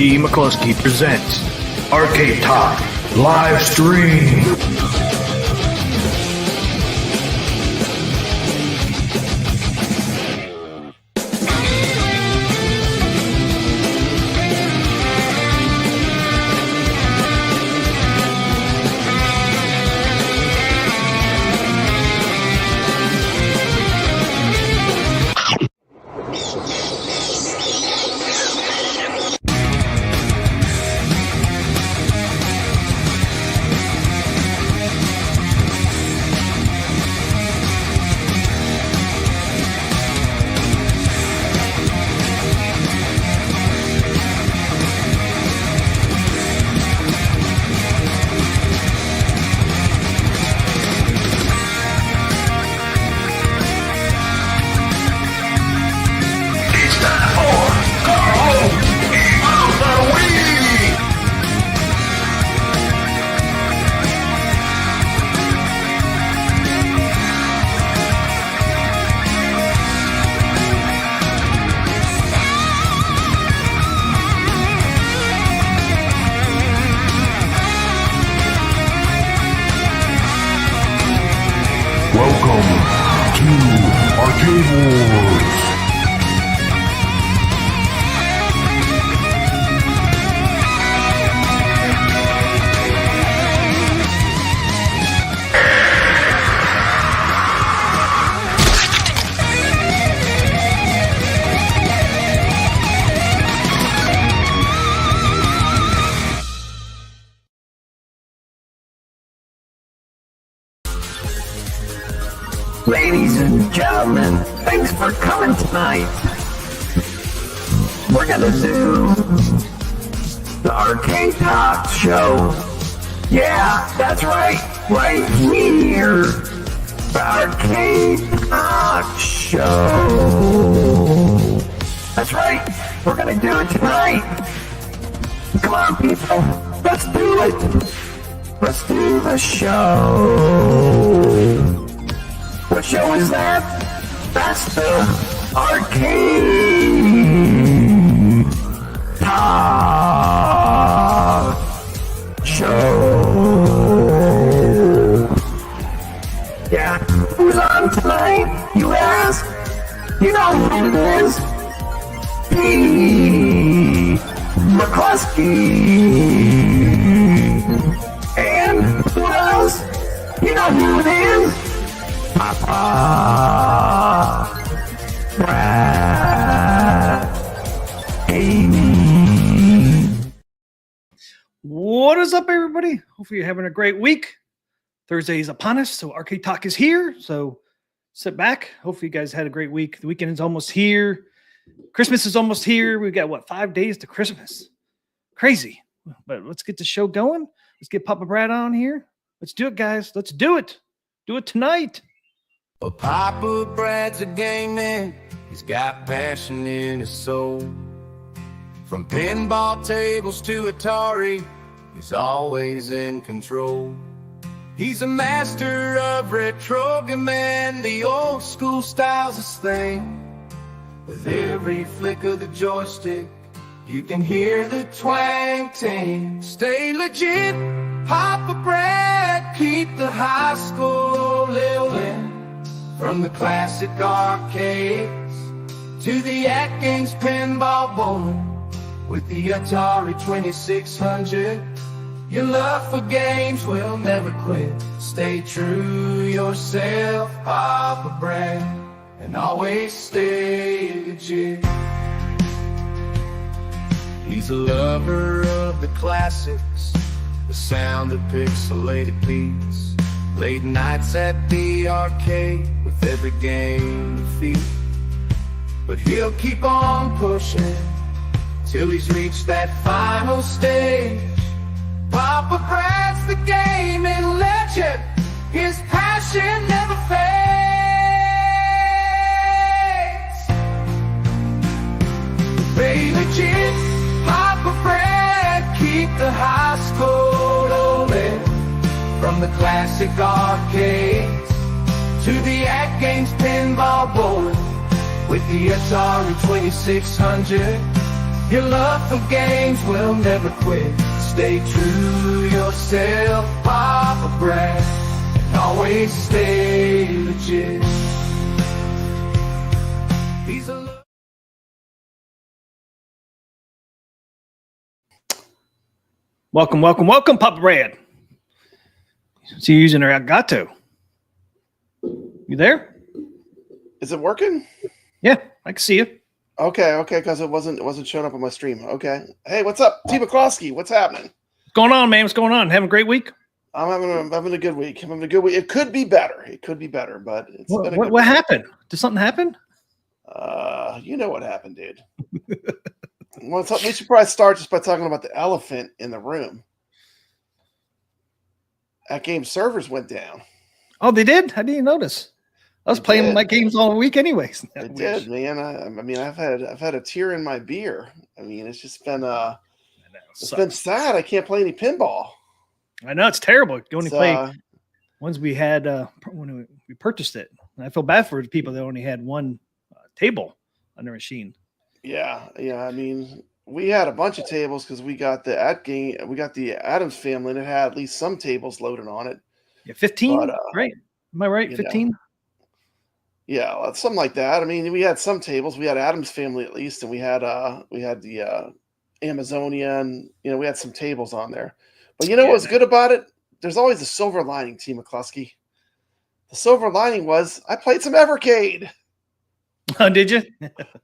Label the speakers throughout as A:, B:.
A: G. McCluskey presents Arcade Talk live stream. Welcome to Arcade Wars.
B: Ladies and gentlemen, thanks for coming tonight. We're gonna do the Arcade Talk show. Yeah, that's right here. The Arcade Talk show. That's right, we're gonna do it tonight. Come on, people, let's do it. Let's do the show. What show is that? That's the Arcade Talk show. Yeah, who's on tonight, you ask? You know who it is. P. McCluskey. And who else? You know who it is? Papa Brad Amy.
C: What is up, everybody? Hopefully you're having a great week. Thursday is upon us, so Arcade Talk is here. So sit back. Hopefully you guys had a great week. The weekend is almost here. Christmas is almost here. We've got, 5 days to Christmas. Crazy. But let's get the show going. Let's get Papa Brad on here. Let's do it, guys. Let's do it. Do it tonight.
D: Well, Papa Brad's a gaming. He's got passion in his soul. From pinball tables to Atari, he's always in control. He's a master of retrogaming. The old school style's his thing. With every flick of the joystick, you can hear the twang ting. Stay legit, Papa Brad. Keep the high school living. From the classic arcades to the Atgames pinball board, with the Atari 2600, your love for games will never quit. Stay true yourself, Papa Brad, and always stay legit. He's a lover of the classics, the sound of pixelated beats. Late nights at the arcade with every game to feel. But he'll keep on pushing till he's reached that final stage. Papa Brad's the gaming legend. His passion never fades. Stay legit, Papa Brad. Keep the high school rolling. From the classic arcades to the Atgames pinball board, with the Atari 2600, Your love for games will never quit. Stay true to yourself, Papa Brad, and always stay legit. He's a
C: Welcome, Papa Brad. So you're using our Elgato. You there?
E: Is it working?
C: Yeah, I can see you.
E: Okay, because it wasn't showing up on my stream. Okay. Hey, what's up, T. McCloskey? What's happening?
C: What's going on, man? What's going on? Having a great week?
E: I'm having a good week. I'm having a good week. It could be better, but it's been a good
C: What happened? Did something happen?
E: You know what happened, dude. Well, we should probably start just by talking about the elephant in the room. Atgames servers went down.
C: Oh, they did? I didn't notice. I was playing my games all week anyways.
E: It did, man. I mean, I've had a tear in my beer. I mean, it's just been been sad. I can't play any pinball.
C: I know it's terrible. You only play ones we had when we purchased it. And I feel bad for the people that only had one table on their machine.
E: Yeah. I mean, we had a bunch of tables because we got the Addams family, and it had at least some tables loaded on it.
C: Yeah, 15, right? Am I right? 15?
E: Yeah, something like that. I mean, we had some tables. We had Addams family at least, and we had the Amazonia, and we had some tables on there. But what was good about it? There's always a silver lining, T. McCluskey. The silver lining was I played some Evercade.
C: Oh, did you?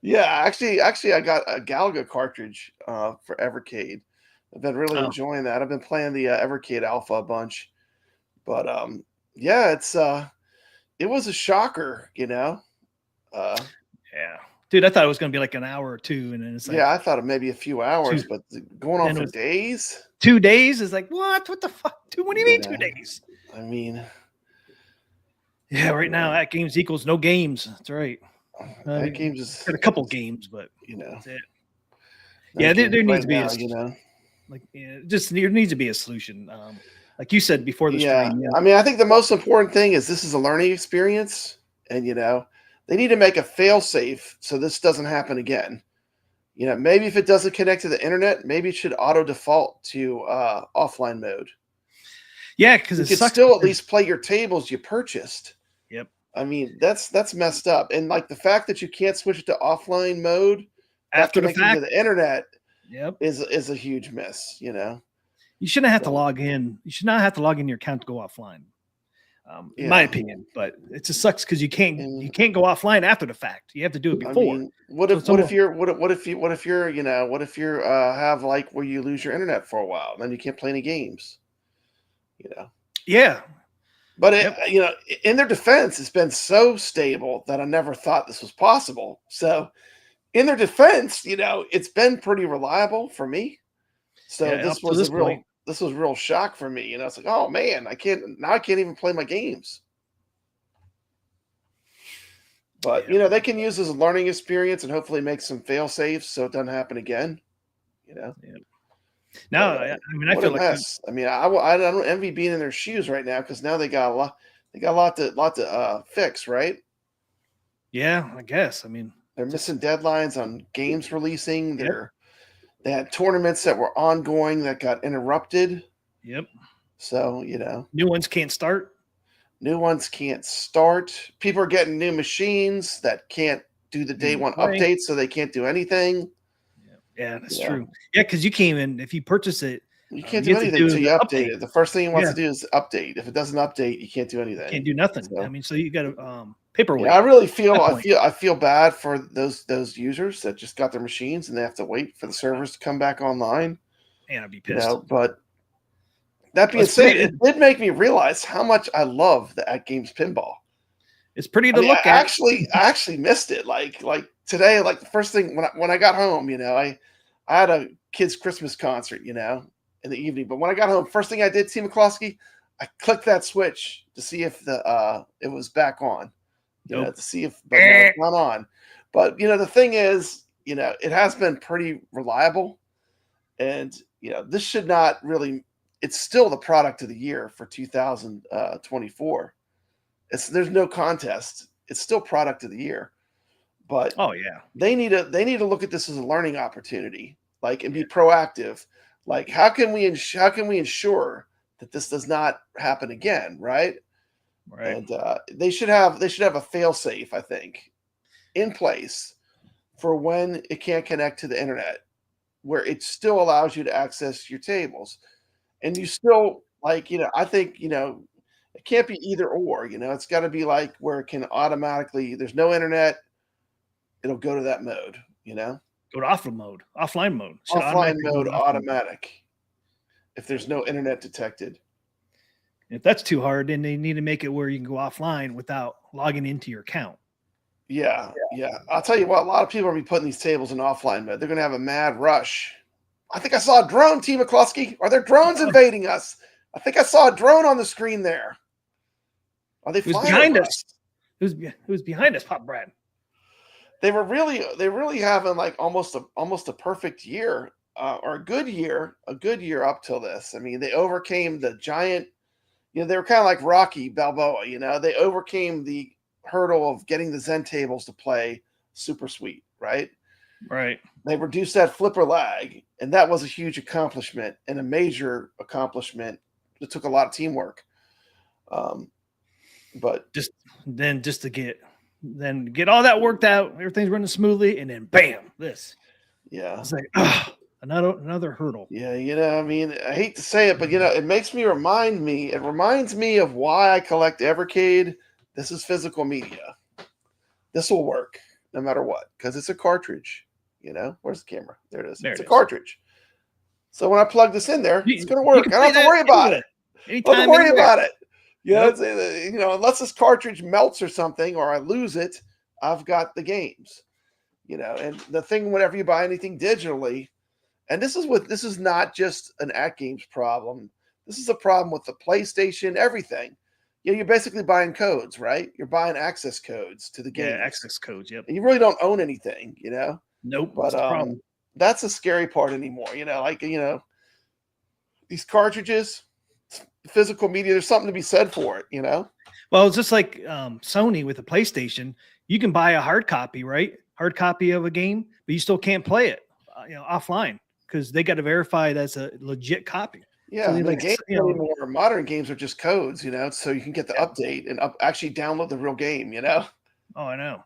E: Yeah, actually, I got a Galaga cartridge for Evercade. I've been really enjoying that. I've been playing the Evercade Alpha a bunch, but yeah, it was a shocker,
C: Yeah, dude, I thought it was going to be like an hour or two, and then it's like
E: I thought it maybe a few hours, but going on for days.
C: 2 days is like what? What the fuck? What do you mean 2 days?
E: I mean,
C: yeah, right now at games equals no games. That's right.
E: Games is
C: got a couple games, but that's it. Yeah, there needs to be there needs to be a solution. Like you said before the stream.
E: I mean, I think the most important thing is this is a learning experience, and they need to make a fail safe so this doesn't happen again. Maybe if it doesn't connect to the internet, maybe it should auto default to offline mode.
C: Yeah, because
E: you can still at least play your tables you purchased.
C: Yep.
E: I mean, that's messed up. And like the fact that you can't switch it to offline mode
C: after the fact
E: to the internet
C: is
E: a huge miss,
C: You shouldn't have to log in. You should not have to log in your account to go offline. In my opinion, but it just sucks because you can't go offline after the fact. You have to do it before.
E: I mean, what if you have like where you lose your internet for a while, then you can't play any games.
C: Yeah.
E: But in their defense, it's been so stable that I never thought this was possible. So, in their defense, it's been pretty reliable for me. So this was a real shock for me. It's like, oh man, I can't even play my games. But they can use this as a learning experience and hopefully make some fail safes so it doesn't happen again.
C: Yeah. No, I mean, I feel like
E: mess. I mean, I don't envy being in their shoes right now because now they got a lot. They got a lot to fix, right?
C: Yeah, I guess. I mean,
E: they're missing deadlines on games releasing. They had tournaments that were ongoing that got interrupted.
C: Yep.
E: So
C: new ones can't start.
E: People are getting new machines that can't do the day one updates, so they can't do anything.
C: Yeah, that's true. Yeah, because you can't even, if you purchase it,
E: you can't do anything until you update it. The first thing he wants to do is update. If it doesn't update, you can't do anything.
C: Can't do nothing. So, I mean, so you got to paperwork.
E: Yeah, I really feel bad for those users that just got their machines and they have to wait for the servers to come back online.
C: And I'd be pissed.
E: But that being said, it did make me realize how much I love the Atgames pinball.
C: It's pretty to look at.
E: I actually missed it. Like today, like the first thing when I got home, I had a kids' Christmas concert, in the evening. But when I got home, first thing I did, T. McCloskey, I clicked that switch to see if it was back on. To see if it's not on. But the thing is, it has been pretty reliable, and this should not really. It's still the product of the year for 2024. There's no contest. It's still product of the year. But
C: oh yeah,
E: they need to look at this as a learning opportunity. like, and be proactive. Like, how can we ensure that this does not happen again, right?
C: Right.
E: And they should have a fail safe, I think, in place for when it can't connect to the internet, where it still allows you to access your tables, and you still, like, I think, it can't be either or. It's got to be like where it can automatically. There's no internet, it'll go to that mode.
C: Go to offline mode. Should
E: Offline
C: automatically go
E: mode,
C: to offline.
E: automatic. If there's no internet detected.
C: If that's too hard, then they need to make it where you can go offline without logging into your account.
E: Yeah. I'll tell you what, a lot of people are going to be putting these tables in offline mode. They're going to have a mad rush. I think I saw a drone, T. McCluskey. Are there drones invading us? I think I saw a drone on the screen there. Are they
C: It was
E: flying
C: behind
E: over
C: us. It was behind us, Pop Brad.
E: They really having like almost a perfect year, or a good year up till this. I mean, they overcame the giant, they were kind of like Rocky Balboa, they overcame the hurdle of getting the Zen tables to play super sweet, right?
C: Right.
E: They reduced that flipper lag, and that was a huge accomplishment and a major accomplishment. It took a lot of teamwork. But
C: just to get all that worked out, everything's running smoothly, and then bam, this.
E: Yeah.
C: It's like another hurdle.
E: Yeah, I mean, I hate to say it, but it reminds me of why I collect Evercade. This is physical media. This will work no matter what, because it's a cartridge. Where's the camera? There it is. It's a cartridge. So when I plug this in there, it's going to work. I don't have to worry about it. I don't have to worry about it. Unless this cartridge melts or something, or I lose it, I've got the games. And the thing, whenever you buy anything digitally, and this is not just an Atgames problem. This is a problem with the PlayStation, everything. You're basically buying codes, right? You're buying access codes to the game.
C: Yeah, access codes. Yep.
E: And you really don't own anything,
C: Nope.
E: But that's the scary part anymore. These cartridges, physical media, there's something to be said for it,
C: Well, it's just like Sony with the PlayStation. You can buy a hard copy, right? Hard copy of a game, but you still can't play it, offline, because they got to verify that's a legit copy.
E: Yeah,
C: So
E: the games anymore, modern games are just codes, so you can get the update and actually download the real game,
C: Oh, I know.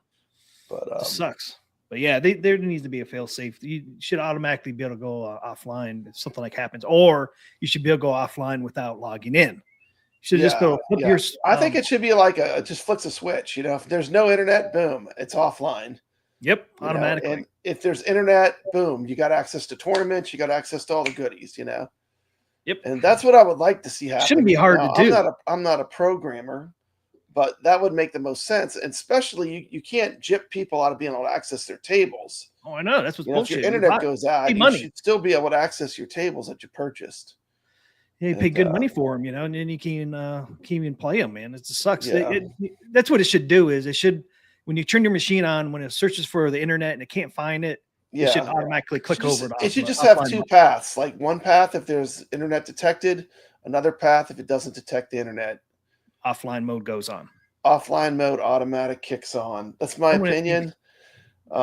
E: But
C: it sucks. But yeah, there needs to be a fail safe. You should automatically be able to go offline if something like happens, or you should be able to go offline without logging in. You should just go flip your.
E: I think it should be like it just flicks a switch. If there's no internet, boom, it's offline.
C: Yep, automatically.
E: And if there's internet, boom, you got access to tournaments, you got access to all the goodies.
C: Yep.
E: And that's what I would like to see happen.
C: Shouldn't be hard to do.
E: I'm not a programmer, but that would make the most sense. And especially you can't gyp people out of being able to access their tables.
C: Oh, I know. That's what's bullshit.
E: If your internet goes out, you should still be able to access your tables that you purchased.
C: Yeah, you pay good money for them, and then you can't even play them, man. It just sucks. Yeah. That's what it should do. Is it should, when you turn your machine on, when it searches for the internet and it can't find it, it should automatically click over.
E: It should just have two paths, like one path if there's internet detected, another path if it doesn't detect the internet.
C: Offline mode goes on.
E: Offline mode automatic kicks on. That's my opinion.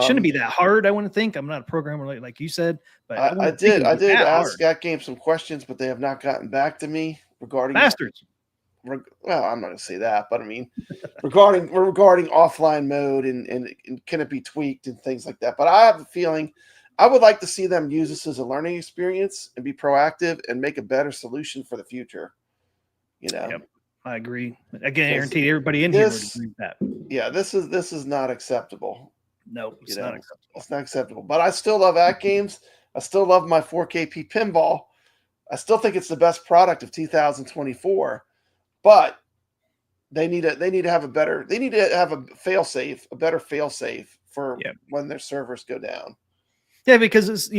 C: Shouldn't be that hard, I wouldn't think. I'm not a programmer like you said, but
E: I did ask Atgames some questions, but they have not gotten back to me regarding
C: bastards.
E: Well, I'm not going to say that, but I mean, regarding offline mode and can it be tweaked and things like that. But I have a feeling I would like to see them use this as a learning experience and be proactive and make a better solution for the future.
C: Yep, I agree. I guarantee everybody in here would agree with that.
E: Yeah, this is not acceptable.
C: No, it's not acceptable.
E: It's not acceptable. But I still love Atgames. I still love my 4KP pinball. I still think it's the best product of 2024. But they need to have a fail safe, a better fail safe for when their servers go down.
C: Yeah, because it's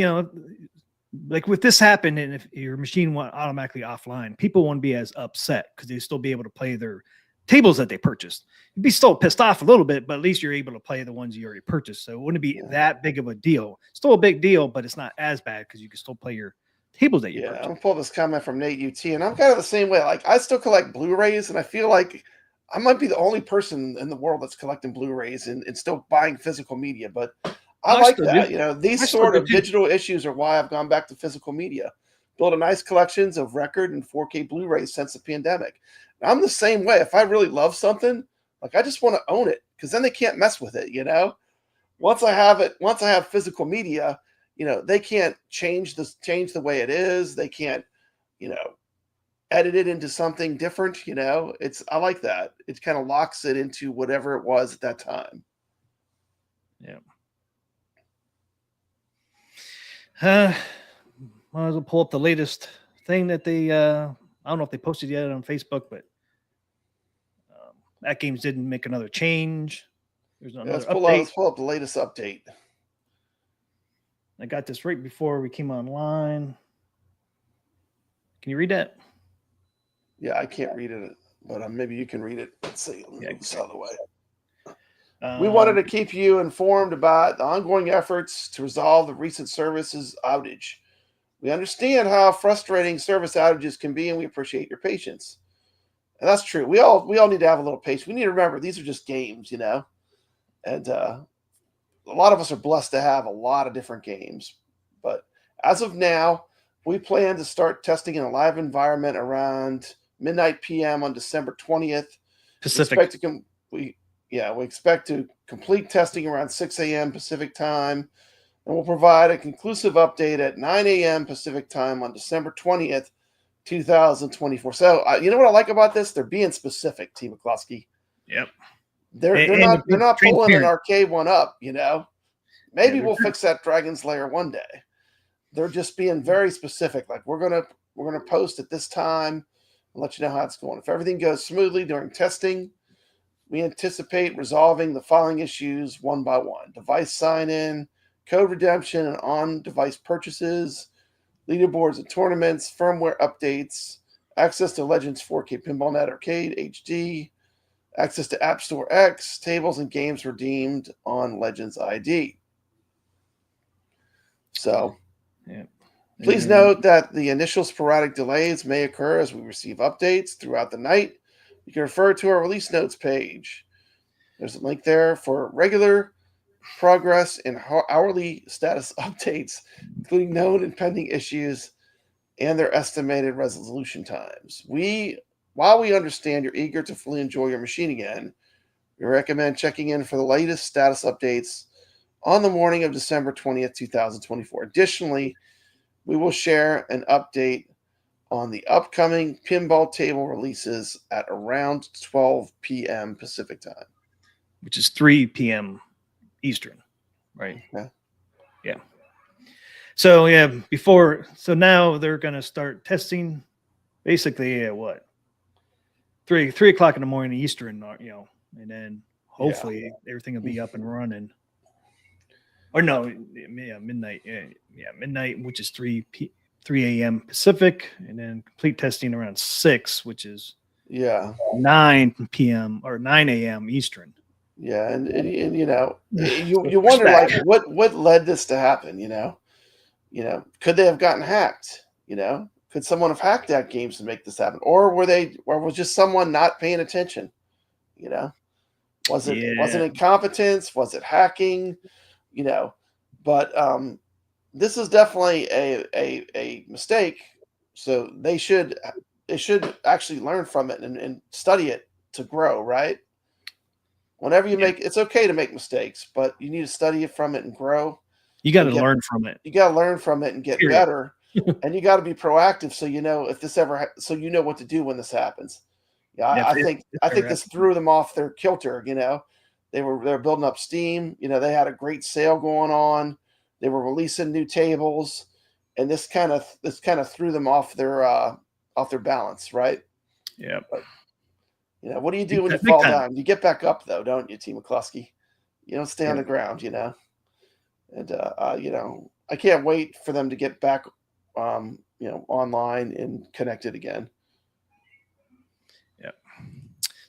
C: like with this happen, and if your machine went automatically offline, people won't be as upset because they still be able to play their tables that they purchased. You'd be still pissed off a little bit, but at least you're able to play the ones you already purchased. So it wouldn't be that big of a deal. Still a big deal, but it's not as bad because you can still play your tables that you purchased.
E: I'm gonna pull this comment from Nate UT, and I'm kind of the same way. Like, I still collect Blu-rays, and I feel like I might be the only person in the world that's collecting Blu-rays and still buying physical media. But I
C: I
E: like
C: still
E: that.
C: do.
E: You know,
C: I
E: these
C: still
E: sort
C: do
E: of
C: too.
E: digital issues are why I've gone back to physical media. Built a nice collections of record and 4K Blu-rays since the pandemic. And I'm the same way. If I really love something, like I just want to own it because then they can't mess with it. You know, once I have it, once I have physical media, you know, they can't change the way it is. They can't, you know, edit it into something different. You know, I like that. It kind of locks it into whatever it was at that time.
C: Yeah. Might as well pull up the latest thing that they. I don't know if they posted yet on Facebook, but Atgames didn't make another change. There's
E: Yeah,
C: another update.
E: let's pull up the latest update.
C: I got this right before we came online. Can you read that?
E: Yeah, I can't read it, but maybe you can read it. Let's see. Let me move this out of the way. We wanted to keep you informed about the ongoing efforts to resolve the recent services outage. We understand how frustrating service outages can be, and we appreciate your patience. And that's true. We all need to have a little patience. We need to remember these are just games, you know, and a lot of us are blessed to have a lot of different games. But as of now, we plan to start testing in a live environment around midnight p.m. on December 20th.
C: Pacific.
E: We expect to complete testing around 6 a.m. Pacific time, and we'll provide a conclusive update at 9 a.m. Pacific time on December 20th, 2024. So, you know what I like about this? They're being specific, T. McCloskey.
C: Yep.
E: They're not pulling an arcade one up, you know. Maybe we'll fix that Dragon's Lair one day. They're just being very specific. Like we're gonna post at this time and let you know how it's going. If everything goes smoothly during testing, we anticipate resolving the following issues one by one: device sign-in, code redemption, and on-device purchases, leaderboards and tournaments, firmware updates, access to Legends 4K Pinball Net Arcade HD, access to App Store X, tables and games redeemed on Legends ID. So, please note that the initial sporadic delays may occur as we receive updates throughout the night. You can refer to our release notes page. There's a link there for regular progress and hourly status updates, including known and pending issues and their estimated resolution times. While we understand you're eager to fully enjoy your machine again, we recommend checking in for the latest status updates on the morning of December 20th, 2024. Additionally, we will share an update on the upcoming pinball table releases at around 12 p.m. Pacific time,
C: which is 3 p.m. Eastern, right? Yeah. So now they're going to start testing basically at what? 3 o'clock in the morning Eastern, you know, and then hopefully everything will be up and running. Or no, midnight. Yeah, midnight, which is 3 a.m. Pacific, and then complete testing around 6, which is 9 p.m. or 9 a.m. Eastern.
E: Yeah, and you know, you wonder like what led this to happen, you know? Could they have gotten hacked? You know, could someone have hacked Atgames to make this happen? Or was just someone not paying attention? You know? Was it incompetence? Was it hacking? You know, but this is definitely a mistake. So they should actually learn from it and study it to grow, right? Whenever you it's okay to make mistakes, but you need to study it from it and grow.
C: You got to learn from it.
E: You got to learn from it and get better, and you got to be proactive so you know if this ever so you know what to do when this happens. Yeah, I think this threw them off their kilter. You know, they were building up steam. You know, they had a great sale going on. They were releasing new tables, and this kind of threw them off their balance, right?
C: Yeah.
E: But, you know, what do you do when you fall down? You get back up, though, don't you, T. McCluskey? You don't stay on the ground, you know. And you know, I can't wait for them to get back, you know, online and connected again.
C: Yeah.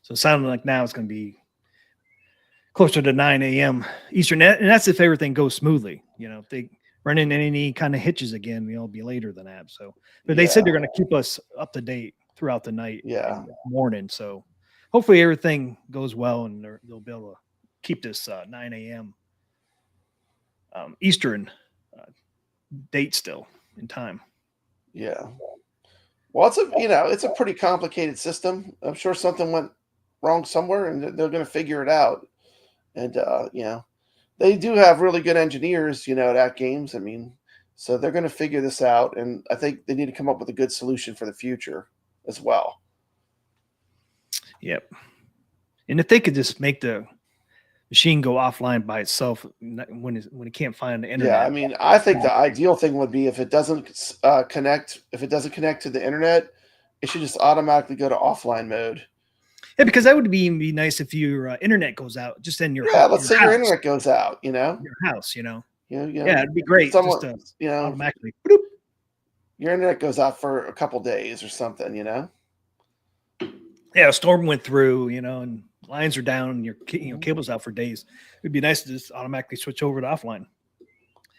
C: So it sounded like now it's going to be closer to 9 a.m. Eastern, and that's if everything goes smoothly. You know, if they run into any kind of hitches again, it'll be later than that. So, but they said they're going to keep us up to date throughout the night, and morning. So, hopefully everything goes well, and they'll be able to keep this 9 a.m. Eastern date still in time.
E: Yeah. Well, it's a pretty complicated system. I'm sure something went wrong somewhere, and they're going to figure it out. And they do have really good engineers, at Games. I mean, so they're going to figure this out, and I think they need to come up with a good solution for the future as well.
C: Yep. And if they could just make the machine go offline by itself when it can't find the internet.
E: Yeah, I mean, I think the ideal thing would be if it doesn't connect to the internet, it should just automatically go to offline mode.
C: Yeah, because that would be nice if your internet goes out just in your
E: house. Let's say your internet goes out,
C: your house,
E: Yeah,
C: it'd be great.
E: Someone,
C: just automatically.
E: Your internet goes out for a couple days or something,
C: Yeah, a storm went through, and lines are down, and your cable's out for days. It'd be nice to just automatically switch over to offline.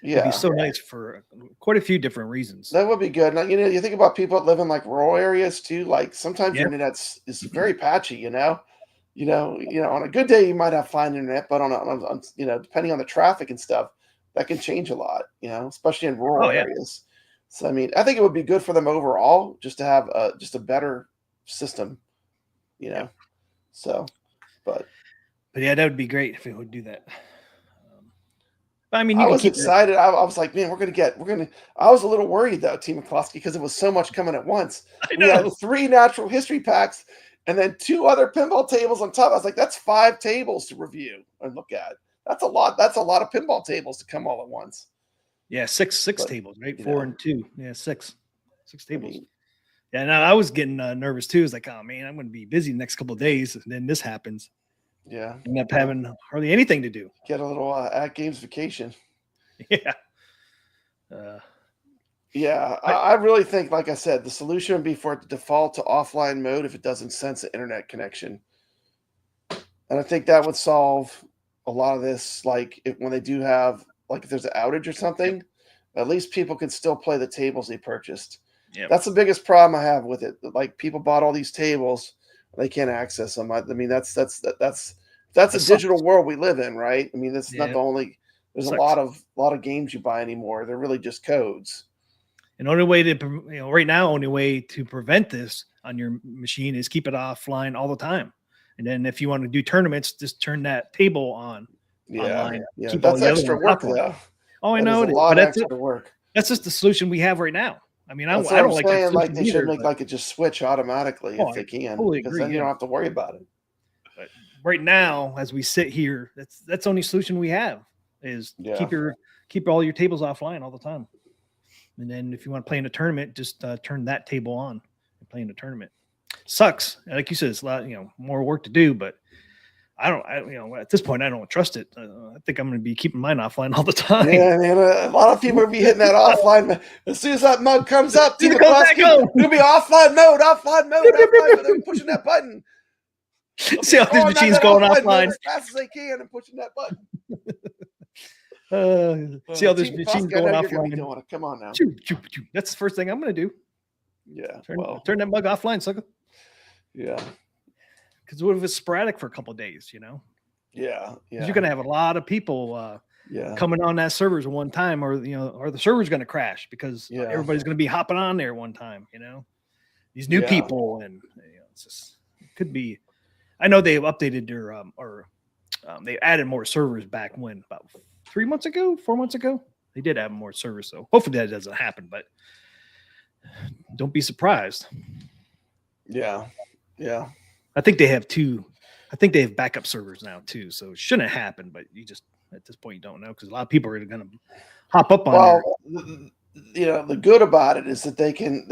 E: Yeah,
C: it'd be so nice for quite a few different reasons.
E: That would be good. Now, you think about people that live in like rural areas too. Like sometimes your internet is very patchy. On a good day you might have fine internet, but on depending on the traffic and stuff, that can change a lot. Especially in rural areas. So I mean, I think it would be good for them overall just to have a better system. So, but
C: yeah, that would be great if it would do that. I mean,
E: I was excited. I was like, man, we're gonna. I was a little worried though, T. McCloskey, because it was so much coming at once. We had 3 natural history packs and then 2 other pinball tables on top. I was like, that's 5 tables to review and look at. That's a lot. That's a lot of pinball tables to come all at once.
C: Yeah, six tables, right? 4 and 2. Yeah, 6 tables. Yeah, and I was getting nervous too. It's like, oh man, I'm going to be busy the next couple of days, and then this happens.
E: Yeah,
C: end up having hardly anything to do.
E: Get a little at games vacation.
C: Yeah.
E: I really think, like I said, the solution would be for it to default to offline mode if it doesn't sense an internet connection. And I think that would solve a lot of this. Like when they do have, like if there's an outage or something, at least people can still play the tables they purchased.
C: Yep.
E: That's the biggest problem I have with it. Like people bought all these tables, they can't access them. I mean, that's a digital world we live in, right? I mean, that's not the only. There's a lot of games you buy anymore. They're really just codes.
C: And only way to, right now, only way to prevent this on your machine is keep it offline all the time. And then if you want to do tournaments, just turn that table on. Online.
E: Yeah. That's extra work, though.
C: Oh, I know.
E: A lot of extra work.
C: That's just the solution we have right now. I mean, I don't like
E: saying, like they should make like it just switch automatically if they can,
C: totally
E: because then you don't have to worry about it.
C: But right now, as we sit here, that's the only solution we have is keep all your tables offline all the time. And then if you want to play in a tournament, just turn that table on and play in a tournament. Sucks, like you said, it's a lot more work to do, but at this point I don't trust it. I think I'm going to be keeping mine offline all the time.
E: Yeah, man, a lot of people will be hitting that offline. As soon as that mug comes up, it'll be offline mode. They're pushing that button.
C: See how these machines going offline
E: as fast as they can and pushing that button.
C: See how this machine going offline.
E: Come on now.
C: That's the first thing I'm going to do.
E: Yeah.
C: Turn that mug offline, sucker.
E: Yeah.
C: Because what if it's sporadic for a couple of days,
E: Yeah.
C: You're going to have a lot of people coming on that servers at one time, or the server's going to crash because everybody's going to be hopping on there one time, these new people, and it could be. I know they've updated their they added more servers back when about 4 months ago. They did add more servers, so hopefully that doesn't happen, but don't be surprised.
E: Yeah.
C: I think they have 2. I think they have backup servers now too, so it shouldn't happen. But you just at this point you don't know because a lot of people are going to hop up on.
E: The good about it is that they can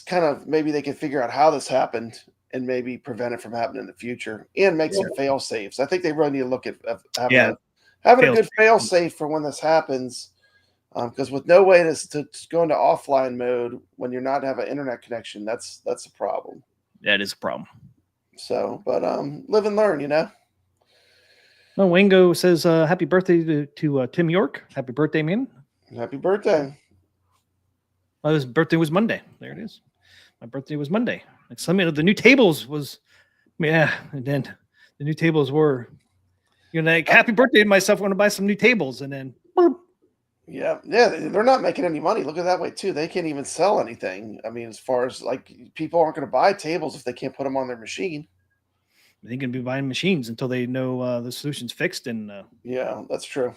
E: kind of maybe they can figure out how this happened and maybe prevent it from happening in the future and make some fail safes. I think they really need to look at having a good fail safe for when this happens. Because with no way to go into offline mode when you're not have an internet connection, that's a problem.
C: That is a problem.
E: So, but live and learn,
C: Well, Wango says happy birthday to Tim York. Happy birthday, man.
E: Happy birthday.
C: His birthday was Monday. There it is. My birthday was Monday. Like some of the new tables was, and then the new tables were, like happy birthday to myself. I want to buy some new tables, and then
E: Yeah, they're not making any money. Look at it that way too. They can't even sell anything. I mean, as far as like people aren't going to buy tables if they can't put them on their machine.
C: They can be buying machines until they know the solution's fixed and
E: Yeah, that's true.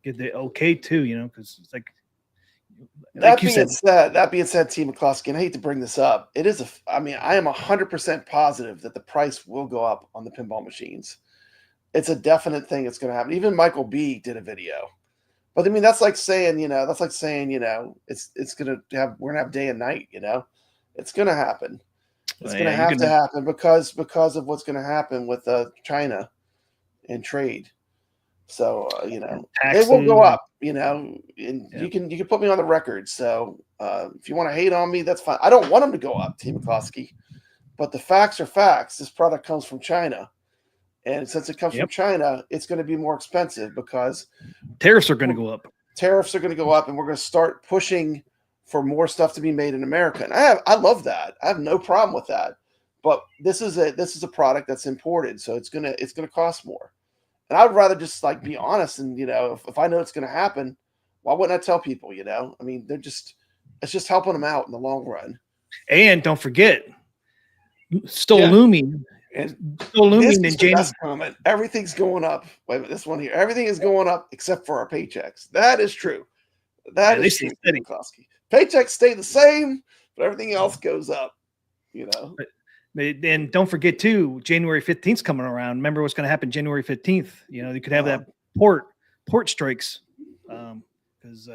C: get the okay too. Because it's like
E: That
C: you
E: being
C: said,
E: said, T. McCluskey, and I hate to bring this up, it is I mean, I am 100% positive that the price will go up on the pinball machines. It's a definite thing. It's going to happen. Even Michael B. did a video. But I mean, that's like saying, it's gonna have we're gonna have day and night, it's gonna happen. It's gonna have to happen because of what's gonna happen with China and trade. So it will go up, and you can put me on the record. So if you want to hate on me, that's fine. I don't want them to go up, T. McCluskey, but the facts are facts. This product comes from China. And since it comes from China, it's going to be more expensive because
C: tariffs are going to go up.
E: Tariffs are going to go up, and we're going to start pushing for more stuff to be made in America. And I love that. I have no problem with that. But this is a product that's imported, so it's gonna cost more. And I would rather just like be honest, and if I know it's going to happen, why wouldn't I tell people? I mean, it's just helping them out in the long run.
C: And don't forget, still looming.
E: And
C: looming in January.
E: Comment. Everything's going up. Wait a minute, this one here. Everything is going up except for our paychecks. That is true. That is true. Paychecks stay the same, but everything else goes up.
C: And don't forget too, January 15th is coming around. Remember what's going to happen January 15th? You could have that port strikes because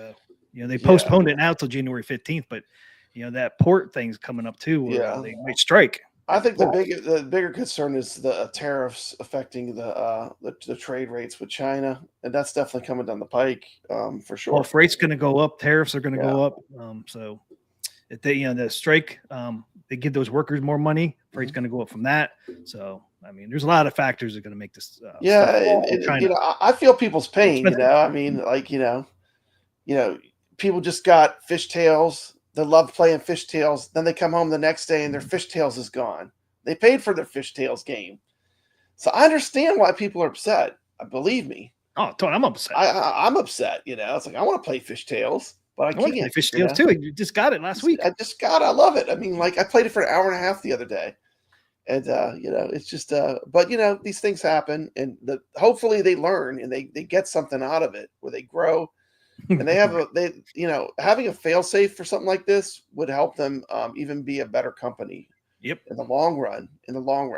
C: they postponed it now till January 15th, but that port thing's coming up too. Where they might strike.
E: I think the bigger concern is the tariffs affecting the trade rates with China, and that's definitely coming down the pike for sure.
C: Well, freight's going to go up, tariffs are going to go up. So if they, the strike, they give those workers more money, freight's going to go up from that. So I mean, there's a lot of factors that are going to make this.
E: I feel people's pain. I mean, like people just got fishtails. They love playing fishtails. Then they come home the next day and their fishtails is gone. They paid for their fishtails game. So I understand why people are upset. Believe me.
C: Oh, Tony, I'm upset.
E: I'm upset. It's like I want to play fishtails, but I can't.
C: Play fishtails too. You just got it last week.
E: I just got it. I love it. I mean, like I played it for an hour and a half the other day. And it's just but these things happen, and hopefully they learn and they get something out of it where they grow. And they have having a fail safe for something like this would help them even be a better company.
C: Yep.
E: In the long run.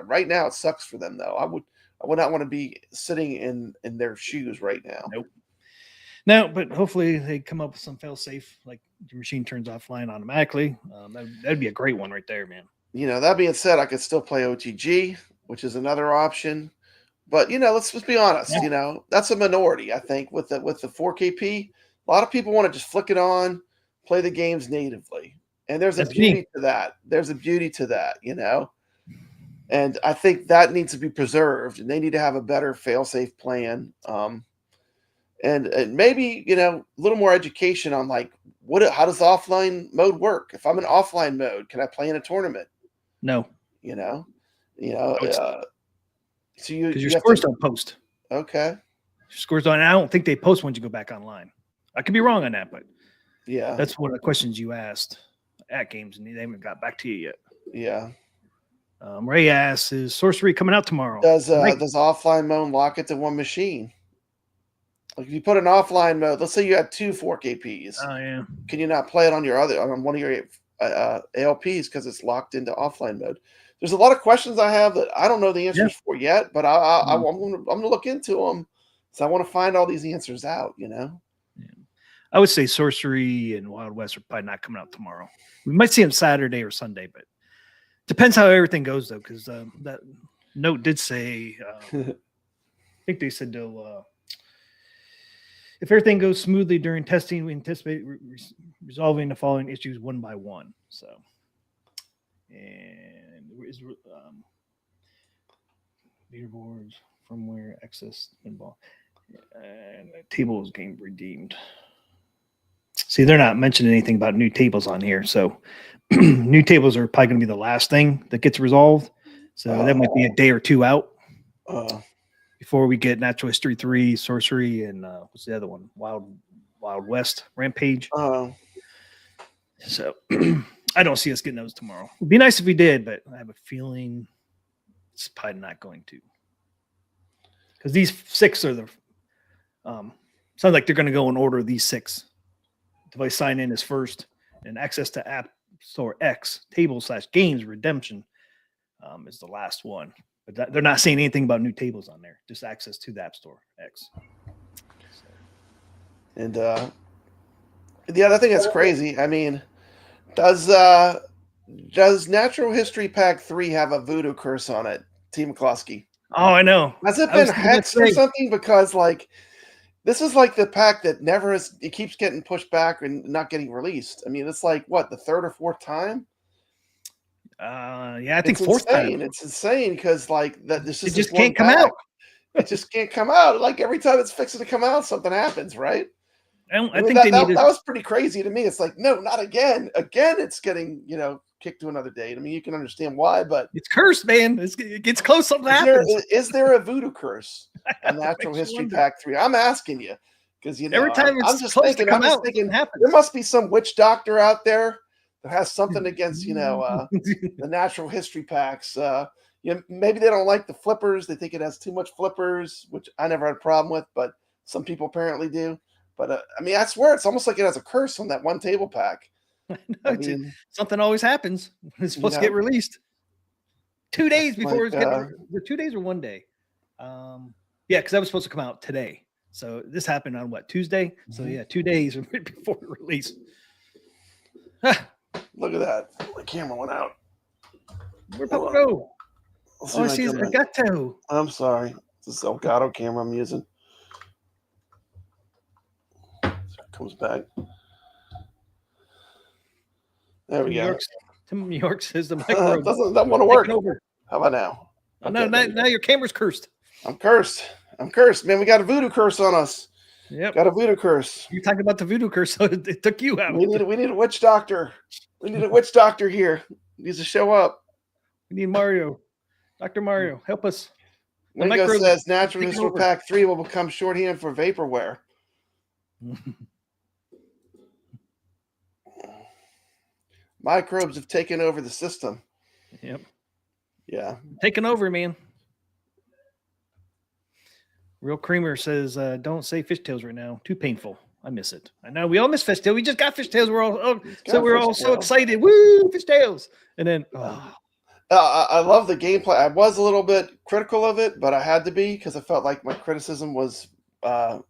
E: Right now it sucks for them though. I would not want to be sitting in their shoes right now.
C: Nope. No, but hopefully they come up with some fail safe, like your machine turns offline automatically. That'd be a great one right there, man.
E: That being said, I could still play OTG, which is another option. But let's just be honest. That's a minority. I think with the 4KP. A lot of people want to just flick it on, play the games natively. And there's a beauty to that. And I think that needs to be preserved, and they need to have a better fail-safe plan. And maybe, a little more education on like how does offline mode work? If I'm in offline mode, can I play in a tournament?
C: No.
E: So because
C: your scores don't post.
E: Okay.
C: Your scores don't. I don't think they post once you go back online. I could be wrong on that, but that's one of the questions you asked at games, and they haven't got back to you yet.
E: Yeah.
C: Ray asks, is Sorcery coming out tomorrow?
E: Does offline mode lock it to one machine? Like if you put an offline mode, let's say you had two 4KPs.
C: Oh yeah.
E: Can you not play it on one of your ALPs because it's locked into offline mode? There's a lot of questions I have that I don't know the answers for yet, but I'm going to look into them. So I want to find all these answers out. Yeah.
C: I would say Sorcery and Wild West are probably not coming out tomorrow. We might see them Saturday or Sunday, but depends how everything goes, though, because that note did say, I think they said they'll, if everything goes smoothly during testing, we anticipate resolving the following issues one by one. So, and is leaderboards, firmware, access, pinball, and tables game redeemed. See, they're not mentioning anything about new tables on here. So new tables are probably going to be the last thing that gets resolved. So that might be a day or two out before we get Natural History 3, Sorcery, and what's the other one? Wild Wild West Rampage.
E: Oh,
C: So I don't see us getting those tomorrow. It'd be nice if we did, but I have a feeling it's probably not going to. Because these 6 are the sounds like they're going to go in order. These 6 device sign in is first, and access to App Store X table/games redemption is the last one. But they're not saying anything about new tables on there. Just access to the App Store X. So.
E: and the other thing that's crazy. I mean, does Natural History Pack 3 have a voodoo curse on it, T. McCloskey?
C: Oh, I know.
E: Has it been hexed or something? Because like this is like the pack that never is. It keeps getting pushed back and not getting released. I mean, it's like what, the 3rd or 4th time?
C: Yeah, I think
E: it's
C: 4th
E: insane.
C: time.
E: It's insane because like that. This
C: it just can't come out.
E: It just can't come out. Like every time it's fixing to come out, something happens, right?
C: I think that
E: was pretty crazy to me. It's like, no, not again. Again, it's getting kicked to another date. I mean, you can understand why, but
C: it's cursed, man. It gets close, something happens.
E: Is there a voodoo curse on Natural History Pack 3? I'm asking you because
C: every time
E: I'm just thinking, there must be some witch doctor out there that has something against the Natural History Packs. Maybe they don't like the flippers. They think it has too much flippers, which I never had a problem with, but some people apparently do. But I mean, I swear it's almost like it has a curse on that one table pack. I mean,
C: something always happens when it's supposed to get released. 2 days before it's getting 2 days or 1 day. Yeah, because that was supposed to come out today. So this happened on what, Tuesday? Mm-hmm. So yeah, 2 days before the release.
E: Look at that. The camera went out.
C: Where'd Papa go? I see his Elgato.
E: I'm sorry. This is Elgato camera I'm using. Comes back. There we go.
C: Tim New York says the microphone
E: doesn't want to work. How about now?
C: Oh, okay, now your camera's cursed.
E: I'm cursed. Man, we got a voodoo curse on us.
C: Yep.
E: Got a voodoo curse.
C: You're talking about the voodoo curse, so it took you out.
E: We need a witch doctor. We need a witch doctor here. He needs to show up.
C: We need Mario. Dr. Mario, help us.
E: Wingo says Natural History Pack 3 will become shorthand for vaporware. Microbes have taken over the system.
C: Yep.
E: Yeah.
C: Taking over, man. Real Creamer says, don't say fishtails right now. Too painful. I miss it. I know we all miss fishtails. We just got fishtails. We're all so excited. Woo, fishtails. And then
E: I love the gameplay. I was a little bit critical of it, but I had to be because I felt like my criticism was I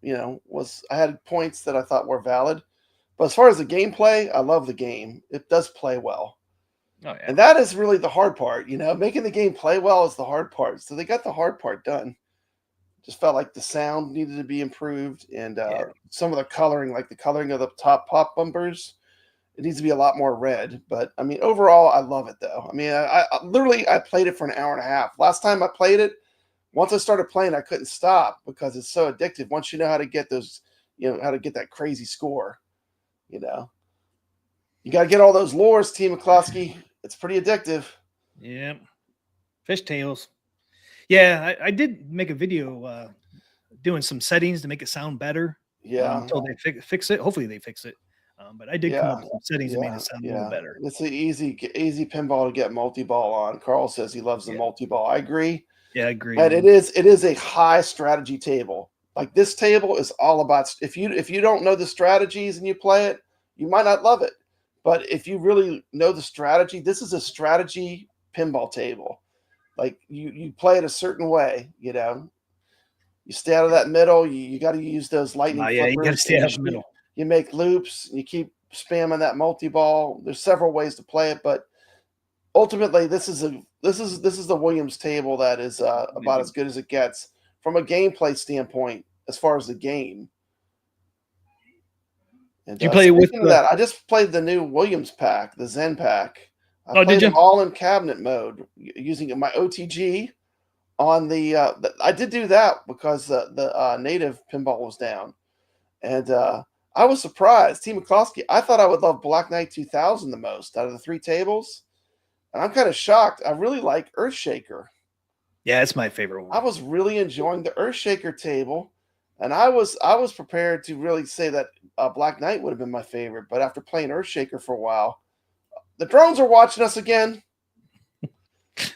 E: had points that I thought were valid. But as far as the gameplay, I love the game. It does play well.
C: Oh, yeah.
E: And that is really the hard part. Making the game play well is the hard part. So they got the hard part done. Just felt like the sound needed to be improved. And some of the coloring, like the coloring of the top pop bumpers, it needs to be a lot more red. But, I mean, overall, I love it, though. I mean, I literally played it for an hour and a half. Last time I played it, once I started playing, I couldn't stop because it's so addictive. Once you know how to get those, how to get that crazy score. You got to get all those lures, T. McCloskey. It's pretty addictive.
C: Yeah. Fishtails. Yeah, I did make a video doing some settings to make it sound better.
E: Yeah.
C: Until they fix it. Hopefully they fix it. But I did come up with some settings that made it sound a little better.
E: It's an easy pinball to get multi-ball on. Carl says he loves the multi-ball. I agree.
C: Yeah, I agree.
E: And it is a high strategy table. Like this table is all about, if you don't know the strategies and you play it, you might not love it. But if you really know the strategy, this is a strategy pinball table. Like you play it a certain way, you stay out of that middle. You got to use those lightning flippers.
C: You got to stay out of the middle.
E: You make loops and you keep spamming that multi-ball. There's several ways to play it, but ultimately this is the Williams table that is about as good as it gets from a gameplay standpoint as far as the game. And
C: you play with
E: that? I just played the new Williams pack, the Zen pack. I played them all in cabinet mode using my OTG on the I did do that because the native pinball was down. And I was surprised. T. McCloskey, I thought I would love Black Knight 2000 the most out of the 3 tables. And I'm kind of shocked. I really like Earthshaker.
C: Yeah, it's my favorite one.
E: I was really enjoying the Earthshaker table. And I was prepared to really say that Black Knight would have been my favorite, but after playing Earthshaker for a while, the drones are watching us again.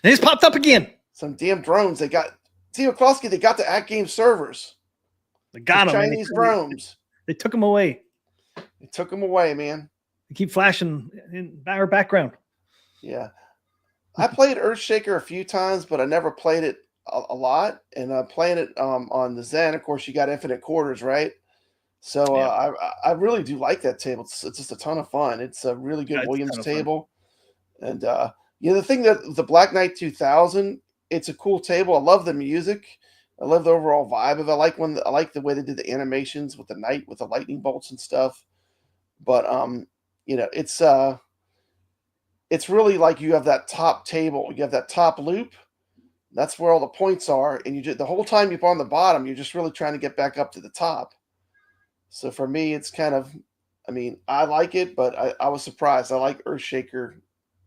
C: They just popped up again.
E: Some damn drones. They got Team McCloskey. They got the Atgames servers.
C: They got them.
E: Chinese drones.
C: They took them away.
E: They took them away, man.
C: They keep flashing in our background.
E: Yeah. I played Earthshaker a few times, but I never played it a lot. And playing it on the Zen, of course, you got infinite quarters, right? So I really do like that table. It's just a ton of fun. It's a really good Williams table. And the thing that the Black Knight 2000, it's a cool table. I love the music. I love the overall vibe of it. I like the way they did the animations with the knight with the lightning bolts and stuff. But it's really like you have that top table. You have that top loop. That's where all the points are. And the whole time you're on the bottom, you're just really trying to get back up to the top. So for me, it's kind of, I like it, but I was surprised. I like Earthshaker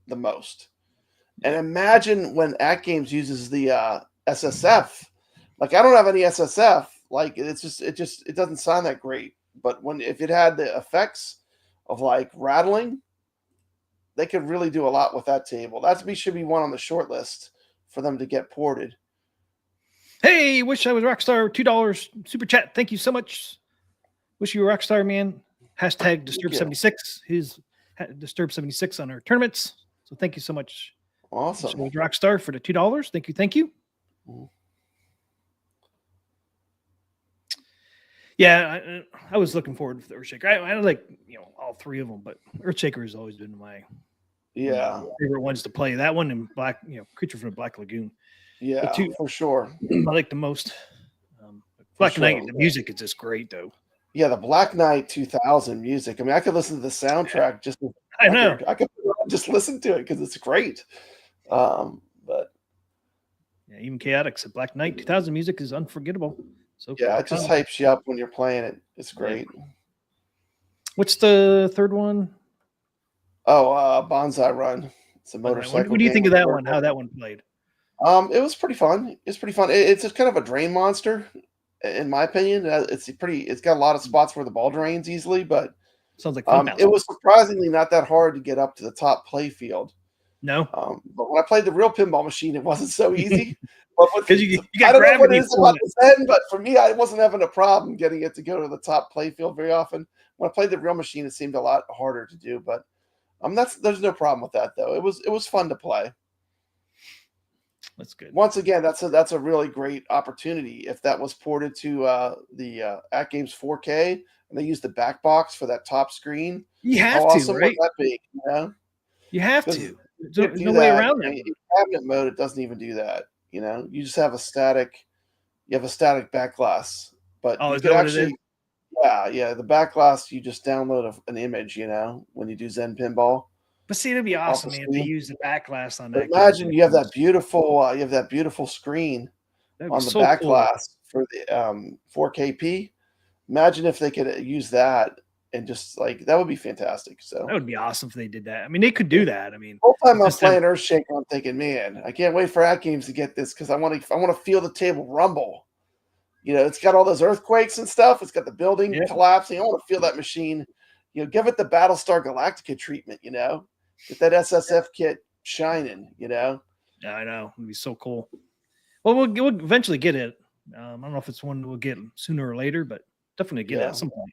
E: the most. And imagine when Atgames uses the SSF. Like, I don't have any SSF. Like, it doesn't sound that great. But if it had the effects of like rattling, they could really do a lot with that table. Should be one on the short list for them to get ported.
C: Hey, wish I was Rockstar. $2 super chat. Thank you so much. Wish you were Rockstar, man. Hashtag Disturb76. His Disturb76 on our tournaments. So thank you so much.
E: Awesome.
C: Wish I was Rockstar for the $2. Thank you.
E: Mm-hmm.
C: Yeah, I was looking forward to the Earthshaker. I like all three of them, but Earthshaker has always been my favorite ones to play. That one and Creature from the Black Lagoon.
E: Yeah, for sure.
C: I like the most. Black Knight, the music is just great though.
E: Yeah, the Black Knight 2000 music. I could listen to the soundtrack I could just listen to it because it's great. But
C: yeah, even Chaotix, the Black Knight 2000 music is unforgettable. So
E: yeah, it just hypes you up when you're playing it. It's great.
C: What's the third one?
E: Oh, Bonsai Run. It's a motorcycle.
C: What do you think of that one? How that one played?
E: It was pretty fun. It's pretty fun. It's just kind of a drain monster, in my opinion. It's got a lot of spots where the ball drains easily, but
C: sounds like fun.
E: It was surprisingly not that hard to get up to the top play field.
C: No.
E: But when I played the real pinball machine, it wasn't so easy.
C: Because you got
E: I don't know what
C: gravity
E: it is about the Zen, but for me, I wasn't having a problem getting it to go to the top play field very often. When I played the real machine, it seemed a lot harder to do, but there's no problem with that though. It was fun to play.
C: That's good.
E: Once again, that's a really great opportunity. If that was ported to the Atgames 4K and they use the back box for that top screen,
C: you have to, right?
E: That be,
C: You have to. There's no way around that.
E: In cabinet mode, it doesn't even do that. You just have a static. You have a static back glass, but
C: is that actually,
E: what it is? Yeah. The back glass, you just download an image. When you do Zen Pinball.
C: But see, it'd be awesome, man, if they use the back glass on that.
E: Imagine you have that beautiful screen on the back glass for the 4KP. Imagine if they could use that. And just that would be fantastic. So
C: that would be awesome if they did that. They could do that.
E: The whole time I'm playing Earthshaker, I'm thinking, man, I can't wait for Atgames to get this because I want to feel the table rumble. It's got all those earthquakes and stuff. It's got the building collapsing. I want to feel that machine. Give it the Battlestar Galactica treatment. Get that SSF kit shining.
C: Yeah, I know. It'd be so cool. Well, we'll eventually get it. I don't know if it's one we'll get sooner or later, but definitely get it at some point.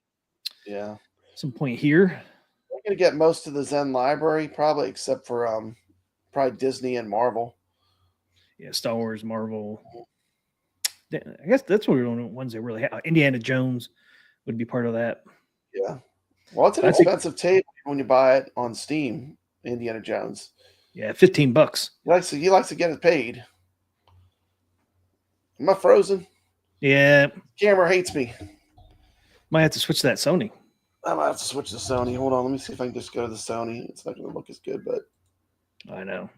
E: Yeah.
C: Some point here.
E: We're going to get most of the Zen library, probably, except for probably Disney and Marvel.
C: Yeah, Star Wars, Marvel. I guess that's one of the ones that really have. Indiana Jones would be part of that.
E: Yeah. Well, it's an expensive table when you buy it on Steam, Indiana Jones.
C: Yeah, $15.
E: He likes to get it paid. Am I frozen?
C: Yeah.
E: Camera hates me.
C: Might have to switch to that Sony.
E: I might have to switch to Sony. Hold on. Let me see if I can just go to the Sony. It's not going to look as good, but.
C: I know.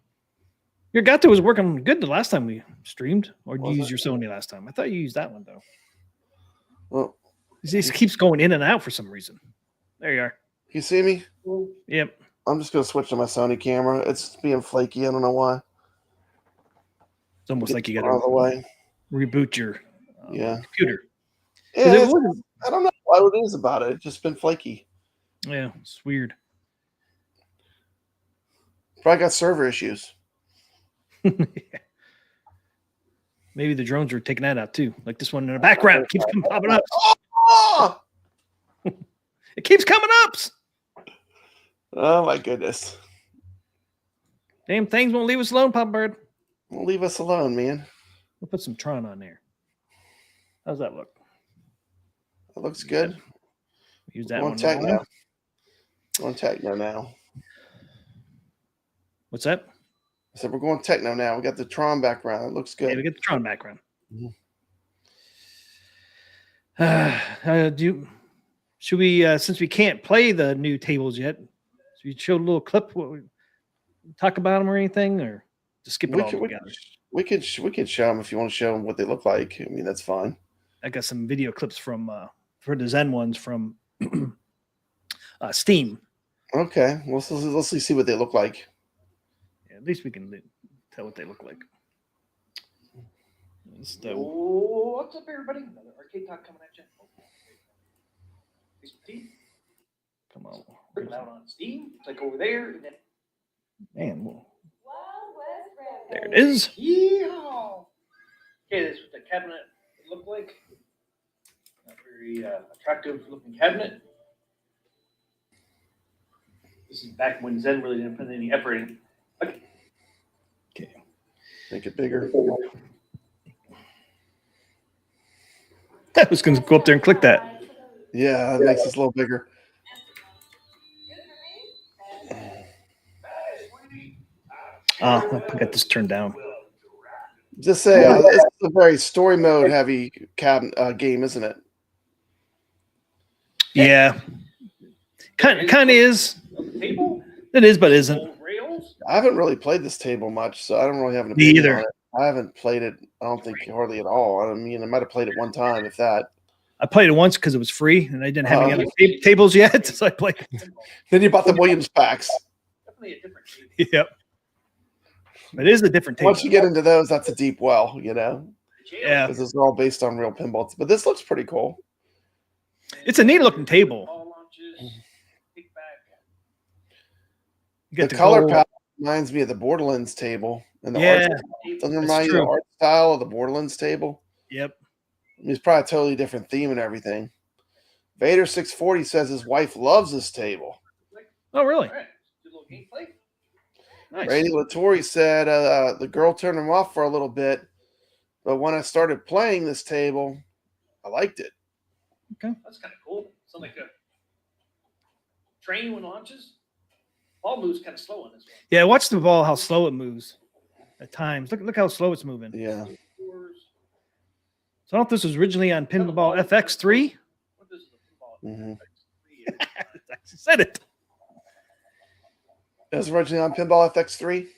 C: Your Gato was working good the last time we streamed. Or did you use your Sony last time? I thought you used that one, though.
E: Well.
C: It keeps going in and out for some reason. There you are.
E: You see me?
C: Yep.
E: I'm just going to switch to my Sony camera. It's being flaky. I don't know why.
C: It's almost like you got
E: to reboot
C: your computer.
E: Yeah,
C: It wasn't-
E: I don't know what it is about it. It's just been flaky.
C: yeah, it's weird.
E: Probably got server issues.
C: Maybe the drones were taking that out too. Like this one in the background keeps popping up.
E: Oh!
C: It keeps coming up.
E: Oh my goodness.
C: Damn things won't leave us alone, Pop Bird.
E: Well, leave us alone, man.
C: We'll put some Tron on there. How's that look?
E: That looks good.
C: Use that
E: On
C: one.
E: techno. On techno now.
C: What's that?
E: I said we're going techno now. We got the Tron background. It looks
C: Yeah,
E: good.
C: we get the Tron background.
E: Mhm.
C: Should we, since we can't play the new tables yet, should we show a little clip? What we talk about them or anything, or just skip it all together?
E: We could show them if you want to show them what they look like. I mean, that's fine.
C: I got some video clips from for the Zen ones from Steam.
E: Okay, let's see what they look like.
C: Yeah, at least we can tell what they look like.
F: What's up, everybody? Another arcade talk coming at you.
C: Come on,
F: Bring it out on Steam. It's like over there. And then,
C: man. Well, there it is.
F: yeehaw! Okay, this is what the cabinet looked like. A very attractive looking cabinet. This is back when Zen really didn't put any effort in.
C: Okay.
E: Make it bigger.
C: I was going to go up there and click that.
E: Yeah, it makes us a little bigger.
C: I got this turned down.
E: Just say this is a very story mode heavy game, isn't it?
C: Yeah. Kind of is.
F: Table?
C: It is, but isn't.
F: Rails?
E: I haven't really played this table much, so I don't really have an
C: Me
E: opinion
C: either.
E: on it. I haven't played it, I don't think, hardly at all. I mean, I might have played it one time, if that.
C: I played it once because it was free and I didn't have any other tables yet. So I played it.
E: Then you bought the Williams packs.
F: Definitely a different table.
C: Yep. It is a different table.
E: Once you get into those, that's a deep well, you know?
C: Yeah.
E: Because it's all based on real pinballs. But this looks pretty cool.
C: It's a neat looking table.
F: Ball launches, kick back.
C: You got
E: The color
C: gold.
E: palette reminds me of the Borderlands table. And the
C: Yeah,
E: art doesn't
C: that's
E: remind you of the
C: true.
E: art style of the Borderlands table.
C: Yep.
E: I mean, it's probably a totally different theme and everything. Vader 640 says his wife loves this table.
C: Oh, really?
F: All right, do a little gameplay.
C: Nice.
E: Brady Latore said the girl turned him off for a little bit, but when I started playing this table, I liked it.
F: That's kind of cool. Sounds like a train when it launches. Ball moves kind of slow on this one.
C: Yeah, watch the ball, how slow it moves at times. Look how slow it's moving.
E: Yeah.
C: So I don't know if this was originally on Pinball FX3.
F: What is the ball?
E: Mhm.
C: I said it.
E: It was originally on Pinball FX3.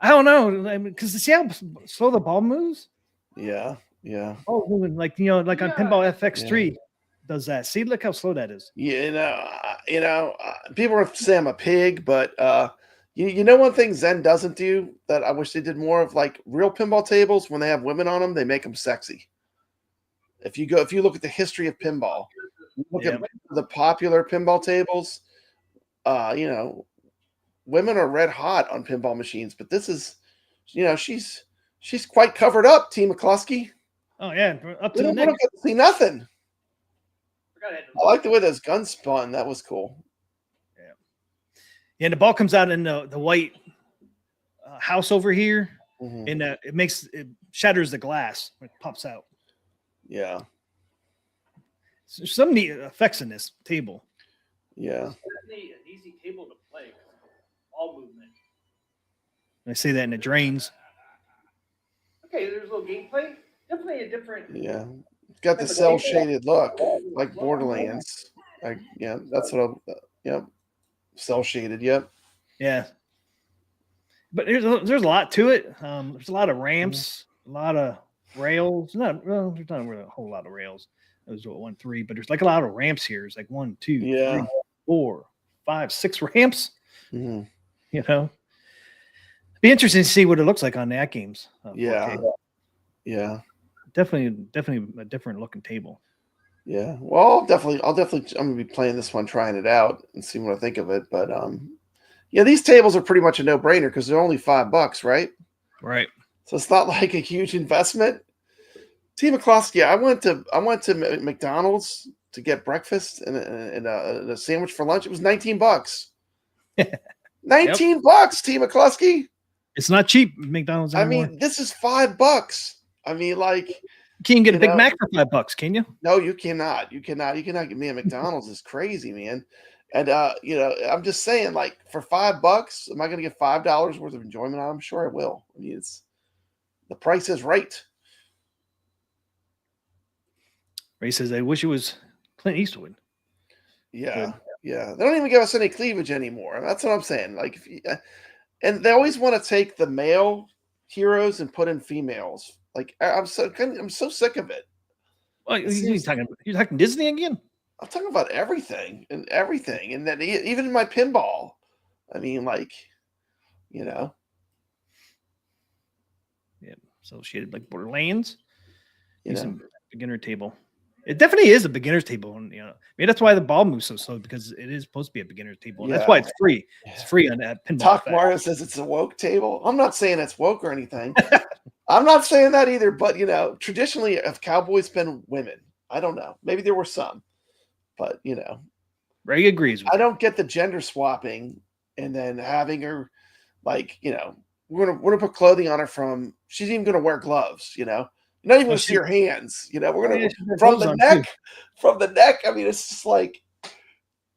C: I don't know. Because see how slow the ball moves?
E: Yeah. Yeah.
C: Oh, moving like, like on Pinball FX3 does that. See, look how slow that is.
E: People are say I'm a pig, but you know one thing Zen doesn't do that I wish they did more of, like real pinball tables. When they have women on them, they make them sexy. If you look at the history of pinball, you look at the popular pinball tables, women are red hot on pinball machines. But this is, she's quite covered up. T. McCluskey.
C: Oh yeah, up to
E: We
C: the
E: don't
C: neck.
E: get to see nothing.
F: Forgot I had
E: I like the way those guns spun. That was cool.
C: Yeah, and the ball comes out in the white house over here,
E: Mhm.
C: and it shatters the glass when it pops out.
E: Yeah.
C: So there's some neat effects in this table.
E: Yeah.
F: definitely an easy table to play. Ball movement.
C: I say that in the drains.
F: Okay, there's a little gameplay. Definitely a different.
E: Yeah. It's got the cell shaded look, like Borderlands. That's what yep. Cell shaded, yep.
C: Yeah, but there's a lot to it. There's a lot of ramps, a lot of rails. There's not really a whole lot of rails. There's 1, 3, but there's like a lot of ramps here. It's like 1, 2,
E: Yeah.
C: 3, 4, 5, 6 ramps.
E: Mhm.
C: Be interesting to see what it looks like on the Atgames.
E: Yeah. Yeah.
C: definitely a different looking table.
E: Yeah. Well, I'm gonna be playing this one, trying it out, and see what I think of it. But yeah, these tables are pretty much a no-brainer because they're only $5, right?
C: Right.
E: So it's not like a huge investment. T. McCloskey, I went to McDonald's to get breakfast and a sandwich for lunch. It was $19. $19, T. McCloskey.
C: It's not cheap, McDonald's anymore.
E: I mean, this is $5. I mean, like,
C: you can't get a Big Mac for $5, can you?
E: No, you cannot. You cannot get me a McDonald's. Is crazy, man. And I'm just saying, like, for $5, am I going to get $5 worth of enjoyment? I'm sure I will. I mean, the price is right.
C: Ray says, "I wish it was Clint Eastwood."
E: Yeah, yeah. They don't even give us any cleavage anymore. That's what I'm saying. Like, and they always want to take the male heroes and put in females. Like, I'm so sick of it.
C: Well, you're talking Disney again?
E: I'm talking about everything, and then even in my pinball. I mean, like,
C: Yeah. Associated like Borderlands. Some beginner table. It definitely is a beginner's table, and I mean that's why the ball moves so slow, because it is supposed to be a beginner's table.
E: Yeah.
C: That's why it's free. It's free on that pinball.
E: Talk Mario says it's a woke table. I'm not saying it's woke or anything. I'm not saying that either, but traditionally, have cowboys been women? I don't know. Maybe there were some, but
C: Ray agrees with
E: I don't get the gender swapping and then having her, like, we're gonna put clothing on her from. She's even gonna wear gloves. You're not even gonna see her hands. We're gonna from the neck. From the neck. I mean, it's just like,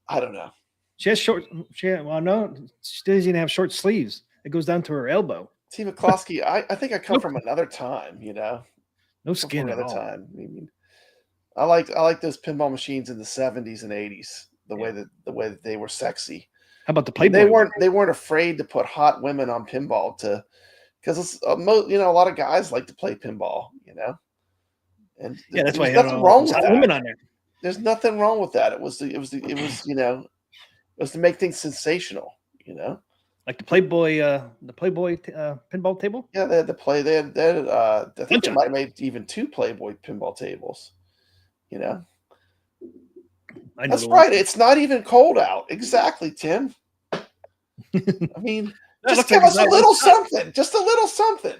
E: I don't know.
C: She has short. No, she doesn't even have short sleeves. It goes down to her elbow.
E: T. McCloskey, I think I come from another time.
C: No skin at all.
E: Time. I mean, I like those pinball machines in the 70s and 80s. The way that they were sexy.
C: How about the Playboy?
E: They weren't afraid to put hot women on pinball because a lot of guys like to play pinball. And
C: that's why
E: there's nothing wrong with that.
C: Women on there.
E: There's nothing wrong with that. It was to make things sensational.
C: Like the Playboy pinball table.
E: Yeah, they had I think they might have made even 2 Playboy pinball tables. That's right. It's not even cold out. Exactly, Tim. I mean, just give us a little something. Just a little something.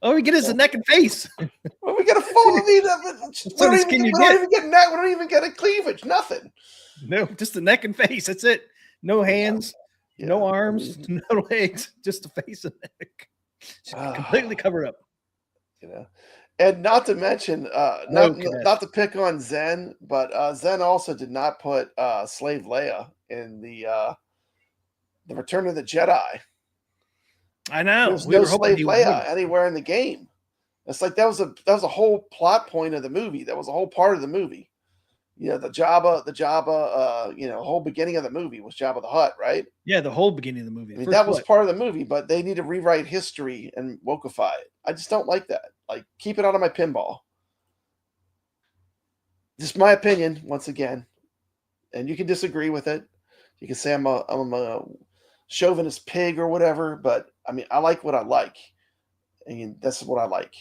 C: All we get is the neck and face.
E: Well, we get a full. We don't even get a cleavage. Nothing.
C: No, just the neck and face. That's it. No hands, no arms, no legs. Just the face and neck. Completely covered up.
E: And not to mention, not to pick on Zen, but Zen also did not put Slave Leia in the Return of the Jedi.
C: I know.
E: There's no Slave Leia anywhere in the game. It's like that was a whole plot point of the movie. That was a whole part of the movie. The Jabba, whole beginning of the movie was Jabba the Hutt, right?
C: Yeah, the whole beginning of the movie.
E: I mean, that was part of the movie, but they need to rewrite history and wokeify it. I just don't like that. Like, keep it out of my pinball. Just my opinion, once again. And you can disagree with it. You can say I'm a chauvinist pig or whatever, but I mean, I like what I like. I mean, that's what I like.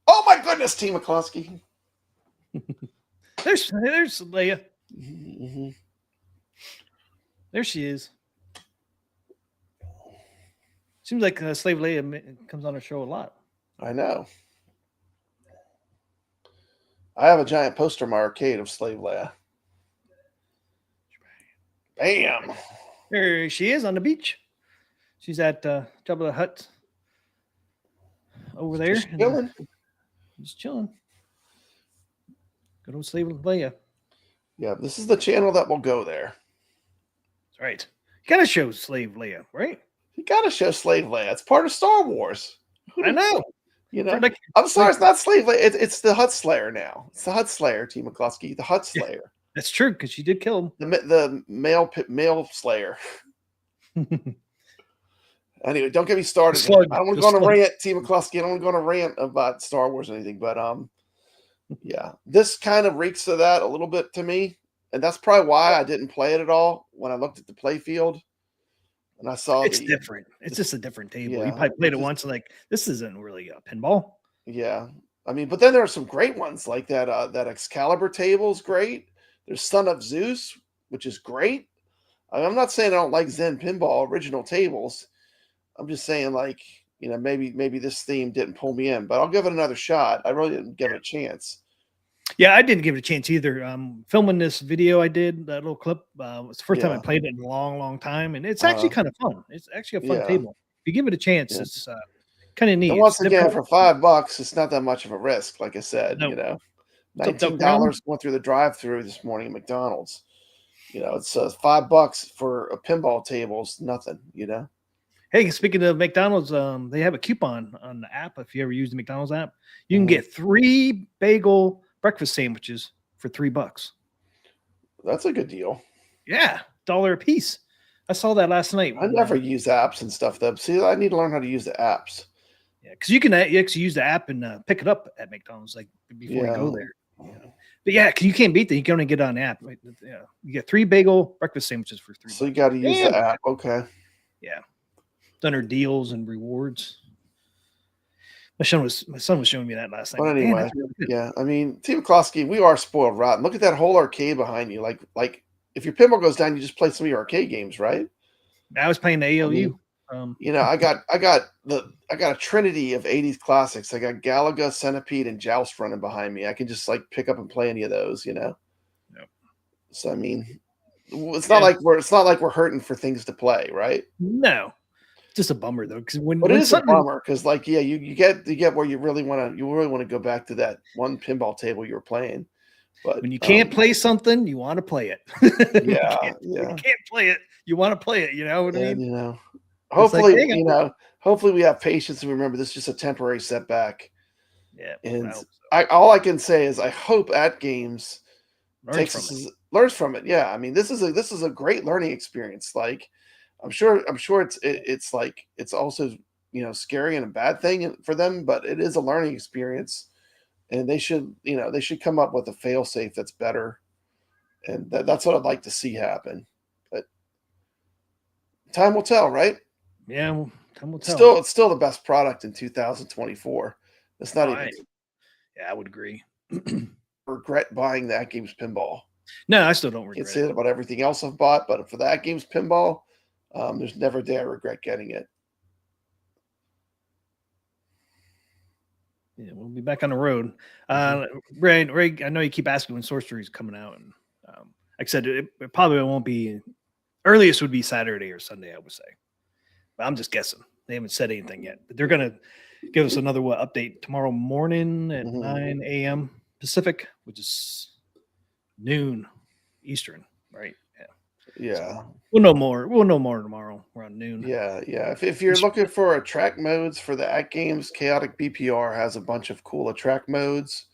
E: Oh my goodness, T. McCloskey.
C: There's Leia.
E: Mm-hmm.
C: There she is. Seems like Slave Leia comes on our show a lot.
E: I know. I have a giant poster in my arcade of Slave Leia. Bam!
C: There she is on the beach. She's at Jabba the Hutt over there.
E: Just chilling.
C: Just chilling. Good old Slave Leia.
E: Yeah, this is the channel that will go there.
C: That's right. You gotta show Slave Leia, right?
E: You gotta show Slave Leia. It's part of Star Wars.
C: I know.
E: I'm sorry, it's not Slave Leia. It's the Hutt Slayer now. It's the Hutt Slayer, T. McCloskey. The Hutt Slayer.
C: That's true, because she did kill him.
E: The male Slayer. Anyway, don't get me started. I don't want to go on a rant, T. McCloskey. I don't want to go on a rant about Star Wars or anything, but yeah, this kind of reeks of that a little bit to me, and that's probably why I didn't play it at all when I looked at the play field. And I saw
C: it's different. It's just a different table. You probably played it once and like, this isn't really a pinball.
E: Yeah. I mean, but then there are some great ones like that Excalibur table is great. There's Son of Zeus, which is great. I'm not saying I don't like Zen Pinball original tables. I'm just saying, like, maybe this theme didn't pull me in, but I'll give it another shot. I really didn't give it a chance.
C: Yeah, I didn't give it a chance either. Filming this video I did, that little clip, was the first time I played it in a long, long time, and it's actually kind of fun. It's actually a fun table. If you give it a chance, it's kind of neat.
E: And once again, for $5, it's not that much of a risk. Like I said, $19 going through the drive-through this morning at McDonald's. It's $5 for a pinball table is nothing.
C: Hey, speaking of McDonald's, they have a coupon on the app. If you ever use the McDonald's app, you can get 3 bagel breakfast sandwiches for $3.
E: That's a good deal.
C: Yeah, $1 a piece. I saw that last night.
E: I never use apps and stuff though. See, I need to learn how to use the apps.
C: Yeah, because you can actually use the app and pick it up at McDonald's like before you go there. But yeah, you can't beat that. You can only get it on the app. Yeah, you get 3 bagel breakfast sandwiches for $3.
E: So you got to use the app. Okay.
C: Yeah, under deals and rewards. My son was showing me that last night.
E: But anyway, really I mean, Team McCloskey, we are spoiled rotten. Look at that whole arcade behind you. Like if your pinball goes down, you just play some of your arcade games, right?
C: I was playing the ALU.
E: I got a trinity of 80s classics. I got Galaga, Centipede, and Joust running behind me. I can just like pick up and play any of those, Yep. So I mean, it's not like we're hurting for things to play, right?
C: No. Just a bummer though, because
E: it is a bummer because you get where you really want to go back to that one pinball table you were playing, but
C: when you can't play something, you want to play it. You can't play it, you want to play it. You know what I mean?
E: Hopefully we have patience and remember this is just a temporary setback.
C: Yeah,
E: and all I can say is I hope Atgames learns from it. Yeah, I mean this is a great learning experience. Like. I'm sure it's like it's also scary and a bad thing for them, but it is a learning experience, and they should come up with a fail safe that's better, and that's what I'd like to see happen. But time will tell, right?
C: Yeah, time will tell.
E: It's still the best product in 2024. It's not even.
C: Yeah, I would agree.
E: Regret buying the Atgames pinball.
C: No, I still don't regret.
E: Can't say that about everything else I've bought, but for the Atgames pinball. There's never a day I regret getting it.
C: Yeah, we'll be back on the road. Ray, I know you keep asking when Sorcery is coming out, and like I said, it probably won't be. Earliest would be Saturday or Sunday, I would say. But I'm just guessing. They haven't said anything yet, but they're gonna give us another update tomorrow morning at 9 a.m. Pacific, which is noon Eastern, right?
E: Yeah.
C: So we'll know more. We'll know more tomorrow around noon.
E: Yeah. If you're looking for attract modes for the Atgames, Chaotic BPR has a bunch of cool attract modes.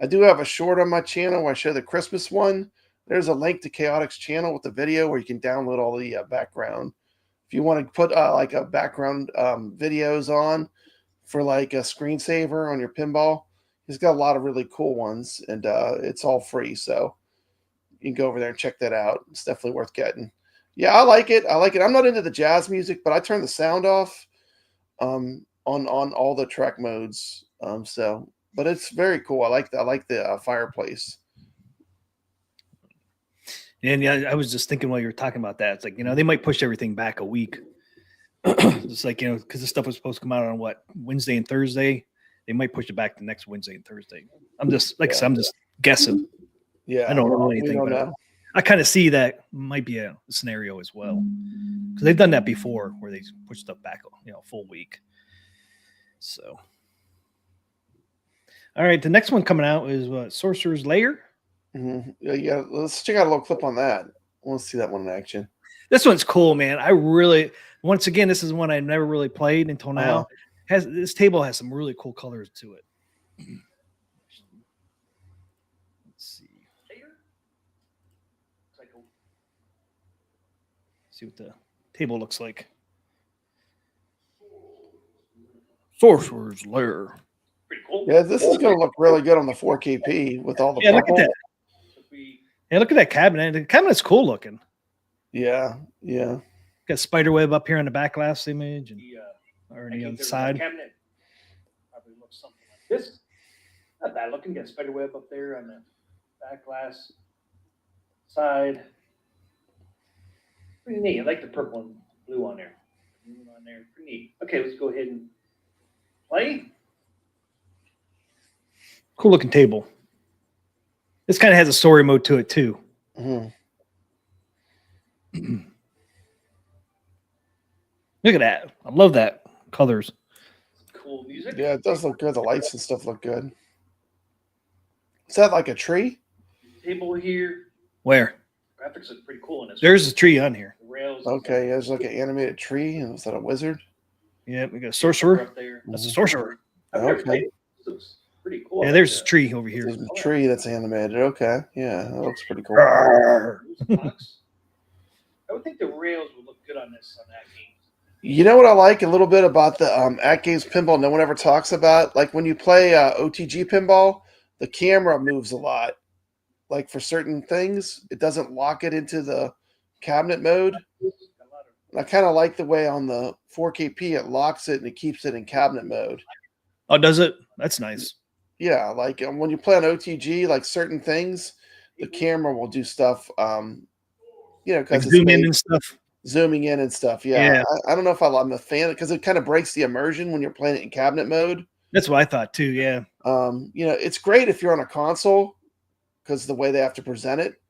E: I do have a short on my channel where I show the Christmas one. There's a link to Chaotic's channel with the video where you can download all the background. If you want to put like a background videos on for like a screensaver on your pinball, he's got a lot of really cool ones, and it's all free. So. You can go over there and check that out. It's definitely worth getting. Yeah, I like it. I'm not into the jazz music, but I turn the sound off on all the track modes. But it's very cool. I like the fireplace.
C: And yeah, I was just thinking while you were talking about that, it's like they might push everything back a week. It's like because the stuff was supposed to come out on Wednesday and Thursday. They might push it back to next Wednesday and Thursday. I'm just I said, I'm just guessing.
E: Yeah,
C: I don't know anything, but I kind of see that might be a scenario as well because they've done that before where they push stuff back, full week. So, all right, the next one coming out is Sorcerer's Lair.
E: Mm-hmm. Yeah, let's check out a little clip on that. I want to see that one in action.
C: This one's cool, man. Once again, this is one I never really played until now. This table has some really cool colors to it. See what the table looks like. Sorcerer's Lair.
F: Pretty cool.
E: Yeah, this is going to look really good on the 4KP with all the
C: look at that. Yeah, look at that cabinet. The cabinet's cool looking.
E: Yeah.
C: Got spider web up here on the back glass image and already on the side.
F: Cabinet probably looks something like this. Not bad looking. Got a spider web up there on the back glass side. Pretty neat. I like the purple and blue on there. Blue on there. Pretty neat. Okay, let's go ahead and play.
C: Cool looking table. This kind of has a story mode to it too.
E: Mhm.
C: Look at that. I love that colors.
F: Cool music.
E: Yeah, it does look good. The lights and stuff look good. Is that like a tree?
F: Table here.
C: Where?
F: Graphics look pretty cool in this.
C: There's a tree on here.
F: The rails.
E: Okay, there's like an animated tree. And is that a wizard?
C: Yeah, we got a sorcerer.
F: up there.
C: That's a sorcerer.
F: I've never
E: Okay.
F: played it. This looks pretty cool.
C: Yeah,
F: I
C: there's a
F: like
C: tree over here.
E: There's a tree that's animated. Okay, yeah, that looks pretty cool.
F: the box. I would think the rails would look good on this on that game.
E: You know what I like a little bit about the Atgames pinball? No one ever talks about, like when you play OTG pinball, the camera moves a lot. Like for certain things, it doesn't lock it into the cabinet mode. And I kind of like the way on the 4KP it locks it and it keeps it in cabinet mode.
C: Oh, does it? That's nice.
E: Yeah, like when you play on OTG, like certain things, the camera will do stuff.
C: Like
E: Because
C: zoom in and stuff.
E: zooming in and stuff. Yeah. I don't know if I'm a fan because it kind of breaks the immersion when you're playing it in cabinet mode.
C: That's what I thought too. Yeah.
E: It's great if you're on a console because the way they have to present it.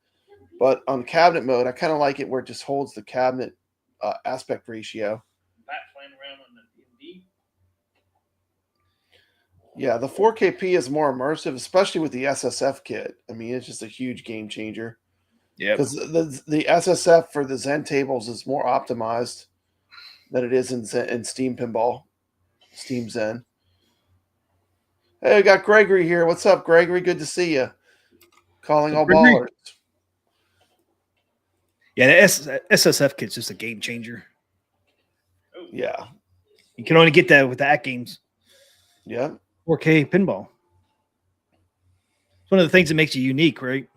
E: But on cabinet mode, I kind of like it where it just holds the cabinet aspect ratio.
F: Bat flying around on the D&D.
E: Yeah, the 4KP is more immersive, especially with the SSF kit. I mean, it's just a huge game changer.
C: Yeah.
E: Because the SSF for the Zen tables is more optimized than it is in Steam Pinball, Steam Zen. Hey, we got Gregory here. What's up, Gregory? Good to see you. Calling all
C: Gregory.
E: ballers.
C: Yeah, the SSF kit's just a game changer.
E: Yeah.
C: You can only get that with the Atgames
E: Yeah.
C: 4K pinball. It's one of the things that makes you unique, right?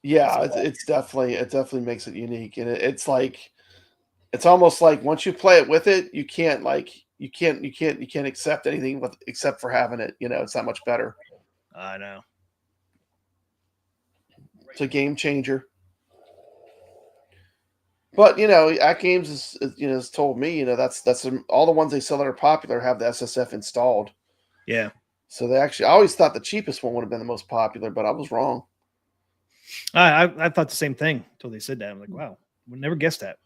E: Yeah, it definitely makes it unique, and it's almost like once you play it with it, you can't accept anything except for having it. It's that much better.
C: I know.
E: It's a game changer. But Atgames has told me that's all the ones they sell that are popular have the SSF installed.
C: Yeah.
E: So I always thought the cheapest one would have been the most popular, but I was wrong.
C: I thought the same thing until they said that. I'm like, wow, would never guess that.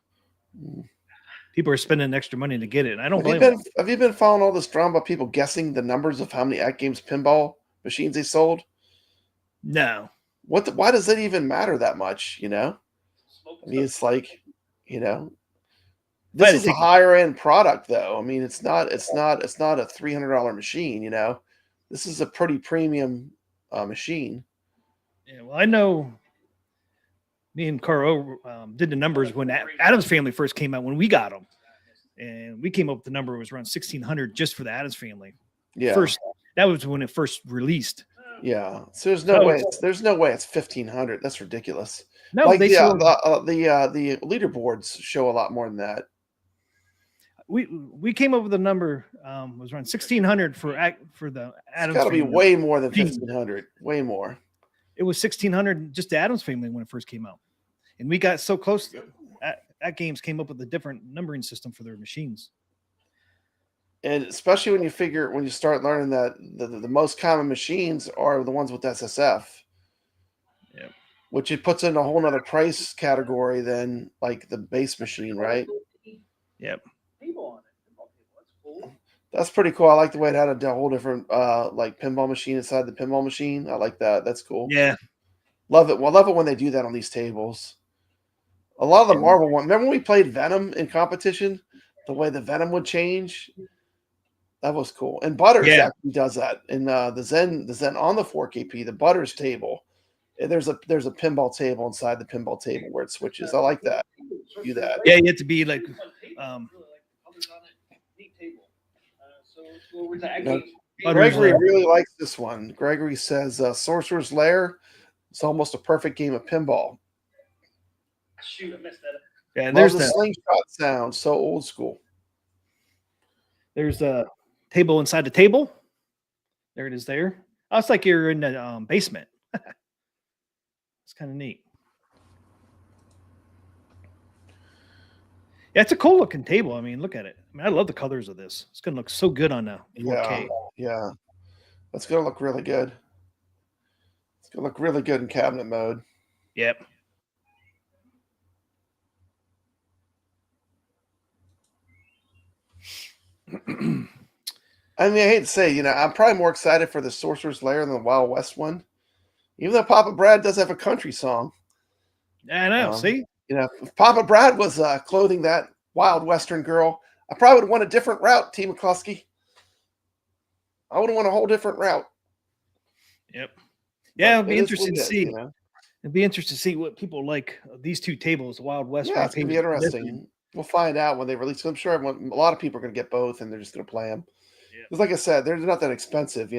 C: People are spending extra money to get it. And I don't blame them.
E: Have you been following all this drama about people guessing the numbers of how many Atgames pinball machines they sold?
C: No.
E: Why does it even matter that much? I mean, it's like, this is a higher end product though. I mean, it's not a $300 machine, This is a pretty premium machine.
C: Yeah, well, I know me and Caro did the numbers when Addams Family first came out when we got them. And we came up with the number was around 1,600 just for the Addams Family.
E: Yeah.
C: That was when it first released.
E: Yeah. So there's no way it's 1,500. That's ridiculous.
C: No,
E: like
C: they
E: the leaderboards show a lot more than that.
C: We came up with a number was around 1,600 for the Addams.
E: It's got to be way more than 1,500. Way more.
C: It was 1,600 just the Addams Family when it first came out, and we got so close. Atgames came up with a different numbering system for their machines.
E: And especially when you start learning that the most common machines are the ones with SSF.
C: Yeah.
E: Which it puts in a whole nother price category than like the base machine, right?
C: Yep.
F: Table on it. That's cool.
E: That's pretty cool. I like the way it had a whole different like pinball machine inside the pinball machine. I like that. That's cool.
C: Yeah.
E: Love it. Well, I love it when they do that on these tables. A lot of the Marvel one. Remember when we played Venom in competition? The way the Venom would change. That was cool. And Butters actually does that in the Zen on the 4KP. The Butters table. There's a pinball table inside the pinball table where it switches. I like that. Do that.
C: Yeah, you have to be like.
E: Gregory really likes this one. Gregory says Sorcerer's Lair is almost a perfect game of pinball.
F: Shoot, I messed that up.
C: Yeah, and
E: There's
C: there's
E: the slingshot sound, so old school.
C: There's a table inside the table. There it is there. Oh, it's like you're in the basement. It's kind of neat. Yeah, it's a cool looking table. I mean, look at it. I mean, I love the colors of this. It's going to look so good on the 4K.
E: Yeah. That's going to look really good. It's going to look really good in cabinet mode.
C: Yep.
E: I mean, I hate to say, I'm probably more excited for the Sorcerer's Lair than the Wild West one. Even though Papa Brad does have a country song.
C: I know. See?
E: If Papa Brad was clothing that wild Western girl, I probably would want a different route, T. McCluskey. I would want a whole different route.
C: Yep. Yeah, it'll be interesting to see.
E: It'd
C: be interesting to see what people like these two tables, Wild West.
E: Yeah, it's going to be interesting. We'll find out when they release them. I'm sure a lot of people are going to get both, and they're just going to play them. Because, like I said, they're not that expensive,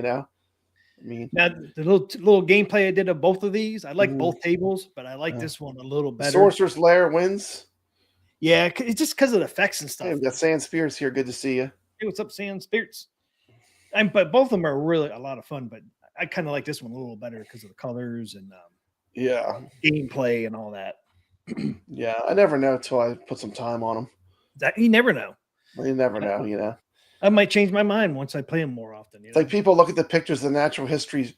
E: I mean,
C: now the little gameplay I did of both of these, I like both tables, but I like this one a little better.
E: Sorcerer's Lair wins.
C: Yeah, it's just because of the effects and stuff.
E: Hey, we've got Sand Spears here. Good to see you.
C: Hey, what's up, Sand Spirits? But both of them are really a lot of fun. But I kind of like this one a little better because of the colors and gameplay and all that.
E: Yeah, I never know until I put some time on them.
C: You never know.
E: You never know,
C: I might change my mind once I play them more often.
E: It's like people look at the pictures of the Natural History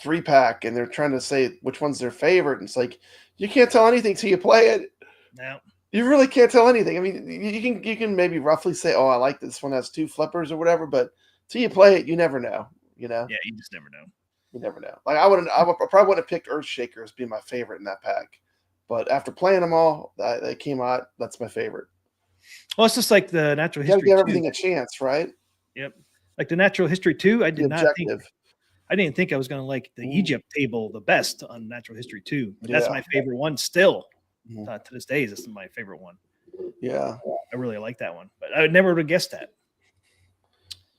E: 3-pack and they're trying to say which one's their favorite. And it's like, you can't tell anything till you play it.
C: No.
E: You really can't tell anything. I mean, you can maybe roughly say, oh, I like this one has 2 flippers or whatever, but till you play it, you never know, Yeah,
C: you just never know.
E: You never know. Like I probably would have picked Earthshaker as being my favorite in that pack. But after playing them all, they came out, that's my favorite.
C: Well, it's just like the Natural History.
E: You got to give everything a chance, right?
C: Yep. Like the Natural History 2, I didn't think I was going to like the Egypt table the best on Natural History 2. But that's my favorite one still. To this day, this is my favorite one.
E: Yeah.
C: I really like that one. But I would never have guessed that.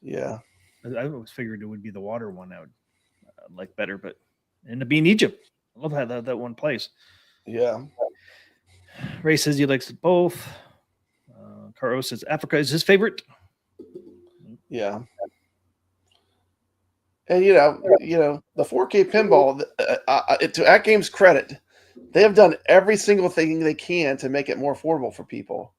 E: Yeah.
C: I always figured it would be the water one I would like better, but ended up being Egypt. I love how that one plays.
E: Yeah.
C: Ray says he likes both. Caro says Africa is his favorite.
E: Yeah. And the 4K pinball, to Atgames' credit, they have done every single thing they can to make it more affordable for people.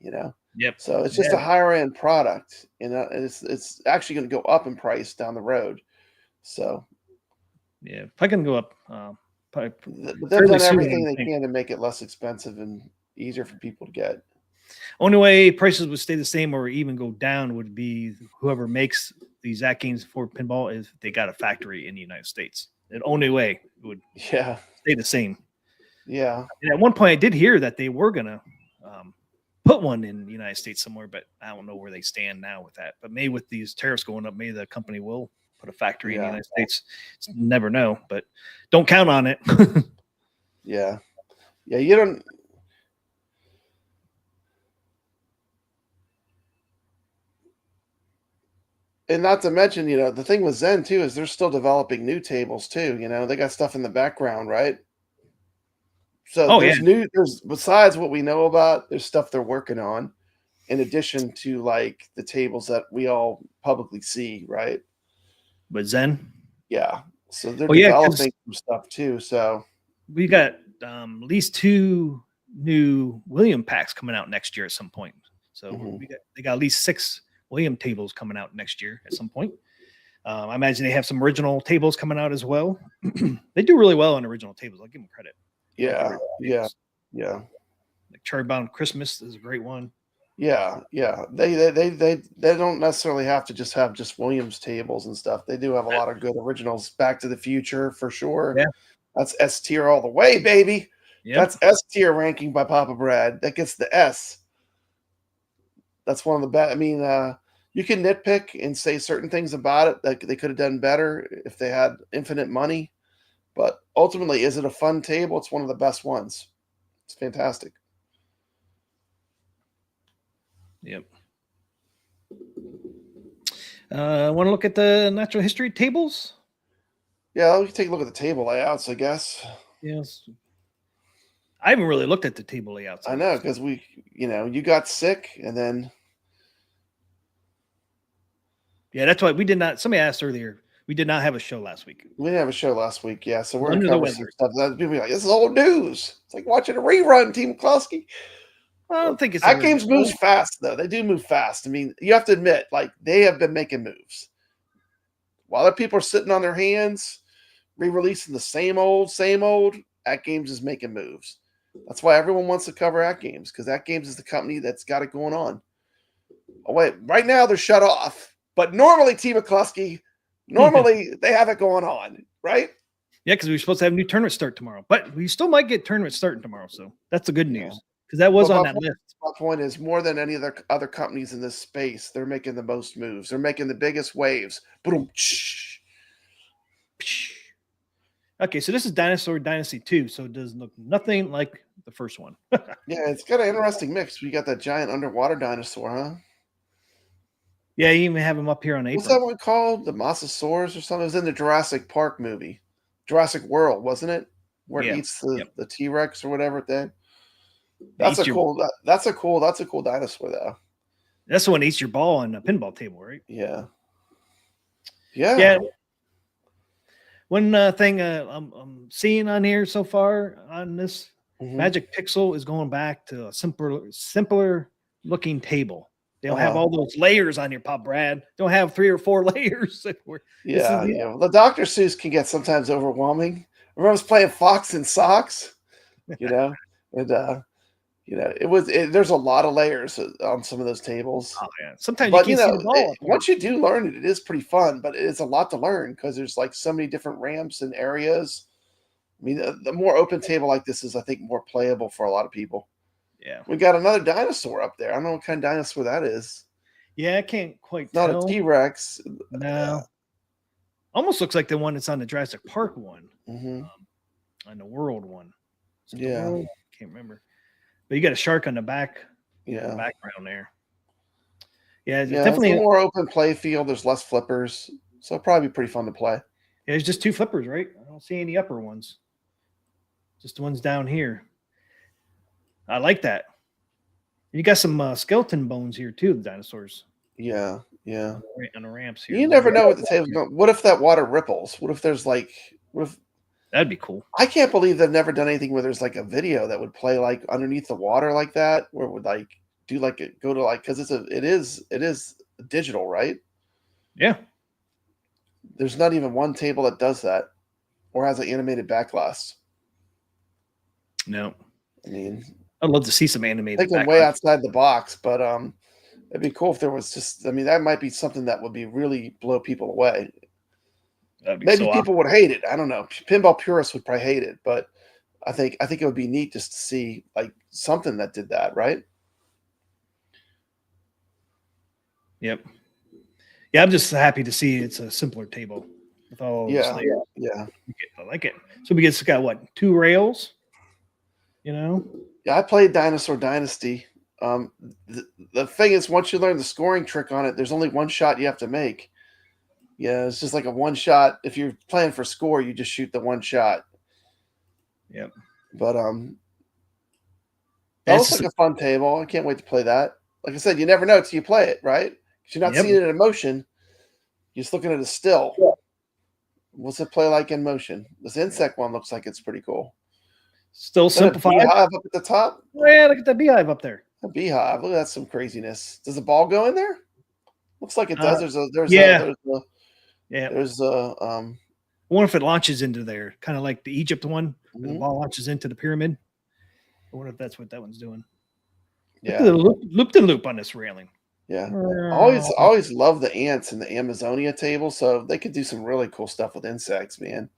C: Yep.
E: So it's just a higher end product, and it's actually going to go up in price down the road. So
C: yeah, if I can go up,
E: but they've done everything they can to make it less expensive and easier for people to get.
C: Only way prices would stay the same or even go down would be whoever makes these Atgames for pinball is they got a factory in the United States. The only way it would stay the same.
E: Yeah.
C: And at one point I did hear that they were gonna put one in the United States somewhere, but I don't know where they stand now with that. But maybe with these tariffs going up, maybe the company will put a factory in the United States. Never know, but don't count on it.
E: Yeah. You don't. And not to mention, the thing with Zen too is they're still developing new tables too. They got stuff in the background, right? So there's besides what we know about, there's stuff they're working on in addition to like the tables that we all publicly see, right?
C: But Zen?
E: Yeah. So they're developing some stuff too. So
C: we got at least 2 new William packs coming out next year at some point. So they got at least 6 William tables coming out next year at some point. I imagine they have some original tables coming out as well. They do really well on original tables. I'll give them credit.
E: Yeah.
C: Like Cherry Bound Christmas is a great one.
E: Yeah. They don't necessarily have to just have Williams tables and stuff. They do have a lot of good originals. Back to the Future for sure. Yeah. That's S tier all the way, baby. Yep. That's S tier ranking by Papa Brad. That gets the S. That's one of the best. I mean, you can nitpick and say certain things about it that they could have done better if they had infinite money. But ultimately, is it a fun table? It's one of the best ones. It's fantastic.
C: Yep. Want to look at the Natural History tables?
E: Yeah, we can take a look at the table layouts, I guess.
C: Yes. I haven't really looked at the table layouts.
E: I know, because you got sick and then.
C: Yeah, that's why we did not. Somebody asked earlier, We did not have a show last week.
E: We didn't have a show last week, yeah. So we're
C: Under
E: gonna
C: the
E: cover some
C: weather.
E: stuff. That people be like, this is old news. It's like watching a rerun, Team McCluskey.
C: I don't think it's
E: That
C: ever-
E: game's moves fast, though. They do move fast. I mean, you have to admit, like, they have been making moves. While other people are sitting on their hands, re-releasing the same old, Atgames is making moves. That's why everyone wants to cover Atgames, because Atgames is the company that's got it going on. Oh, wait, right now they're shut off. But normally, Team McCluskey, normally they have it going on, right?
C: Yeah, because we were supposed to have a new tournament start tomorrow. But we still might get tournament starting tomorrow. So that's the good news. Because that was
E: Well,
C: on
E: my
C: that list.
E: My point is, more than any other companies in this space, they're making the most moves. They're making the biggest waves. Boom.
C: Okay, so this is Dinosaur Dynasty 2. So it does look nothing like the first one.
E: Yeah, it's got an interesting mix. We got that giant underwater dinosaur, huh?
C: Yeah, you even have him up here on
E: What's
C: April.
E: that one called? The Mosasaurus or something? It was in the Jurassic Park movie. Jurassic World, wasn't it? Where
C: Yeah.
E: it eats the T-Rex or whatever thing.
C: Eats
E: That's a
C: your-
E: cool that's a cool dinosaur though.
C: That's the one that eats your ball on a pinball table, right?
E: Yeah.
C: Yeah. One thing I'm seeing on here so far on this
E: Mhm.
C: Magic Pixel is going back to a simpler looking table. They don't have
E: Uh-huh.
C: all those layers on your Pop Brad. Don't have 3 or 4 layers.
E: Yeah, yeah. The Dr. Seuss can get sometimes overwhelming. I remember I was playing Fox and Socks, and there's a lot of layers on some of those tables.
C: Oh, yeah. Sometimes
E: But
C: you can't see the ball.
E: once you do learn it, it is pretty fun. But it's a lot to learn because there's like so many different ramps and areas. I mean, the more open table like this is, I think, more playable for a lot of people.
C: Yeah.
E: We got another dinosaur up there. I don't know what kind of dinosaur that is.
C: Yeah, I can't quite
E: It's not
C: tell.
E: a T-Rex.
C: No. Almost looks like the one that's on the Jurassic Park one,
E: Hmm.
C: on the World one. Is it the
E: Yeah.
C: World? Can't remember. But you got a shark on the
E: Yeah.
C: background there. Yeah, it's
E: Yeah,
C: definitely.
E: it's a more open play field. There's less flippers, so it'll probably be pretty fun to play.
C: Yeah, it's just 2 flippers, right? I don't see any upper ones. Just the ones down here. I like that. You got some skeleton bones here too, the dinosaurs
E: Yeah, yeah.
C: on the ramps here.
E: You never know what the table's going. What if that water ripples? What if there's like? What if?
C: That'd be cool.
E: I can't believe they've never done anything where there's like a video that would play like underneath the water like that, where it would like do like it go to like because it is digital, right?
C: Yeah.
E: There's not even one table that does that or has an animated backlash.
C: No.
E: I mean,
C: I'd love to see some animated.
E: thinking way
C: background.
E: outside the box, but it'd be cool if there was just. I mean, that might be something that would be really blow people away.
C: That'd be
E: Maybe
C: so
E: people would hate it. I don't know. Pinball purists would probably hate it, but I think it would be neat just to see like something that did that, right?
C: Yep. Yeah, I'm just happy to see it's a simpler table with all those
E: Yeah,
C: layers.
E: yeah.
C: I like it. So we just got what, 2 rails? You know?
E: Yeah, I played Dinosaur Dynasty. The thing is, once you learn the scoring trick on it, there's only one shot you have to make. Yeah, it's just like a one shot. If you're playing for score, you just shoot the one shot.
C: Yep.
E: But that
C: It's
E: looks
C: just
E: like a fun table. I can't wait to play that. Like I said, you never know till you play it, right? 'Cause you're not
C: Yep.
E: seeing it in motion. You're just looking at a still. What's it play like in motion? This insect one looks like it's pretty cool.
C: still
E: And a
C: simplified.
E: beehive up at the top.
C: Oh, yeah, look at that beehive up there.
E: A beehive. Look at that, some craziness. Does the ball go in there? Looks like it does.
C: Yeah. Yeah.
E: There's
C: I wonder if it launches into there, kind of like the Egypt one. Where
E: Mhm.
C: the ball launches into the pyramid. I wonder if that's what that one's doing.
E: yeah,
C: Loop the loop on this railing.
E: yeah. Always love the ants in the Amazonia table. So they could do some really cool stuff with insects, man.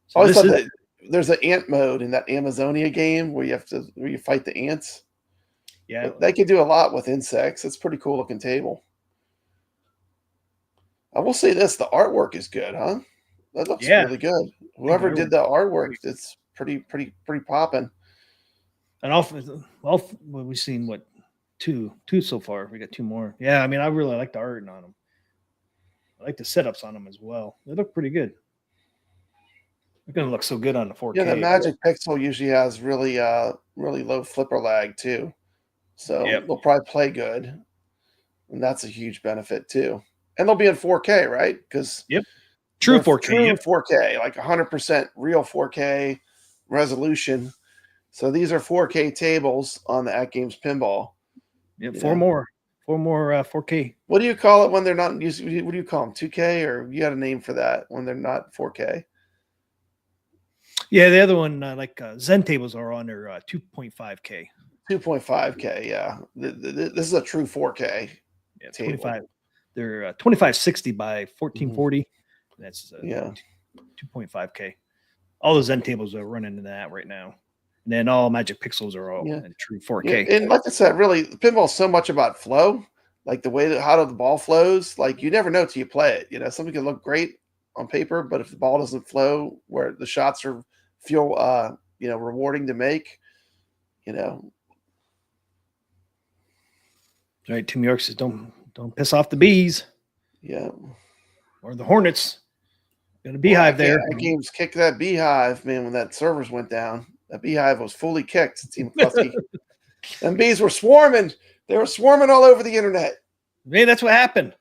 C: So
E: Always
C: this
E: thought
C: is-
E: that there's an ant mode in that Amazonia game where you fight the ants.
C: yeah,
E: But they could do a lot with insects. It's a pretty cool looking table. I will say this: the artwork is good, huh? That looks
C: Yeah.
E: really good. Whoever did the artwork, it's pretty popping.
C: and we've seen what two so far. We got 2 more. Yeah, I mean, I really like the art on them. I like the setups on them as well. They look pretty good. They're gonna look so good on the 4K.
E: Yeah, the Magic Pixel usually has really low flipper lag too, so
C: Yep.
E: they'll probably play good, and that's a huge benefit too. And they'll be in 4K, right? Because
C: Yep. True 4K.
E: True
C: Yep.
E: 4K, like 100% real 4K resolution. So these are 4K tables on the Atgames Pinball.
C: Yep.
E: You
C: Four
E: know.
C: more 4K.
E: What do you call it when they're not used? What do you call them? 2K, or you got a name for that when they're not 4K?
C: Yeah, the other one, Zen tables, are on their 2.5K.
E: 2.5K, yeah. This is a true 4K.
C: Yeah,
E: table.
C: 25. They're 2560 by 1440. That's
E: Yeah.
C: 2.5K. All the Zen tables are running in that right now. And then all Magic Pixels are all
E: Yeah.
C: in true
E: Yeah,
C: 4K.
E: and like I said, really, pinball's so much about flow, like the way that how the ball flows. Like you never know till you play it. You know, something can look great on paper, but if the ball doesn't flow, where the shots feel rewarding to make, you know.
C: All right, Tim York says, don't piss off the bees
E: Yeah.
C: or the hornets. Got a beehive there.
E: Games kicked that beehive, man, when that servers went down. That beehive was fully kicked, Team McCluskey. Them bees were swarming. They were swarming all over the internet.
C: Man, that's what happened.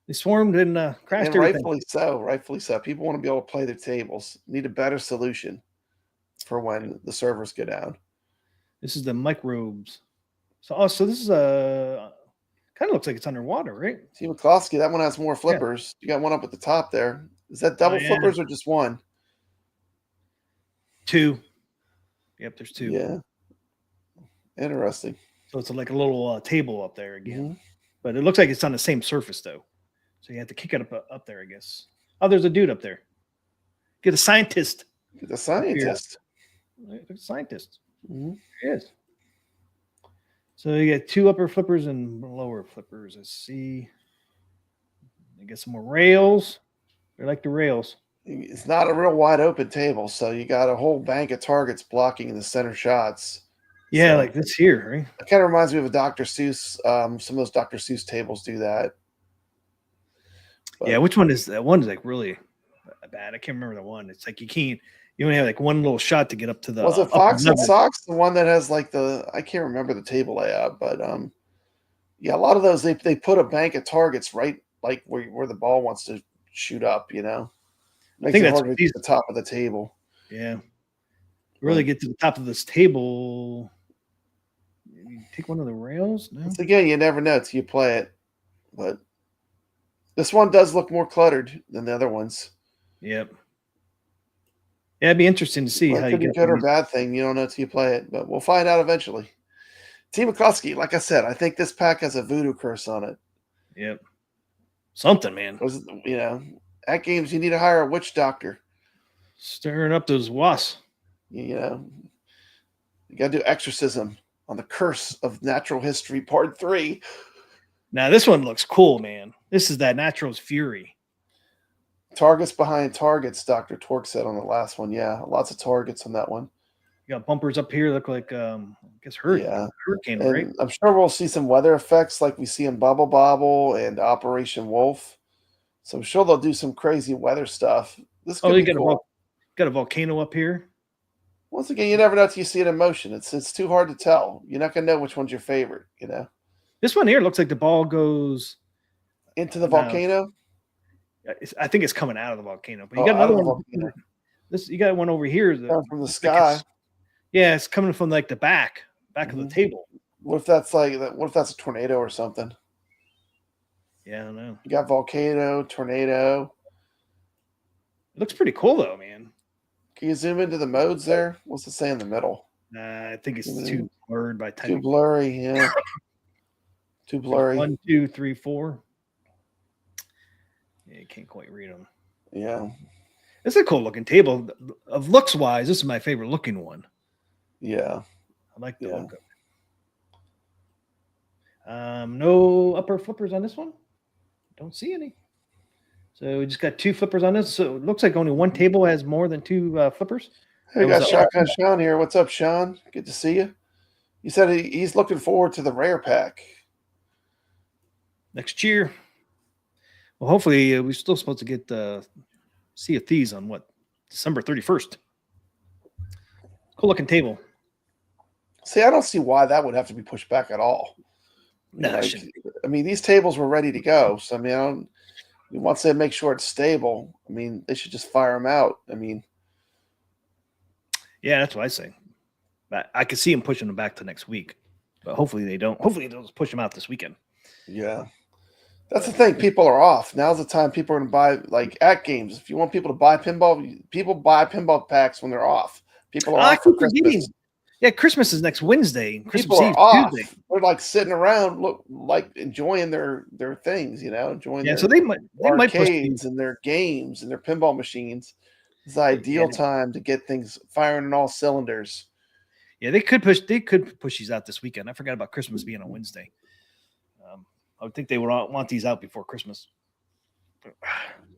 C: They swarmed and crashed
E: And
C: everything.
E: rightfully so. Rightfully so. People want to be able to play their tables. Need a better solution for when the servers go down.
C: This is the microbes. So this is a kind of looks like it's underwater, right?
E: Team McCluskey, that one has more flippers. You got one up at the top there. Is that double flippers or just one?
C: 2. Yep, there's 2.
E: Yeah. Interesting.
C: So it's like a little table up there again.
E: Mm-hmm.
C: But it looks like it's on the same surface, though. So you have to kick it up there, I guess. Oh, there's a dude up there. Get a scientist.
E: The scientist.
C: A scientist.
E: Mm-hmm.
C: There he is. So you get 2 upper flippers and lower flippers. Let's see. I get some more rails. They like the rails.
E: It's not a real wide open table, so you got a whole bank of targets blocking the center shots.
C: Yeah,
E: So,
C: like this here, right?
E: it kind of reminds me of a Dr. Seuss. Some of those Dr. Seuss tables do that. But,
C: yeah, which one is that? One is like really bad. I can't remember the one. It's like you only have like one little shot to get up to the.
E: was it Fox and Sox, the one that has like I can't remember the table layout, but yeah, a lot of those they put a bank of targets right like where the ball wants to shoot up. You know, makes it hard to get to the top of the table.
C: Yeah, really get to the top of this table. You take one of the rails. No?
E: Once again, you never know till you play it, but this one does look more cluttered than the other ones.
C: Yep. Yeah, it'd be interesting to see how you get
E: good or bad thing. You don't know till you play it, but we'll find out eventually. Team McCluskey, like I said, I think this pack has a voodoo curse on it.
C: Yep. Something, man.
E: You know, at games you need to hire a witch doctor.
C: Stirring up those wasps.
E: You know, you got to do exorcism on the curse of natural history, part 3.
C: Now this one looks cool, man. This is that Natural's Fury.
E: Targets behind targets, Dr. Torque said on the last one. Yeah, lots of targets on that one.
C: You got bumpers up here, look like I guess hurricane,
E: and
C: right?
E: I'm sure we'll see some weather effects like we see in Bubble Bobble and Operation Wolf. So I'm sure they'll do some crazy weather stuff. This could be cool.
C: Got a volcano up here.
E: Once again, you never know till you see it in motion. It's too hard to tell. You're not gonna know which one's your favorite, you know.
C: This one here looks like the ball goes
E: into the volcano.
C: I think it's coming out of the volcano. But you got another one. You got one over here
E: from the sky.
C: Yeah, it's coming from like the back of the table.
E: What if that's a tornado or something?
C: Yeah, I don't know.
E: You got volcano, tornado.
C: It looks pretty cool though, man.
E: Can you zoom into the modes there? What's it say in the middle?
C: I think it's too blurred by time.
E: Too blurry, yeah. Too blurry.
C: 1, 2, 3, 4. Yeah, you can't quite read them.
E: Yeah.
C: It's a cool looking table. Of looks wise, this is my favorite looking one.
E: Yeah.
C: I like the look of it. No upper flippers on this one. Don't see any. So we just got 2 flippers on this. So it looks like only one table has more than 2 flippers.
E: Hey, we got Shotgun Sean here. What's up, Sean? Good to see you. He said he's looking forward to the rare pack
C: next year. Well, hopefully we're still supposed to get Sea of Thieves on December 31st. Cool looking table.
E: See, I don't see why that would have to be pushed back at all.
C: No,
E: Like,
C: shouldn't be.
E: I mean, these tables were ready to go. So I mean, once they make sure it's stable, I mean, they should just fire them out. I mean,
C: Yeah, that's what I say. But I could see them pushing them back to next week, but hopefully they don't. Hopefully they'll just push them out this weekend.
E: yeah. That's the thing. People are off. Now's the time people are going to buy, like at games. If you want people to buy pinball, people buy pinball packs when they're off. People are
C: I
E: off for
C: keep forgetting.
E: Christmas.
C: Yeah, Christmas is next Wednesday. Christmas
E: People
C: Eve
E: are off.
C: Tuesday.
E: They're like sitting around, like enjoying their things, enjoying
C: Yeah,
E: their
C: so they might push
E: arcades and their games and their pinball machines. It's the ideal time to get things firing on all cylinders.
C: Yeah, they could push these out this weekend. I forgot about Christmas being on Wednesday. I would think they would want these out before Christmas.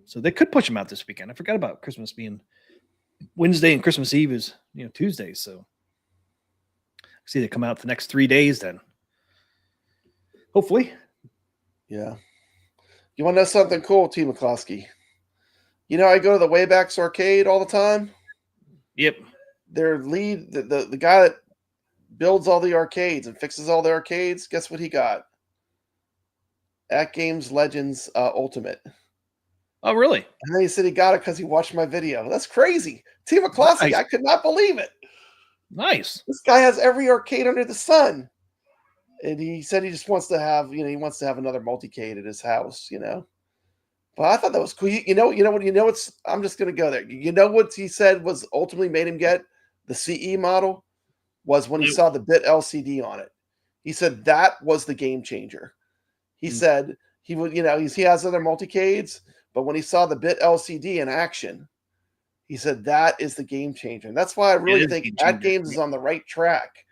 C: So they could push them out this weekend. I forgot about Christmas being Wednesday and Christmas Eve is, Tuesday. So see they come out the next 3 days then. Hopefully.
E: Yeah. You want to know something cool, T. McCloskey? I go to the Waybacks Arcade all the time.
C: Yep.
E: Their lead, the guy that builds all the arcades and fixes all the arcades, guess what he got? Atgames Legends Ultimate.
C: Oh, really?
E: And then he said he got it because he watched my video. That's crazy. T. McCloskey,
C: Nice.
E: I could not believe it.
C: Nice.
E: This guy has every arcade under the sun. And he said he just wants to have, he wants to have another multicade at his house, But I thought that was cool. I'm just going to go there. You know what he said was ultimately made him get the CE model was when he saw the bit LCD on it. He said that was the game changer. He said he would, he has other multicades, but when he saw the bit LCD in action, he said that is the game changer. And that's why I really think Atgames is on the right track.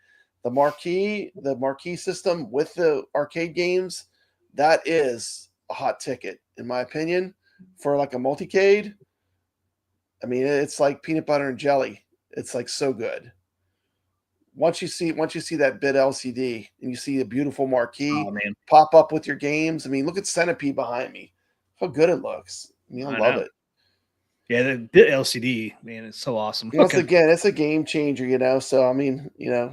E: The marquee system with the arcade games, that is a hot ticket, in my opinion, for like a multicade. I mean, it's like peanut butter and jelly. It's like so good. Once you see that bit LCD and you see a beautiful marquee pop up with your games, I mean, look at Centipede behind me. How good it looks. I mean, I love it.
C: Yeah, the bit LCD, man, it's so awesome.
E: Once again, it's a game changer, So I mean, I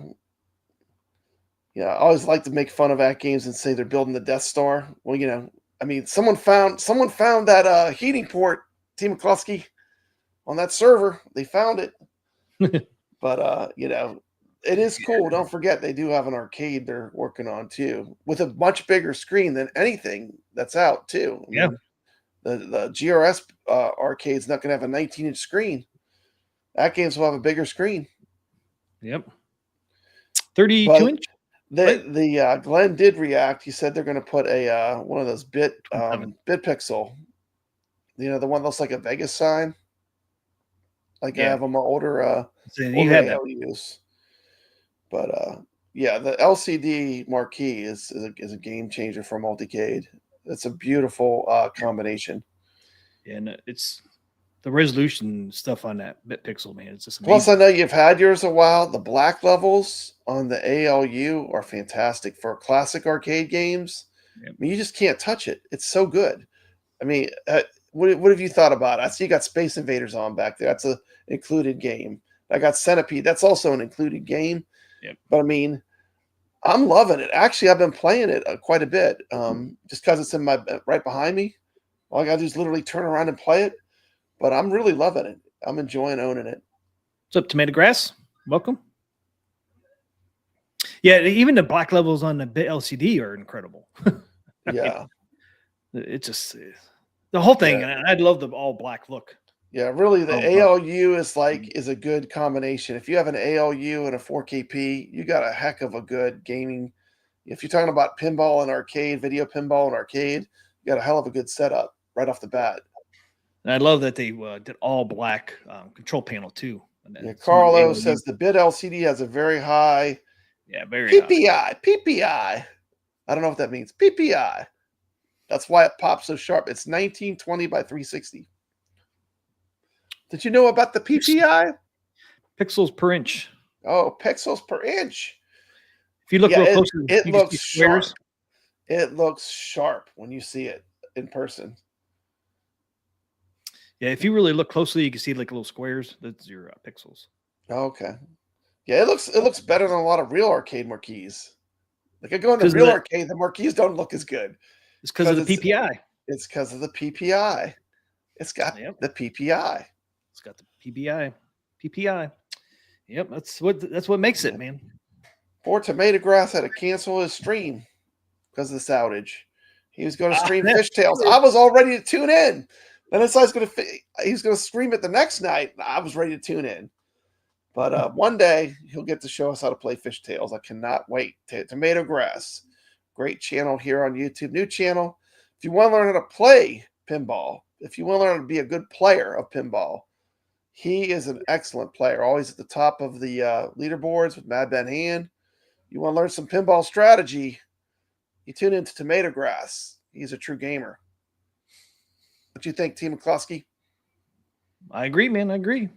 E: always like to make fun of Atgames and say they're building the Death Star. Well, I mean, someone found that heating port, T. McCluskey, on that server. They found it. But it is cool. Don't forget they do have an arcade they're working on too, with a much bigger screen than anything that's out too. I mean, the GRS arcade's not going to have a 19-inch screen. Atgames will have a bigger screen.
C: Yep. 32-inch.
E: The Glenn did react. He said they're going to put a one of those bit pixel, the one that looks like a Vegas sign. Like I have them older.
C: You have that.
E: ALUs. But the LCD marquee is a game changer for multicade. It's a beautiful combination.
C: And it's the resolution stuff on that bit pixel, man. It's just amazing.
E: Plus, I know you've had yours a while. The black levels on the ALU are fantastic for classic arcade games. Yep. I mean, you just can't touch it. It's so good. I mean, what have you thought about it? I see you got Space Invaders on back there. That's an included game. I got Centipede. That's also an included game.
C: Yep.
E: But I mean, I'm loving it. Actually, I've been playing it quite a bit. Just because it's in right behind me. All I got to do is literally turn around and play it. But I'm really loving it. I'm enjoying owning it.
C: What's up, Tomato Grass? Welcome. Yeah, even the black levels on the bit LCD are incredible.
E: Yeah.
C: It's just the whole thing. Yeah. And I'd love the all black look.
E: Yeah, really, the ALU is a good combination. If you have an ALU and a 4KP, you got a heck of a good gaming. If you're talking about pinball and arcade, video pinball and arcade, you got a hell of a good setup right off the bat.
C: And I love that they did all black control panel too.
E: Carlo says the bit LCD has a very high PPI. High. PPI. I don't know what that means. PPI. That's why it pops so sharp. It's 1920 by 360. Did you know about the PPI?
C: Pixels per inch.
E: Oh, pixels per inch.
C: If you look real close,
E: it looks sharp. It looks sharp when you see it in person.
C: Yeah, if you really look closely, you can see like little squares. That's your pixels.
E: Okay. Yeah, it looks better than a lot of real arcade marquees. Like I go in the real arcade, the marquees don't look as good.
C: It's because of the PPI.
E: It's because of the PPI. It's got the PPI.
C: It's got the PPI. Yep, that's what makes it, man.
E: Poor Tomato Grass had to cancel his stream because of this outage. He was going to stream Fishtails. I was all ready to tune in. Then I saw he was going to stream it the next night. I was ready to tune in. But one day he'll get to show us how to play Fishtails. I cannot wait. Tomato Grass, great channel here on YouTube. New channel. If you want to learn how to play pinball, if you want to learn how to be a good player of pinball, he is an excellent player. Always at the top of the leaderboards with Mad Ben Hand. You want to learn some pinball strategy, you tune into Tomato Grass. He's a true gamer. What do you think, T. McCloskey?
C: I agree, man. I agree.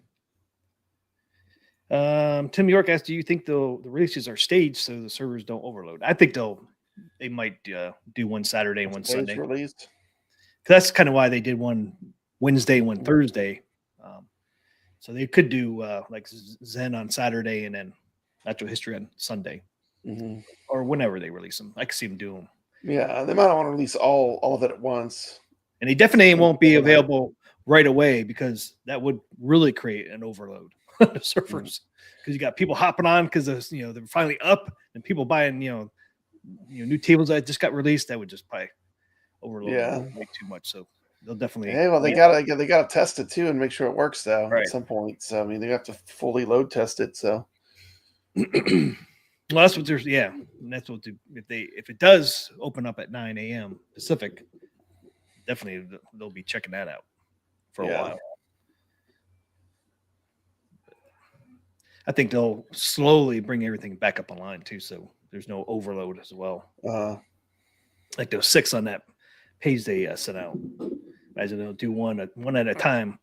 C: Tim York asked, do you think the releases are staged so the servers don't overload? I think they might do one Saturday and one Sunday.
E: Released.
C: That's kind of why they did one Wednesday, one Thursday. So they could do like Zen on Saturday and then Natural History on Sunday, or whenever they release them. I could see them do them.
E: Yeah, they might not want to release all of it at once.
C: And they definitely won't be available right away because that would really create an overload of surfers. Because you got people hopping on because they're finally up, and people buying new tables that just got released. That would just probably overload way too much. So they'll definitely.
E: Hey, well, they gotta test it too and make sure it works though
C: at
E: some point. So I mean, they have to fully load test it. So.
C: Well, that's what there's. Yeah, and that's what if it does open up at 9 a.m. Pacific, definitely they'll be checking that out for a while. I think they'll slowly bring everything back up online too, so there's no overload as well. Like those 6 on that page they sent out. Imagine they'll do one at a time.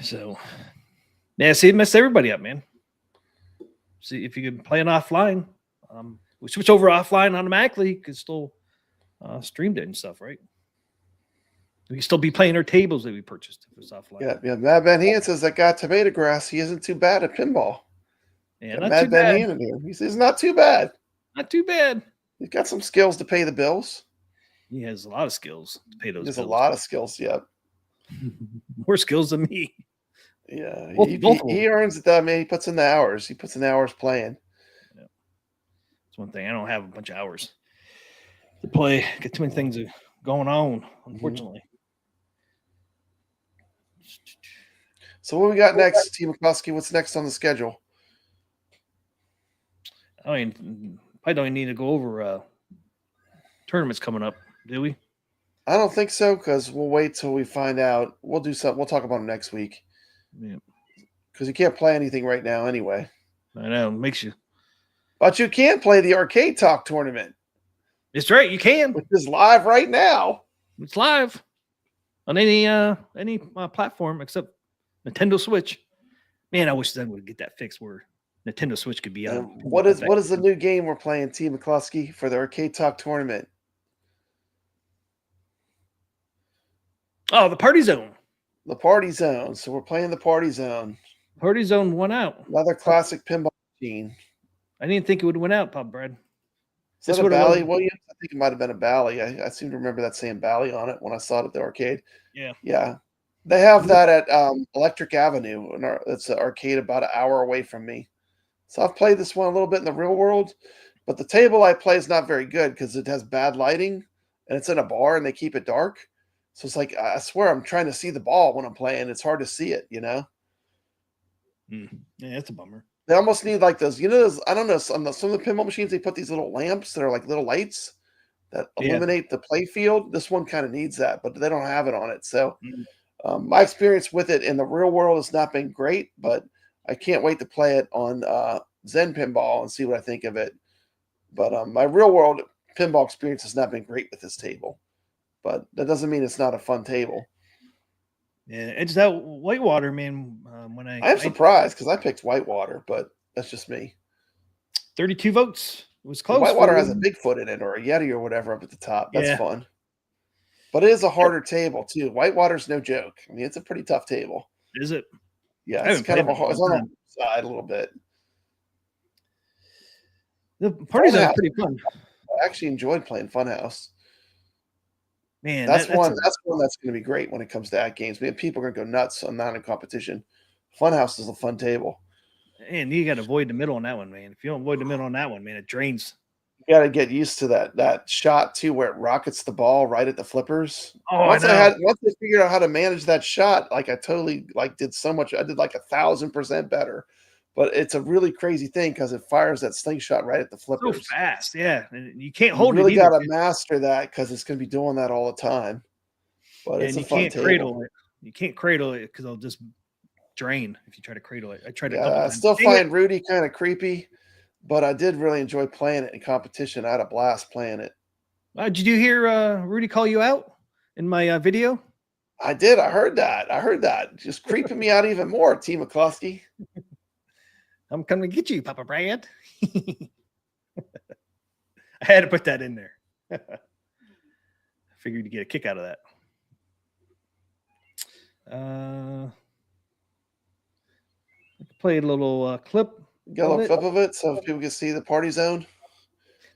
C: So, yeah, see, it messed everybody up, man. See, if you can play it offline, we switch over offline automatically. You can still stream it and stuff, right? We can still be playing our tables that we purchased if it's offline.
E: Yeah. Mad Ben Hand says that guy Tomato Grass, he isn't too bad at pinball.
C: Yeah, not
E: Mad
C: too
E: Ben
C: bad.
E: Hand in here. He says not too bad.
C: Not too bad.
E: He's got some skills to pay the bills.
C: He has a lot of skills to pay those bills.
E: There's a lot of skills,
C: More skills than me.
E: Yeah,
C: Both
E: he earns it. I mean, he puts in the hours. He puts in the hours playing.
C: Yeah. That's one thing. I don't have a bunch of hours to play. Get too many things going on, unfortunately.
E: So what we got next, T. McCluskey? What's next on the schedule?
C: I mean, I don't need to go over tournaments coming up, do we?
E: I don't think so, because we'll wait till we find out. We'll do something. We'll talk about them next week.
C: Yeah.
E: Because you can't play anything right now anyway.
C: I know. It makes you.
E: But you can play the Arcade Talk tournament.
C: It's right. You can.
E: Which is live right now.
C: It's live on any platform except Nintendo Switch. Man, I wish Zen would get that fixed where Nintendo Switch could be on.
E: What is the new game we're playing, T. McCluskey, for the Arcade Talk tournament?
C: Oh, the Party Zone.
E: The Party Zone. So we're playing the Party Zone.
C: Party Zone won out.
E: Another classic pinball machine.
C: I didn't think it would win out, Pop Brad.
E: Is that a Bally, Williams? I think it might have been a Bally. I seem to remember that saying Bally on it when I saw it at the arcade.
C: Yeah.
E: Yeah. They have that at Electric Avenue. It's an arcade about an hour away from me. So I've played this one a little bit in the real world, but the table I play is not very good because it has bad lighting and it's in a bar and they keep it dark. So it's like, I swear I'm trying to see the ball when I'm playing. It's hard to see it, you know?
C: Yeah, that's a bummer.
E: They almost need like those, I don't know, some of the pinball machines, they put these little lamps that are like little lights that illuminate the play field. This one kind of needs that, but they don't have it on it. So my experience with it in the real world has not been great, but I can't wait to play it on Zen Pinball and see what I think of it. But my real world pinball experience has not been great with this table. But that doesn't mean it's not a fun table.
C: Yeah, it's that Whitewater, man.
E: I'm surprised because I picked Whitewater, but that's just me.
C: 32 votes. It was close.
E: Whitewater has a Bigfoot in it or a Yeti or whatever up at the top. That's fun. But it is a harder table too. Whitewater's no joke. I mean, it's a pretty tough table.
C: Is it?
E: Yeah, it's kind of it's on the side a little bit.
C: The parties are
E: Funhouse.
C: pretty fun.
E: I actually enjoyed playing Funhouse.
C: Man,
E: That's one that's going to be great when it comes to Atgames. Man, people are going to go nuts on that in competition. Funhouse is a fun table.
C: and you got to avoid the middle on that one, man. If you don't avoid the middle on that one, man, it drains.
E: You got to get used to that shot too, where it rockets the ball right at the flippers.
C: Oh,
E: once
C: I know.
E: once I figured out how to manage that shot, like I totally did so much. I did like 1,000% better. But it's a really crazy thing because it fires that slingshot right at the
C: So
E: flippers.
C: fast, yeah. And you can't
E: You
C: hold
E: really
C: it either.
E: got to master that because it's going to be doing that all the time. But it's
C: And
E: a
C: you
E: fun
C: can't
E: table.
C: cradle it. You can't cradle it because it'll just drain if you try to cradle it. I tried a couple
E: Yeah, I
C: times.
E: still
C: Dang
E: find
C: it.
E: Rudy kind of creepy, but I did really enjoy playing it in competition. I had a blast playing it.
C: Did you hear Rudy call you out in my video?
E: I did. I heard that. Just creeping me out even more, T. McCluskey.
C: I'm coming to get you, Papa Brad. I had to put that in there. I figured you'd get a kick out of that. Play a little clip.
E: Get a little clip of it so people can see the party zone.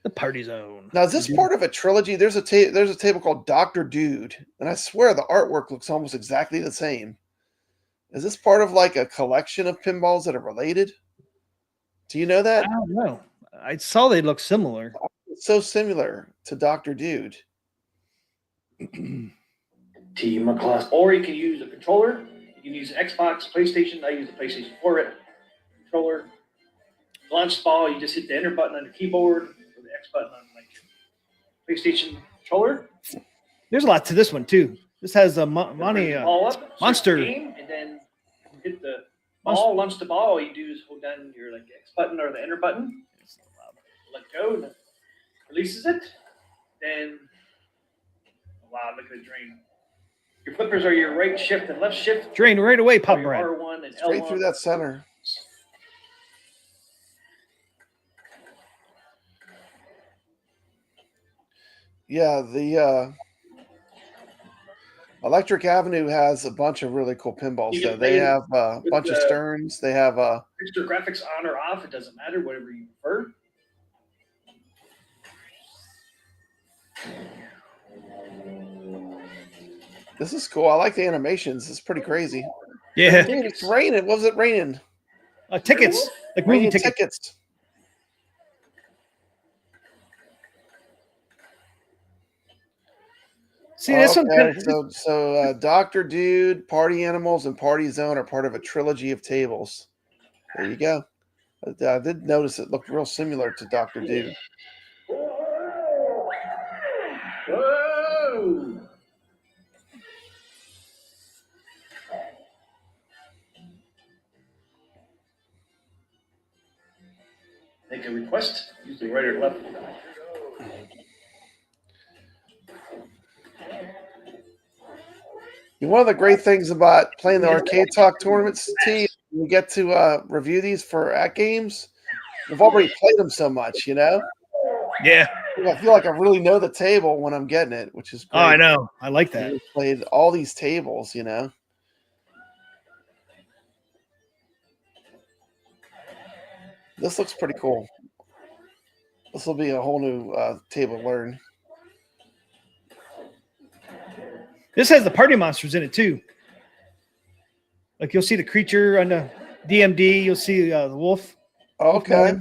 C: The party zone.
E: Now, is this part of a trilogy? There's a table called Dr. Dude, and I swear the artwork looks almost exactly the same. Is this part of like a collection of pinballs that are related? Do you know that?
C: I don't know. I saw they look similar.
E: It's so similar to Dr. Dude.
F: Team McCluskey. Or you can use a controller. You can use an Xbox, PlayStation. I use the PlayStation 4 controller. Launch ball, you just hit the enter button on the keyboard or the X button on like your PlayStation controller.
C: There's a lot to this one too. This has a money monster.
F: Game, and then you hit the ball, launch the ball. All you do is hold down your like X button or the enter button. Let go, and it releases it. Then, wow, look at the drain. Your flippers are your right shift and left shift.
C: Drain right away, Pop
F: Your
C: Brad.
F: R1 and
E: Straight
F: L1.
E: through that center. Yeah, the Electric Avenue has a bunch of really cool pinballs.
F: You
E: Though
F: can
E: they
F: play
E: have a
F: with
E: bunch of
F: the-
E: Sterns. They have
F: Extra graphics on or off, it doesn't matter, whatever you prefer.
E: This is cool. I like the animations. It's pretty crazy.
C: Yeah,
E: Dude, it's raining. What was it raining?
C: tickets like movie
E: Raining
C: tickets.
E: tickets.
C: See, this one.
E: Okay, so Dr. Dude, Party Animals, and Party Zone are part of a trilogy of tables. There you go. I did notice it looked real similar to Dr. Dude.
F: Whoa! Make a request. Use the right or left.
E: One of the great things about playing the Arcade Talk tournaments, T, we get to review these for Atgames. We've already played them so much, you know?
C: Yeah.
E: I feel like I really know the table when I'm getting it, which is great.
C: Oh, I know. I like that.
E: We've played all these tables, you know? This looks pretty cool. This will be a whole new table to learn.
C: This has the party monsters in it too. Like you'll see the creature on the DMD. You'll see the wolf.
E: Okay.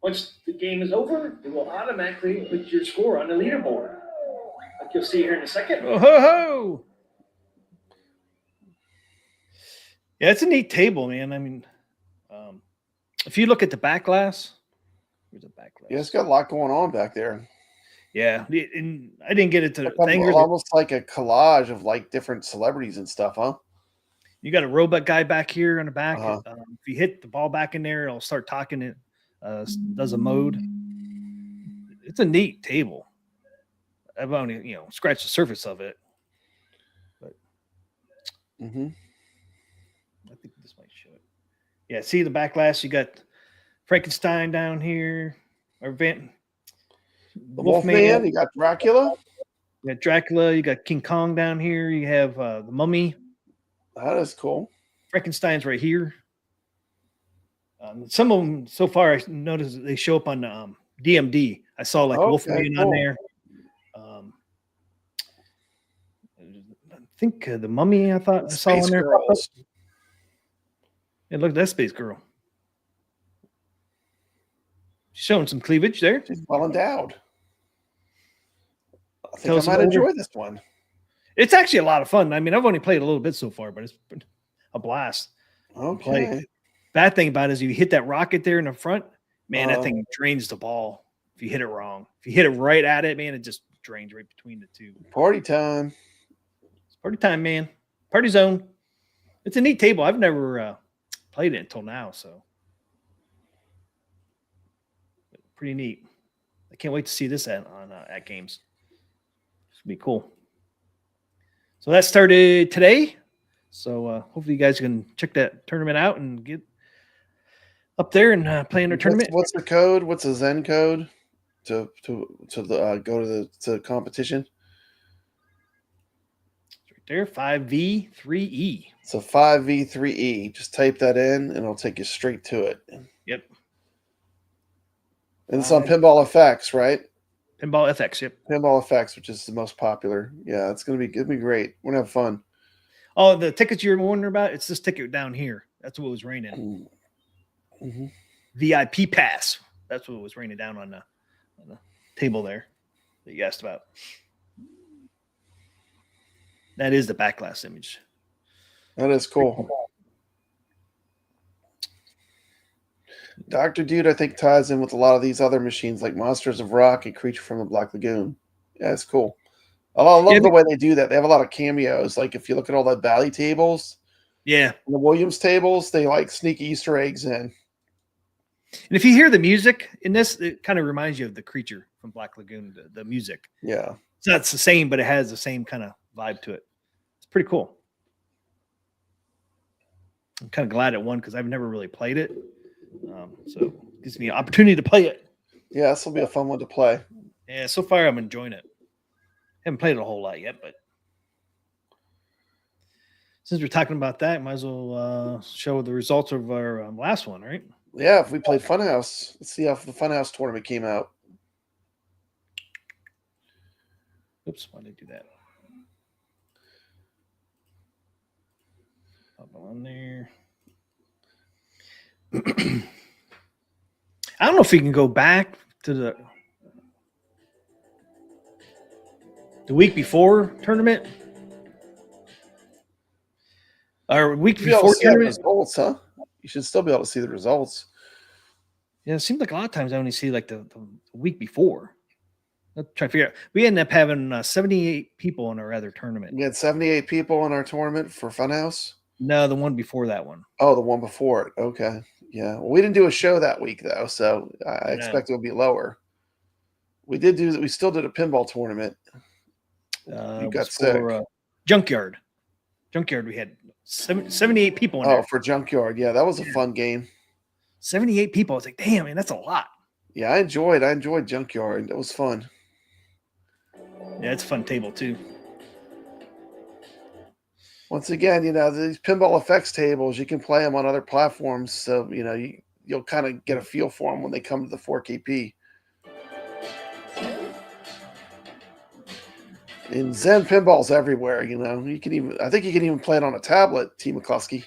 F: Once the game is over, it will automatically put your score on the leaderboard. Like you'll see here in a second.
C: Oh ho ho! Yeah, it's a neat table, man. I mean, if you look at the back glass, here's a back glass.
E: Yeah, it's got a lot going on back there.
C: Yeah, and I didn't get it to
E: almost like a collage of like different celebrities and stuff, huh?
C: You got a robot guy back here on the back.
E: Uh-huh.
C: If you hit the ball back in there, it'll start talking. It does a mode. It's a neat table. I've only scratched the surface of it, but I think this might show it. Yeah, see the back glass. You got Frankenstein down here, or
E: The Wolfman. You got Dracula.
C: You got Dracula. You got King Kong down here. You have the Mummy.
E: That is cool.
C: Frankenstein's right here. Some of them so far, I noticed they show up on DMD. I saw like Wolfman on there. I think the Mummy. I thought I saw on there. And look at that Space Girl. She's showing some cleavage there.
E: She's well endowed. I think I might enjoy this one.
C: It's actually a lot of fun. I mean, I've only played a little bit so far, but it's been a blast.
E: Okay.
C: Bad thing about it is you hit that rocket there in the front, man, that thing drains the ball if you hit it wrong. If you hit it right at it, man, it just drains right between the two.
E: Party time.
C: It's party time, man. Party zone. It's a neat table. I've never played it until now, so pretty neat. I can't wait to see this at Games. It's gonna be cool. So that started today. So hopefully you guys can check that tournament out and get up there and play in their tournament.
E: What's the code? What's the Zen code to go to the competition?
C: It's right there, 5V3E.
E: So 5V3E. Just type that in and it'll take you straight to it.
C: Yep.
E: And it's on Pinball FX, right?
C: Pinball FX, yep.
E: Pinball FX, which is the most popular. Yeah, it's gonna be great. We're gonna have fun.
C: Oh, the tickets you're wondering about? It's this ticket down here. That's what was raining.
E: Mm-hmm.
C: VIP pass. That's what was raining down on the table there that you asked about. That is the backlash image.
E: That is cool. Dr. Dude, I think, ties in with a lot of these other machines like Monsters of Rock and Creature from the Black Lagoon. Yeah, it's cool. I love the way they do that. They have a lot of cameos. Like if you look at all the Valley tables,
C: and
E: the Williams tables, they like sneak Easter eggs in.
C: And if you hear the music in this, it kind of reminds you of the Creature from Black Lagoon, the music.
E: Yeah.
C: It's not the same, but it has the same kind of vibe to it. It's pretty cool. I'm kind of glad it won because I've never really played it. So it gives me an opportunity to play it.
E: Yeah, this will be a fun one to play.
C: Yeah, so far I'm enjoying it. Haven't played it a whole lot yet, but since we're talking about that, might as well show the results of our last one, right?
E: Yeah, if we played Funhouse, let's see how the Funhouse tournament came out.
C: Oops, why did I do that? Pop on there. I don't know if we can go back to the week before tournament or week before tournament.
E: Results, huh? You should still be able to see the results.
C: Yeah, it seems like a lot of times I only see like the week before. I'm trying to figure out. We ended up having 78 people in our other tournament.
E: We had 78 people in our tournament for Funhouse.
C: No, the one before that one.
E: Oh, the one before it. Okay. Yeah. Well, we didn't do a show that week though, so I expect it will be lower. We still did a pinball tournament. You got sick.
C: For, Junkyard. We had 78 people in there.
E: Oh, for Junkyard. Yeah, that was a fun game.
C: 78 people. I was like, damn, man, that's a lot.
E: Yeah, I enjoyed Junkyard. It was fun.
C: Yeah, it's a fun table too.
E: Once again, these Pinball FX tables, you can play them on other platforms. So, you'll kind of get a feel for them when they come to the 4KP. And Zen Pinball's everywhere, I think you can even play it on a tablet, T. McCluskey.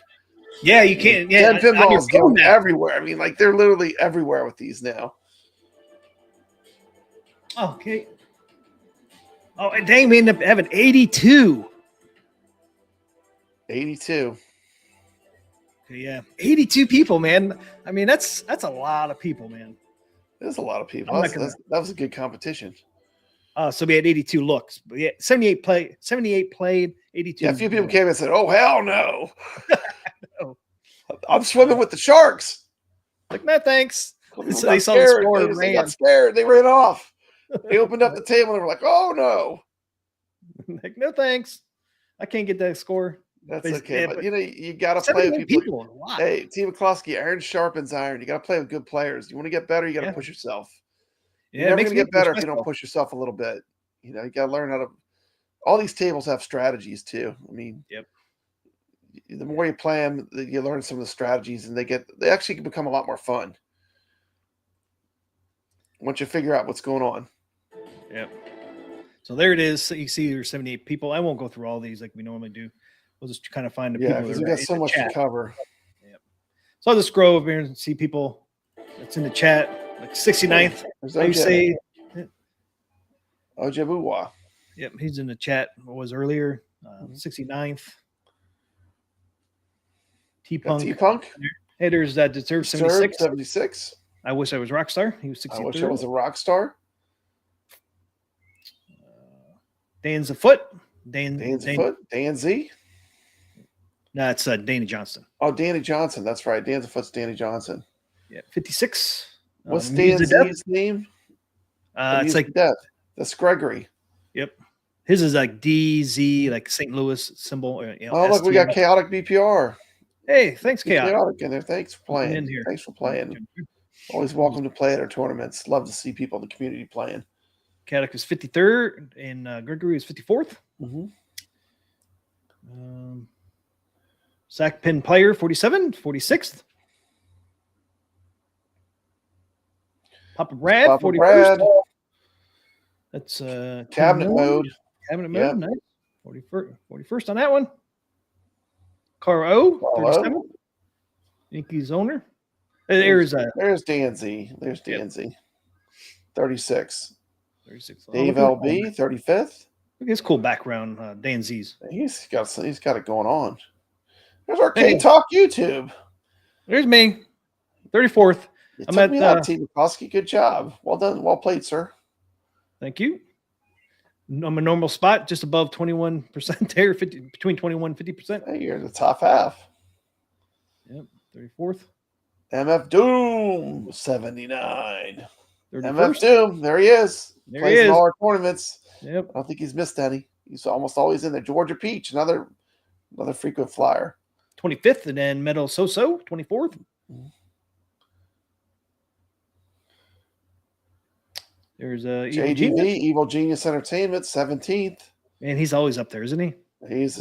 C: Yeah, you can. Yeah,
E: Zen Pinball's going everywhere. I mean, like, they're literally everywhere with these now.
C: Okay. Oh, and dang, we ended up having 82.
E: 82.
C: Yeah, 82 people, man. I mean, that's a lot of people, man.
E: There's a lot of people. That was a good competition.
C: So we had 82 looks, but yeah, 78 played, 82.
E: Yeah, a few people came and said, "Oh hell no,
C: no.
E: I'm swimming with the sharks."
C: Like, no, thanks.
E: So they saw the score and they got scared. They ran off. They opened up the table and they were like, "Oh no!"
C: Like, no, thanks. I can't get that score.
E: That's okay, but you got to play with people. Hey, T. McCluskey, iron sharpens iron. You got to play with good players. You want to get better, you got to push yourself. You're never going to get better if you don't push yourself a little bit. You got to learn how to all these tables have strategies too. I mean,
C: Yep.
E: The more you play them, you learn some of the strategies, and they actually can become a lot more fun once you figure out what's going on.
C: Yep. So there it is. So you see there's 78 people. I won't go through all these like we normally do. We'll just kind of find the people.
E: Because
C: that
E: we
C: are
E: got
C: in
E: so
C: the
E: much
C: chat.
E: to cover.
C: Yep. So I'll just scroll over here and see people that's in the chat. Like 69th.
E: There's
C: I say,
E: Ojabuwa.
C: yep, he's in the chat. What was earlier? 69th. T-Punk.
E: T-Punk.
C: Hey, there's that Deserve
E: Serb
C: 76.
E: 76.
C: I wish I was Rockstar. He was 63.
E: I wish I was a rock star.
C: Dan's a foot.
E: Dan's foot. Dan Z.
C: No, it's Danny Johnston.
E: Oh, Danny Johnson. That's right. Dan's a foot's Danny Johnson.
C: Yeah, 56.
E: What's Dan Z's name?
C: It's like
E: death. That's Gregory.
C: Yep. His is like DZ, like St. Louis symbol.
E: Oh, look, we got Chaotic BPR.
C: Hey, thanks, Chaotic.
E: Chaotic in there. Thanks for playing.
C: In here.
E: Thanks for playing. Always welcome to play at our tournaments. Love to see people in the community playing.
C: Chaotic is 53rd, and Gregory is 54th.
E: Mm-hmm.
C: Sack Pin Player 47, 46th. Papa Brad, 41st.
E: Brad.
C: That's
E: cabinet mode.
C: Cabinet mode, nice. 41st on that one. Carl O, 37. Yankees owner. There's
E: Dan Z. There's Dan Z. 36.
C: 36.
E: Dave LB, 35th.
C: Look at his cool background, Dan Z's.
E: He's got it going on. There's Arcade Talk YouTube.
C: There's me, 34th.
E: I'm at Team McCloskey. Good job. Well done. Well played, sir.
C: Thank you. I'm a normal spot, just above 21% there, between 21 and 50%.
E: Hey, you're in the top half.
C: Yep, 34th.
E: MF Doom, 79.
C: 31st.
E: MF Doom, there he is.
C: There
E: Plays
C: he is.
E: in all our tournaments.
C: Yep.
E: I don't think he's missed any. He's almost always in there. Georgia Peach, another frequent flyer.
C: 25th, and then Metal So-So, 24th. There's
E: JDV, Evil Genius Entertainment, 17th.
C: Man, he's always up there, isn't he?
E: He's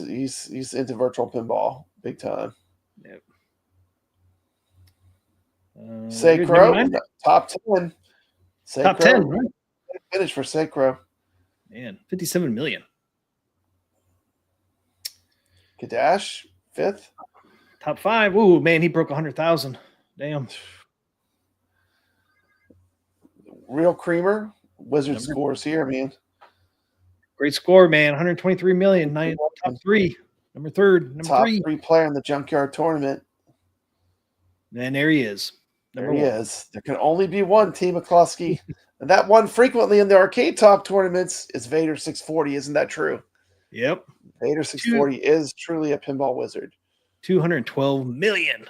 E: into virtual pinball big time.
C: Yep.
E: Sacro, top 10. Sacro,
C: top 10, right?
E: Finish for Sacro.
C: Man, 57 million.
E: Kadash, 5th.
C: Top 5. Ooh, man, he broke 100,000. Damn.
E: Real Creamer, Wizard scores here, man.
C: Great score, man. 123 million. Top 3. Number 3rd. Number
E: top
C: 3.
E: 3 player in the Junkyard Tournament.
C: And there he is.
E: There he is. There can only be one Team McCloskey. And that one frequently in the Arcade Talk tournaments is Vader 640. Isn't that true?
C: Yep.
E: Vader 640 is truly a pinball wizard.
C: 212 million.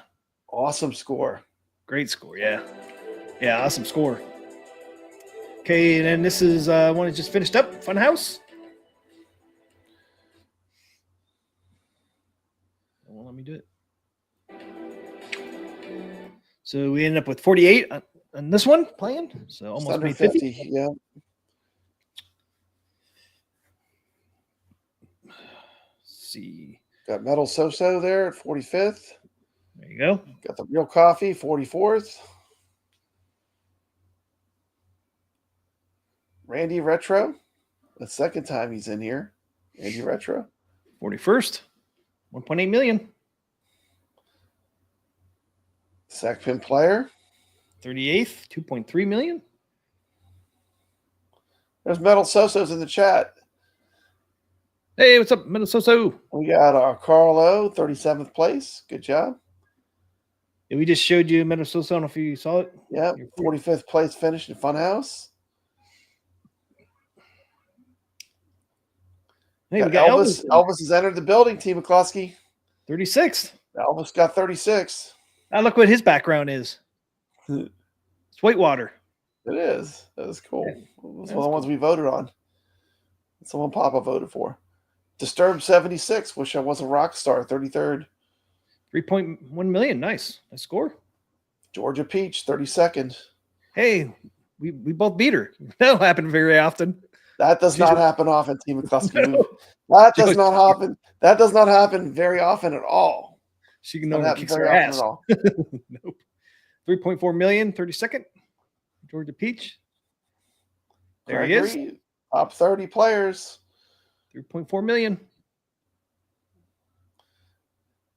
E: Awesome score.
C: Great score, yeah. Yeah, awesome score. Okay, and then this is one that just finished up, Funhouse. It won't let me do it. So we ended up with 48 on this one playing. So almost
E: under
C: made 50.
E: Yeah.
C: Let's see.
E: Got Metal So-So there at 45th.
C: There you go.
E: Got the Real Coffee, 44th. Randy Retro. The second time he's in here. Randy Retro.
C: 41st. 1.8 million.
E: Sack Pin Player.
C: 38th. 2.3 million.
E: There's Metal So-So's in the chat.
C: Hey, what's up, Minnesota?
E: We got our Carlo, 37th place. Good job.
C: Yeah, we just showed you Minnesota. I don't know if you saw it.
E: Yeah, 45th place finish in Funhouse.
C: Hey, we
E: got
C: got
E: Elvis. Elvis has entered the building, Team McCloskey.
C: 36th.
E: Elvis got 36.
C: Now look what his background is. It's Whitewater.
E: It is. That is cool.
C: Yeah,
E: it was one of the ones we voted on. Someone Papa voted for. Disturbed 76. Wish I was a rock star. 33rd.
C: 3.1 million. Nice. Nice score.
E: Georgia Peach, 32nd.
C: Hey, we both beat her. That'll happen very often.
E: That does not happen often, T. McCluskey.
C: No.
E: That does not happen. That does not happen very often at all.
C: She can
E: Not
C: normally
E: happen
C: kicks her
E: very often
C: ass.
E: at all.
C: Nope. 3.4 million, 32nd. Georgia Peach. There he is.
E: Gregory, top 30 players.
C: 3.4 million.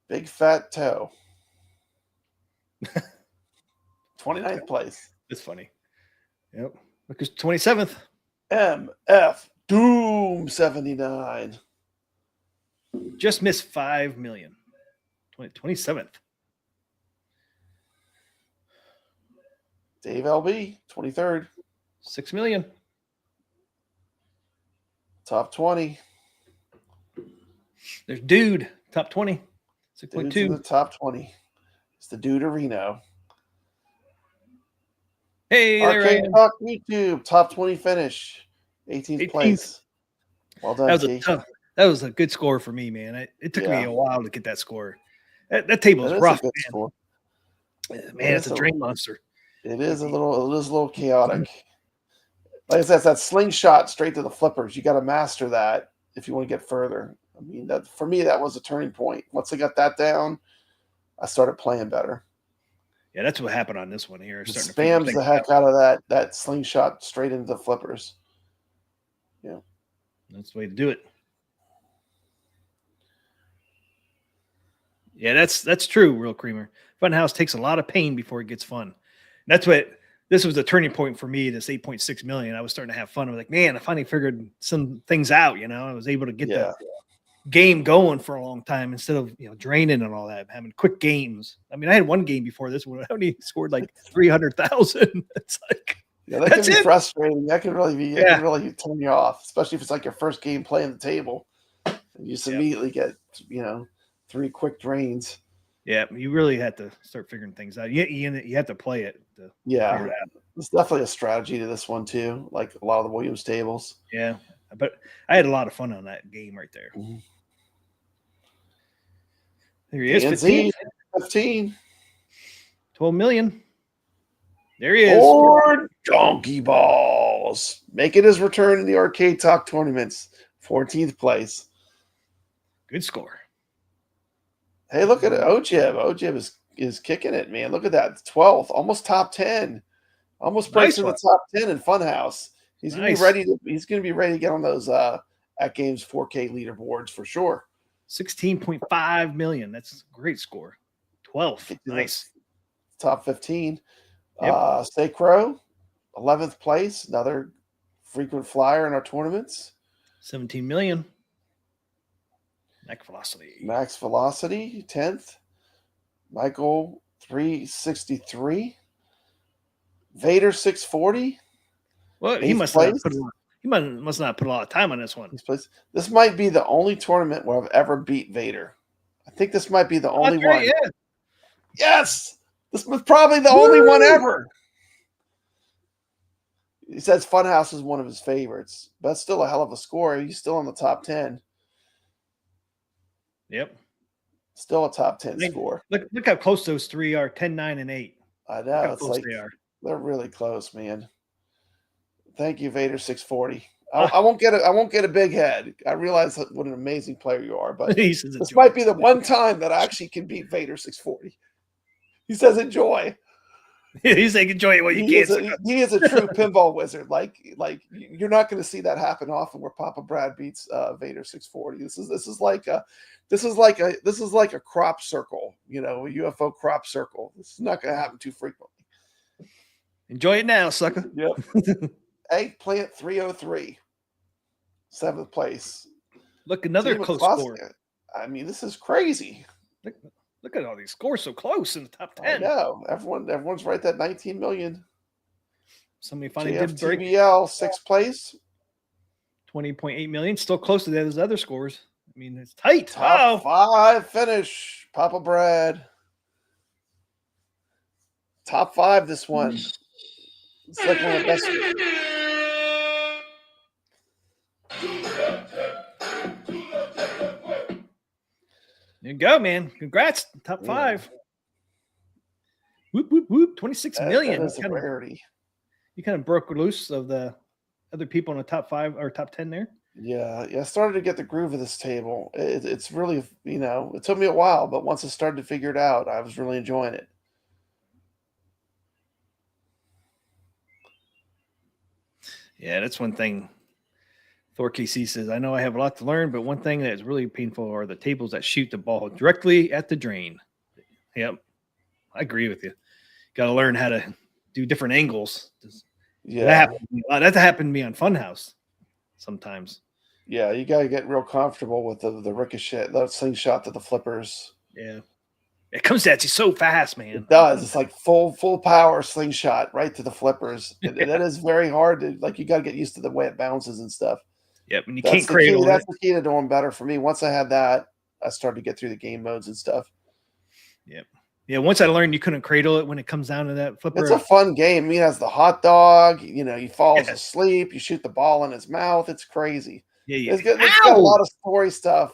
E: Big fat toe. 29th place.
C: That's funny. Yep. Look, it's 27th.
E: MF Doom 79.
C: Just missed 5 million. 27th.
E: Dave LB, 23rd.
C: 6 million.
E: Top 20.
C: There's Dude, top 20.
E: Dude's in the
C: 6.2.
E: top 20. It's the Dude Areno.
C: Hey, there I
E: Arcade
C: am.
E: Talk YouTube, top 20 finish. 18th
C: 18th.
E: place. Well done,
C: That was
E: T.
C: a tough. That was a good score for me, man. It took me
E: Yeah.
C: a while to get that score. That table
E: That
C: is
E: is
C: rough,
E: a good
C: man.
E: score.
C: Man, it's a drain monster.
E: It is a little chaotic. Like I said, it's that slingshot straight to the flippers. You got to master that if you want to get further. I mean, that for me, that was a turning point. Once I got that down, I started playing better.
C: Yeah, that's what happened on this one here.
E: It
C: Starting to figure
E: spams
C: things
E: the heck out of that slingshot straight into the flippers. Yeah.
C: That's the way to do it. Yeah, that's true, Real Creamer. Funhouse takes a lot of pain before it gets fun. That's what this was the turning point for me. This 8.6 million. I was starting to have fun. I was like, man, I finally figured some things out. You know, I was able to get the game going for a long time instead of draining and all that, having quick games. I mean, I had one game before this one. I only scored like 300,000. It's like
E: that can be frustrating. That can really be. It can really turn you off, especially if it's like your first game playing the table, and you just immediately get 3 quick drains.
C: Yeah, you really had to start figuring things out. You had to play it.
E: Yeah, it's definitely a strategy to this one too. Like a lot of the Williams tables.
C: Yeah, but I had a lot of fun on that game right there.
E: Mm-hmm.
C: There he is.
E: 15.
C: 12 million. There he is.
E: Or Donkey Balls. Making his return in the Arcade Talk tournaments. 14th place.
C: Good score.
E: Hey, look at it. Ojib. Ojib is kicking it, man. Look at that. 12th. Almost top 10. Almost breaks in the top 10 in Funhouse. He's gonna be ready to get on those Atgames 4K leaderboards for sure.
C: 16.5 million. That's a great score. 12th. Nice.
E: Top 15.
C: Yep.
E: Stay Crow, 11th place. Another frequent flyer in our tournaments.
C: 17 million. Max Velocity, 10th. Michael, 363. Vader, 640. Well, he must not put a lot of time on this one.
E: This might be the only tournament where I've ever beat Vader. I think this might be the only one.
C: Yeah.
E: Yes! This was probably the only one ever. He says Funhouse is one of his favorites. But that's still a hell of a score. He's still in the top 10.
C: Yep.
E: Still a top 10 score.
C: Look how close those three are, 10, 9, and 8.
E: I know. It's like they're really close, man. Thank you, Vader 640. I won't get a big head. I realize what an amazing player you are, but this might be the one time that I actually can beat Vader 640. He says enjoy.
C: He's saying enjoy it while you can.
E: He is a true pinball wizard. Like you're not going to see that happen often where Papa Brad beats Vader 640. This is like a crop circle, a UFO crop circle. This is not going to happen too frequently.
C: Enjoy it now, sucker.
E: Yep. Eggplant 303, 7th place.
C: Look, another close score.
E: I mean, this is crazy.
C: Look at all these scores so close in the top 10.
E: I know. Everyone's right at 19 million.
C: Somebody finally did break.
E: TBL, 6th place.
C: 20.8 million. Still close to those other scores. I mean, it's tight.
E: Top 5 finish. Papa Brad. Top 5 this one. It's like one of the best.
C: There you go, man. Congrats. Top 5. Whoop, whoop, whoop. 26 million.
E: That is a rarity.
C: You kind of broke loose of the other people in the top 5 or top 10 there.
E: Yeah, I started to get the groove of this table. It's really, it took me a while, but once I started to figure it out, I was really enjoying it.
C: Yeah, that's one thing. Thor KC says, I know I have a lot to learn, but one thing that's really painful are the tables that shoot the ball directly at the drain. Yep, I agree with you. Got to learn how to do different angles.
E: Yeah,
C: that happened to me on Funhouse sometimes.
E: Yeah, you got to get real comfortable with the ricochet, the slingshot to the flippers.
C: Yeah. It comes at you so fast, man.
E: It does. It's like full power slingshot right to the flippers. And that is very hard to, like, you got to get used to the way it bounces and stuff.
C: Yep, and you can't cradle it.
E: That's the key to doing better for me. Once I had that, I started to get through the game modes and stuff.
C: Yep. Yeah, once I learned you couldn't cradle it when it comes down to that flipper.
E: It's a fun game. I mean, it has the hot dog. He falls asleep. You shoot the ball in his mouth. It's crazy.
C: Yeah.
E: It's got a lot of story stuff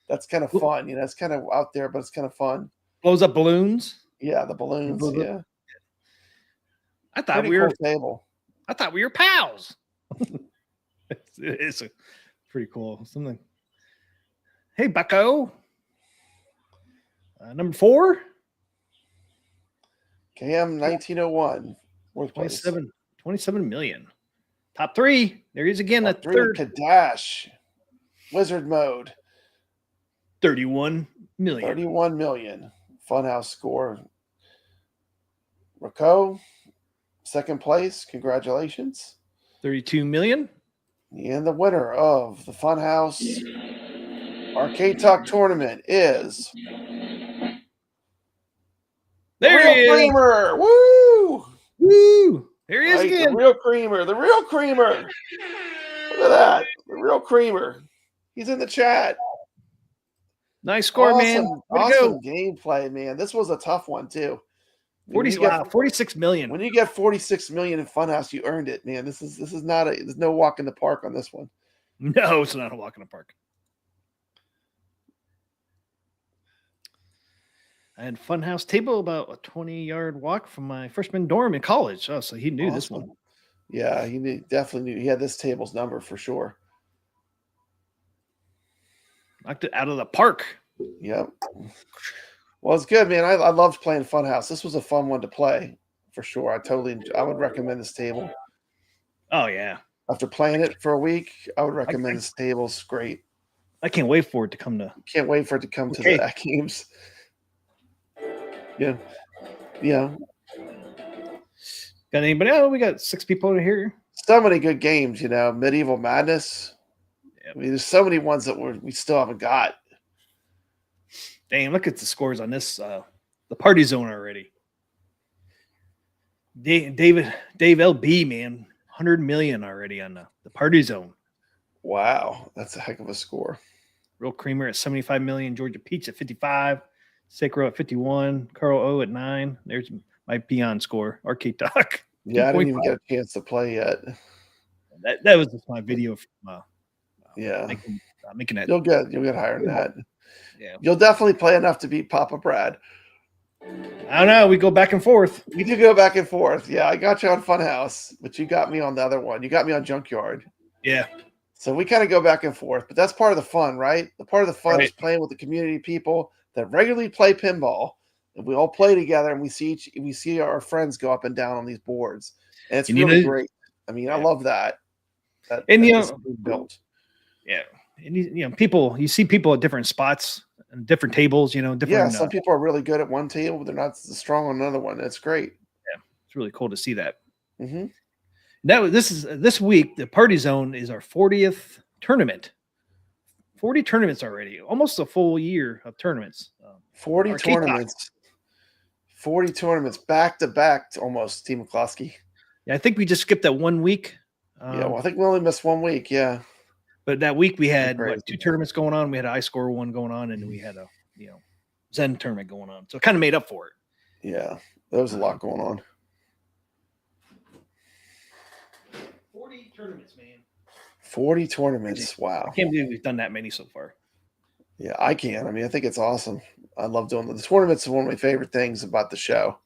E: that's kind of fun. It's kind of out there, but it's kind of fun.
C: Blows up balloons.
E: Yeah, the balloons. Yeah.
C: I thought
E: Pretty
C: we were
E: cool table.
C: I thought we were pals. It's a pretty cool something. Hey, Bucko. Number 4.
E: KM 1901. Fourth place.
C: 27 million. Top 3. There he is again.
E: Top
C: At
E: 3,
C: third.
E: Kadash. Wizard mode.
C: 31 million.
E: 31 million. Funhouse score. Raco, second place. Congratulations.
C: 32 million.
E: And the winner of the Funhouse Arcade Talk tournament is
C: There he is.
E: Creamer. Woo!
C: Woo! There he is again.
E: The real creamer. The real creamer. Look at that. The real creamer. He's in the chat.
C: Nice score, man. Way to
E: Awesome
C: go.
E: gameplay, man. This was a tough one, too.
C: 46 million.
E: When you get 46 million in Funhouse, you earned it, man. This is not there's no walk in the park on this one.
C: No, it's not a walk in the park. I had Funhouse table about a 20-yard walk from my freshman dorm in college. Oh, so he knew this one.
E: Yeah, he definitely knew. He had this table's number for sure.
C: Knocked it out of the park.
E: Yep. Well, it's good, man. I loved playing Funhouse. This was a fun one to play for sure. I would recommend this table.
C: Oh, yeah.
E: After playing it for a week, I would recommend this table. It's great.
C: I can't wait for it to come to.
E: Can't wait for it to come to the Atgames. Yeah. Yeah.
C: Got anybody? Oh, we got 6 people over here.
E: So many good games, Medieval Madness.
C: Yep.
E: I mean, there's so many ones that we still haven't got.
C: Dang, look at the scores on this. The party zone already. Dave LB, man, 100 million already on the party zone.
E: Wow, that's a heck of a score.
C: Real Creamer at 75 million. Georgia Peach at 55. Sacro at 51. Carl O at 9. There's my peon score. Arcade Talk.
E: Yeah, I didn't even get a chance to play yet.
C: That was just my video from
E: yeah.
C: Making that.
E: You'll get higher than that.
C: Yeah.
E: You'll definitely play enough to beat Papa Brad.
C: I don't know. We go back and forth.
E: We do go back and forth. Yeah, I got you on Funhouse, but you got me on the other one. You got me on Junkyard.
C: Yeah.
E: So we kind of go back and forth, but that's part of the fun, right? The part of the fun is playing with the community people that regularly play pinball, and we all play together, and we see our friends go up and down on these boards, and it's really great. I mean, I love that. Built.
C: Yeah, and people, you see people at different spots and different tables. Different.
E: Yeah, some people are really good at one table, but they're not as strong on another one. It's great.
C: Yeah, it's really cool to see that.
E: Mm-hmm.
C: This week. The Party Zone is our 40th tournament. 40 tournaments already, almost a full year of tournaments.
E: 40 tournaments. 40 tournaments back to back, almost. Team McCloskey.
C: Yeah, I think we just skipped that 1 week.
E: I think we only missed 1 week. Yeah.
C: But that week we had 2 tournaments going on. We had an iScore one going on, and we had a Zen tournament going on. So it kind of made up for it.
E: Yeah, there was a lot going on.
C: 40 tournaments, man.
E: 40 tournaments. Wow.
C: I can't believe we've done that many so far.
E: Yeah, I can. I mean, I think it's awesome. I love doing the tournaments. Are one of my favorite things about the show.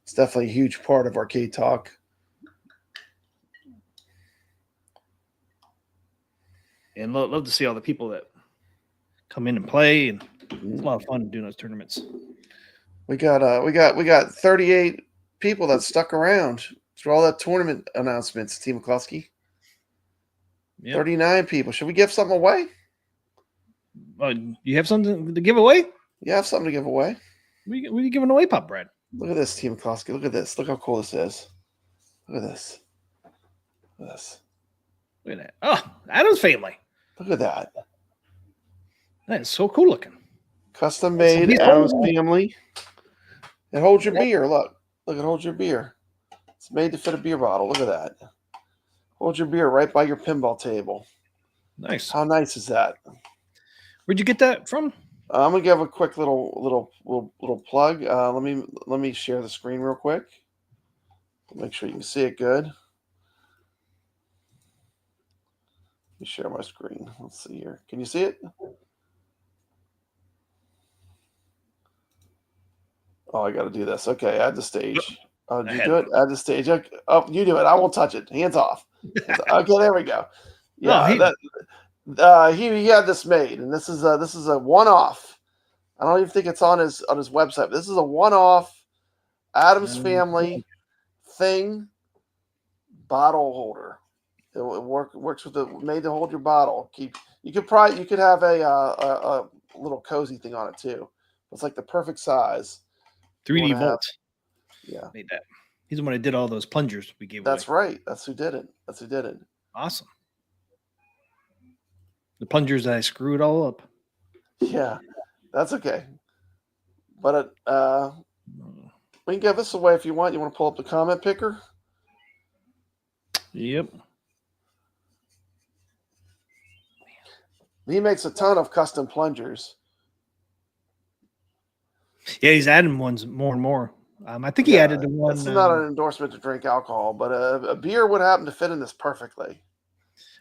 E: It's definitely a huge part of Arcade Talk.
C: And love to see all the people that come in and play, and it's a lot of fun doing those tournaments.
E: We got 38 people that stuck around through all that tournament announcements, Team McCluskey.
C: Yep.
E: 39 people. Should we give something away?
C: You have something to give away?
E: Yeah, I have something to give away.
C: What are you giving away, Pop Brad?
E: Look at this, Team McCluskey. Look at this. Look how cool this is. Look at this. Look at this.
C: Look at that. Oh, Addams family.
E: Look at that.
C: That is so cool looking.
E: Custom made Addams family. It holds your beer. Look, it holds your beer. It's made to fit a beer bottle. Look at that. Hold your beer right by your pinball table.
C: Nice.
E: How nice is that?
C: Where'd you get that from?
E: I'm gonna give a quick little plug. Let me share the screen real quick. Make sure you can see it good. Let me share my screen. Let's see here. Can you see it? Oh, I got to do this. Okay, add the stage. Oh, did you do it? Add the stage. Okay. Oh, you do it. I won't touch it. Hands off. Okay, there we go. Yeah, he had this made, and this is a one-off. I don't even think it's on his website. But this is a one-off Addams family thing bottle holder. It works with the made to hold your bottle. You could have a little cozy thing on it too. It's like the perfect size.
C: 3D Vault.
E: Yeah,
C: made that. He's the one that did all those plungers we gave away.
E: That's right. That's who did it.
C: Awesome. The plungers that I screwed all up.
E: Yeah, that's okay. But we can give this away if you want. You want to pull up the comment picker?
C: Yep.
E: He makes a ton of custom plungers.
C: Yeah, he's adding ones more and more. I think he added the one.
E: It's not an endorsement to drink alcohol, but a beer would happen to fit in this perfectly.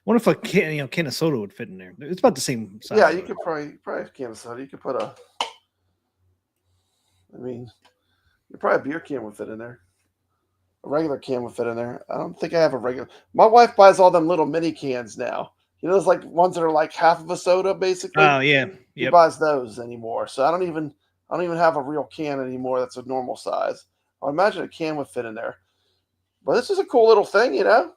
C: What if a can of soda would fit in there? It's about the same size.
E: Yeah, you could probably a can of soda. You could put probably a beer can would fit in there. A regular can would fit in there. I don't think I have a regular. My wife buys all them little mini cans now. You know, those like ones that are like half of a soda, basically.
C: Oh yeah,
E: He buys those anymore. So I don't even have a real can anymore. That's a normal size. I imagine a can would fit in there. But this is a cool little thing, you know.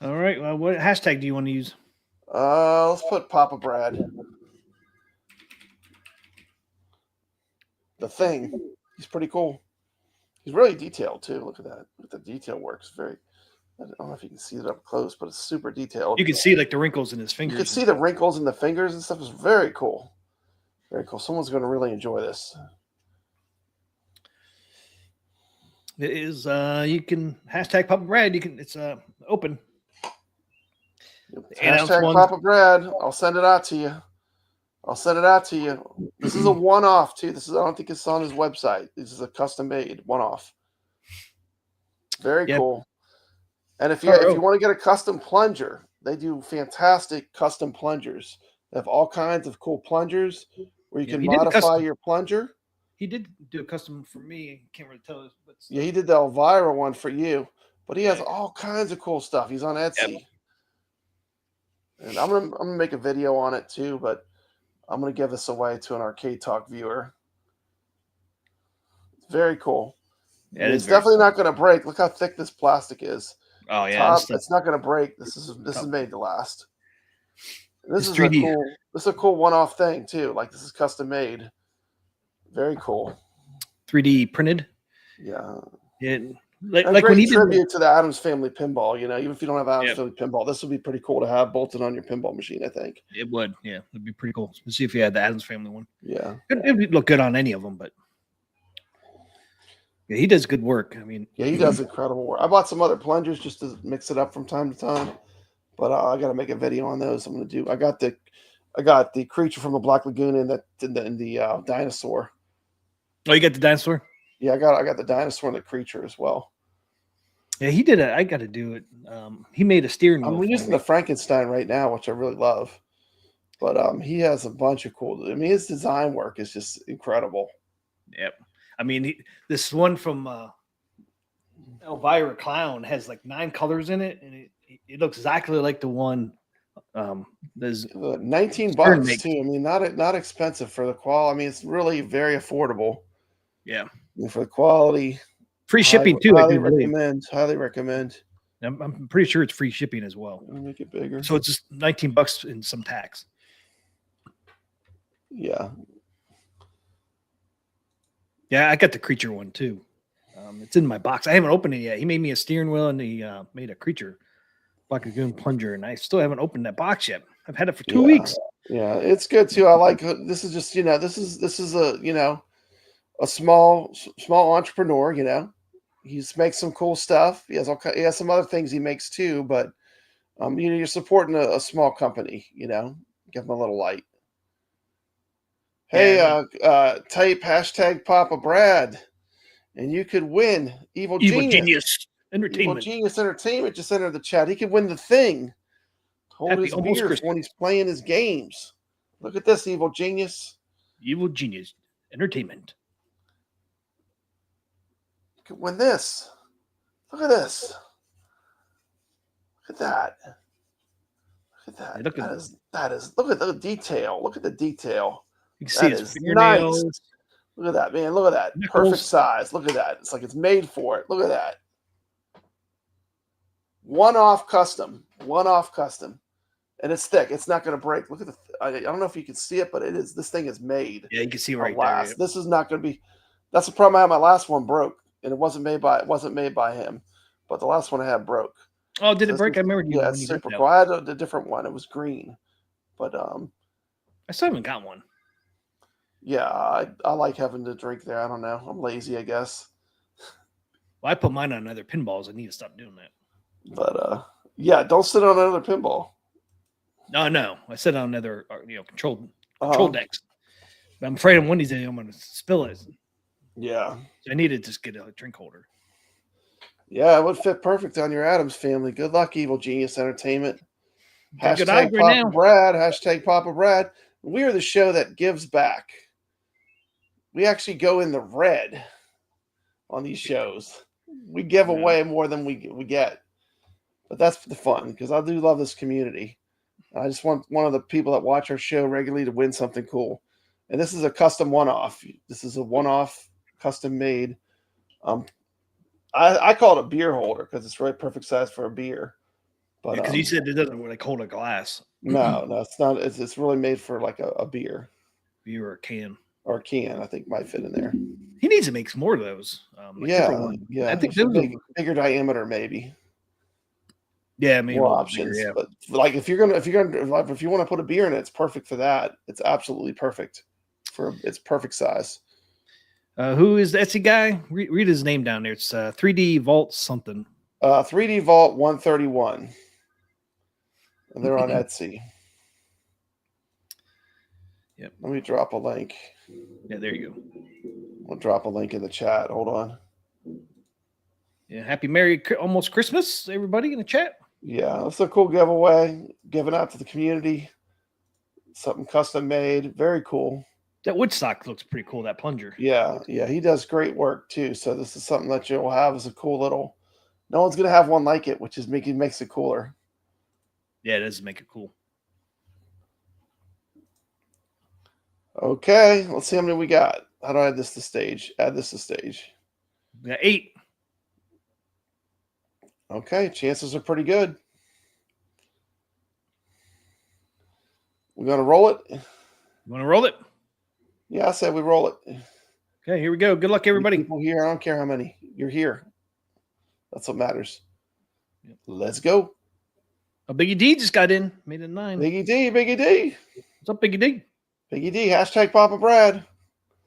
C: All right. Well, what hashtag do you want to use?
E: Let's put Papa Brad. The Thing. He's pretty cool. He's really detailed too. Look at that. The detail works very. I don't know if you can see it up close, but it's super detailed.
C: You can see like the wrinkles in his fingers.
E: You can see the wrinkles in the fingers and stuff. It's very cool. Very cool. Someone's going to really enjoy this.
C: It is. You can hashtag Papa Brad. It's open.
E: Hashtag Papa Brad. I'll send it out to you. This is a one-off too. I don't think it's on his website. This is a custom-made one-off. Very cool. And if you want to get a custom plunger, they do fantastic custom plungers. They have all kinds of cool plungers where you can modify your plunger.
C: He did do a custom for me. Can't really tell. But
E: yeah, he did the Elvira one for you. But he has all kinds of cool stuff. He's on Etsy. Yep. And I'm gonna make a video on it too, but I'm gonna give this away to an Arcade Talk viewer. It's very cool. Yeah, it's definitely not gonna break. Look how thick this plastic is.
C: Oh yeah,
E: it's not gonna break. This is made to last. This is 3D. This is a cool one-off thing too. Like this is custom made. Very cool.
C: 3D printed.
E: Yeah.
C: Yeah.
E: Like when he tribute to the Addams family pinball, you know, even if you don't have Addams family pinball, this would be pretty cool to have bolted on your pinball machine, I think.
C: It would, yeah. It'd be pretty cool. Let's see if you had the Addams family one.
E: Yeah.
C: It would look good on any of them, but yeah, he does good work. I mean,
E: yeah, he does incredible work. I bought some other plungers just to mix it up from time to time, but I got to make a video on those. I'm going to do. I got the creature from the Black Lagoon in the dinosaur.
C: Oh, you got the dinosaur?
E: Yeah, I got the dinosaur and the creature as well.
C: Yeah, he did it. I got to do it. He made a steering wheel.
E: I'm using the Frankenstein right now, which I really love. But he has a bunch of cool. I mean, his design work is just incredible.
C: Yep. I mean, this one from Elvira Clown has like 9 colors in it, and it looks exactly like the one. There's
E: $19
C: makes.
E: too. I mean, not expensive for the quality. I mean, it's really very affordable.
C: Yeah,
E: I mean, for the quality.
C: free shipping too. I
E: Highly
C: do believe.
E: recommend. Highly recommend.
C: I'm pretty sure it's free shipping as well.
E: Let me make it bigger.
C: So it's just $19 and some tax.
E: Yeah.
C: Yeah, I got the creature one too. It's in my box. I haven't opened it yet. He made me a steering wheel and he made a creature, Black Lagoon plunger, and I still haven't opened that box yet. I've had it for 2 weeks.
E: Yeah, it's good too. I like this. Is just this is a small entrepreneur. He just makes some cool stuff. He has some other things he makes too, but you're supporting a small company. Give him a little light. Hey, type hashtag Papa Brad, and you could win Evil Genius
C: Entertainment.
E: Evil Genius Entertainment just entered the chat. He could win the thing. Hold his beer when he's playing his games. Look at this, Evil Genius.
C: Evil Genius Entertainment.
E: You could win this. Look at this. Look at that. Look at that.
C: Hey,
E: that is. Look at the detail. Look at the detail.
C: You can see his
E: fingernails. Nice. Look at that, man. Look at that.
C: Nickels.
E: Perfect size. Look at that. It's like it's made for it. Look at that. One-off custom. And it's thick. It's not going to break. Look at I don't know if you can see it, but it is. This thing is made.
C: Yeah, you can see right there. Yeah.
E: This is not going to be. That's the problem I had. My last one broke, and it wasn't made by him. But the last one I had broke.
C: Oh, did it break? I remember you.
E: Yeah, it's super cool. I had a different one. It was green, but
C: I still haven't got one.
E: Yeah, I like having to drink there. I don't know. I'm lazy, I guess.
C: Well, I put mine on other pinballs. I need to stop doing that.
E: But yeah, don't sit on another pinball.
C: No. I sit on another, control decks. But I'm afraid on one of these days I'm going to spill it.
E: Yeah.
C: So I need to just get a drink holder.
E: Yeah, it would fit perfect on your Addams family. Good luck, Evil Genius Entertainment.
C: Hashtag
E: Papa Brad. Hashtag Papa Brad. We are the show that gives back. We actually go in the red on these shows. We give away more than we get. But that's the fun, because I do love this community. I just want one of the people that watch our show regularly to win something cool. And this is a custom one-off. This is a one-off custom made. I call it a beer holder because it's really perfect size for a beer. But
C: because you said it doesn't hold a glass.
E: No, it's not. It's really made for like a beer.
C: Beer or a can.
E: Or a can, I think might fit in there.
C: He needs to make some more of those.
E: Yeah.
C: I think
E: bigger diameter, maybe.
C: Yeah, maybe
E: more options.
C: Bigger, yeah.
E: But like if you want to put a beer in it, it's perfect for that. It's absolutely perfect for its perfect size.
C: Who is the Etsy guy? Read his name down there. It's 3D Vault something.
E: 3D Vault 131, and they're on Etsy.
C: Yep.
E: Let me drop a link.
C: Yeah, there you go.
E: We'll drop a link in the chat. Hold on.
C: Yeah, happy Merry almost Christmas, everybody in the chat.
E: Yeah, it's a cool giveaway. Giving out to the community. Something custom made. Very cool.
C: That Woodstock looks pretty cool, that plunger.
E: Yeah, he does great work too. So this is something that you'll have as a cool little. No one's gonna have one like it, which is makes it cooler.
C: Yeah, it does make it cool.
E: Okay, let's see how many we got. How do I add this to stage? Add this to stage.
C: We got 8.
E: Okay, chances are pretty good. We're gonna roll it.
C: You want to roll it?
E: Yeah, I said we roll it.
C: Okay, here we go. Good luck, everybody.
E: People here, I don't care how many. You're here. That's what matters. Yep. Let's go.
C: Oh, Biggie D just got in. Made it 9.
E: Biggie D.
C: What's up, Biggie D?
E: Biggie D. Hashtag Papa Brad.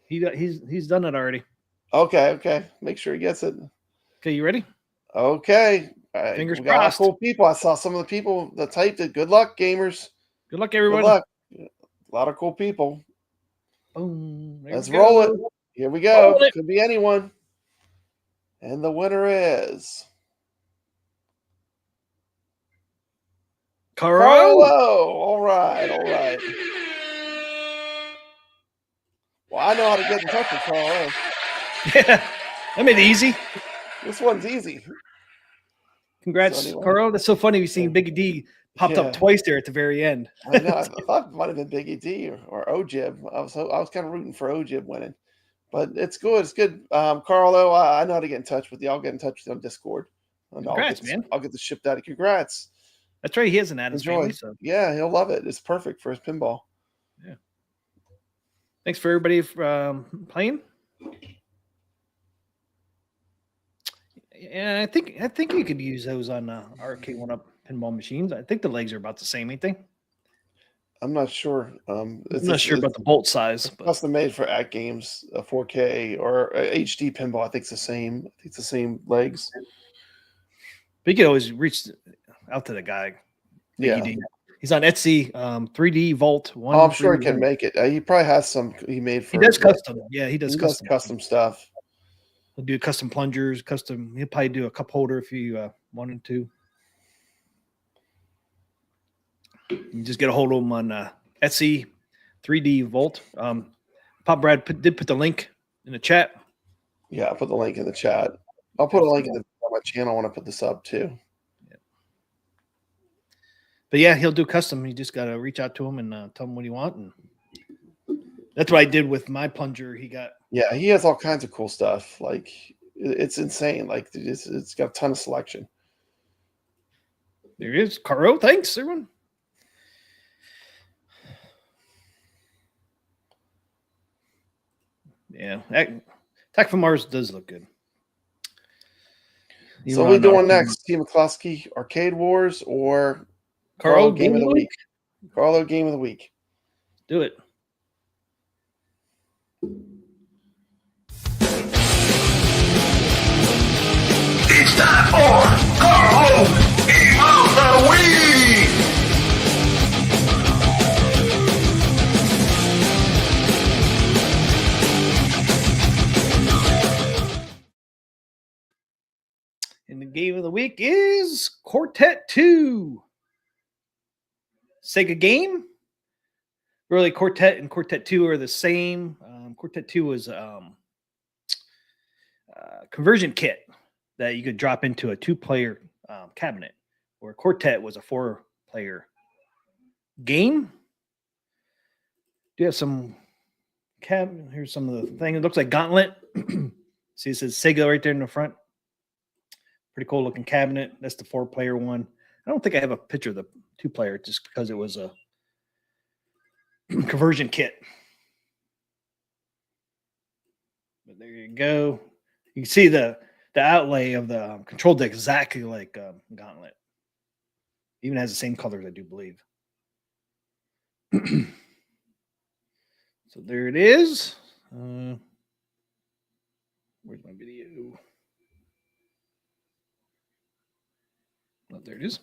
C: He's done it already.
E: Okay. Make sure he gets it.
C: Okay, you ready?
E: Okay.
C: Fingers
E: we got
C: crossed.
E: Cool people. I saw some of the people that typed it. Good luck, gamers.
C: Good luck, everybody.
E: Good luck. A lot of cool people.
C: Boom.
E: Let's roll it. Here we go. Could be anyone. And the winner is
C: Carlo.
E: All right. Well, I know how to get in touch with Carlo.
C: Yeah, that made it easy.
E: This one's easy.
C: Congrats,
E: So anyway.
C: Carl. That's so funny. We've seen
E: Yeah.
C: Biggie D popped
E: Yeah.
C: up twice there at the very end.
E: I know. I thought it might have been Biggie D or Ojib. I was kind of rooting for Ojib winning, but it's good. It's good. Carlo, I know how to get in touch with you. I'll get in touch with you on Discord. And
C: Congrats, man.
E: I'll get this shipped out. Congrats.
C: That's right. He has an Addams
E: Enjoy.
C: family. So
E: Yeah, he'll love it. It's perfect for his pinball.
C: yeah. Thanks for everybody for playing. Yeah, I think you could use those on arcade one-up pinball machines. I think the legs are about the same, ain't they?
E: I'm not sure.
C: I'm not sure about the bolt size. But
E: Custom made for Atgames, 4K or HD pinball. I think it's the same. I think it's the same legs.
C: but you can always reach out to the guy.
E: Yeah.
C: He's on Etsy, 3D Vault.
E: Oh, I'm sure he can make it. He probably has some he made for.
C: He does custom. Yeah, he does
E: custom stuff.
C: He'll do custom plungers, custom. He'll probably do a cup holder if you wanted to. You just get a hold of him on Etsy, 3D Vault. Pop Brad did put the link in the chat.
E: Yeah, I'll put the link in the chat. I'll put a link on my channel when I put this up too.
C: Yeah. But yeah, he'll do custom. You just got to reach out to him and tell him what you want. And that's what I did with my plunger. He got.
E: Yeah, he has all kinds of cool stuff. Like it's insane. Like it's got a ton of selection.
C: There it is. Caro, thanks, everyone. Yeah, Attack from Mars does look good.
E: So what are we doing next? Team McCluskey, Arcade Wars, or
C: Carlo
E: Game of the Week? Carlo Game of the Week.
C: Do it.
A: It's time for Carlo Game of the Week!
C: And the game of the week is Quartet 2. Sega game. Really, Quartet and Quartet 2 are the same. Quartet 2 was a conversion kit that you could drop into a 2-player cabinet, where Quartet was a 4-player game. Do you have some cabinet? Here's some of the thing. It looks like Gauntlet. See, it says Sega right there in the front. Pretty cool looking cabinet. That's the 4-player one. I don't think I have a picture of the 2-player just because it was a conversion kit. But there you go. You can see the outlay of the control deck exactly like Gauntlet. Even has the same colors, I do believe. So there it is. Where's my video? Oh, there it is.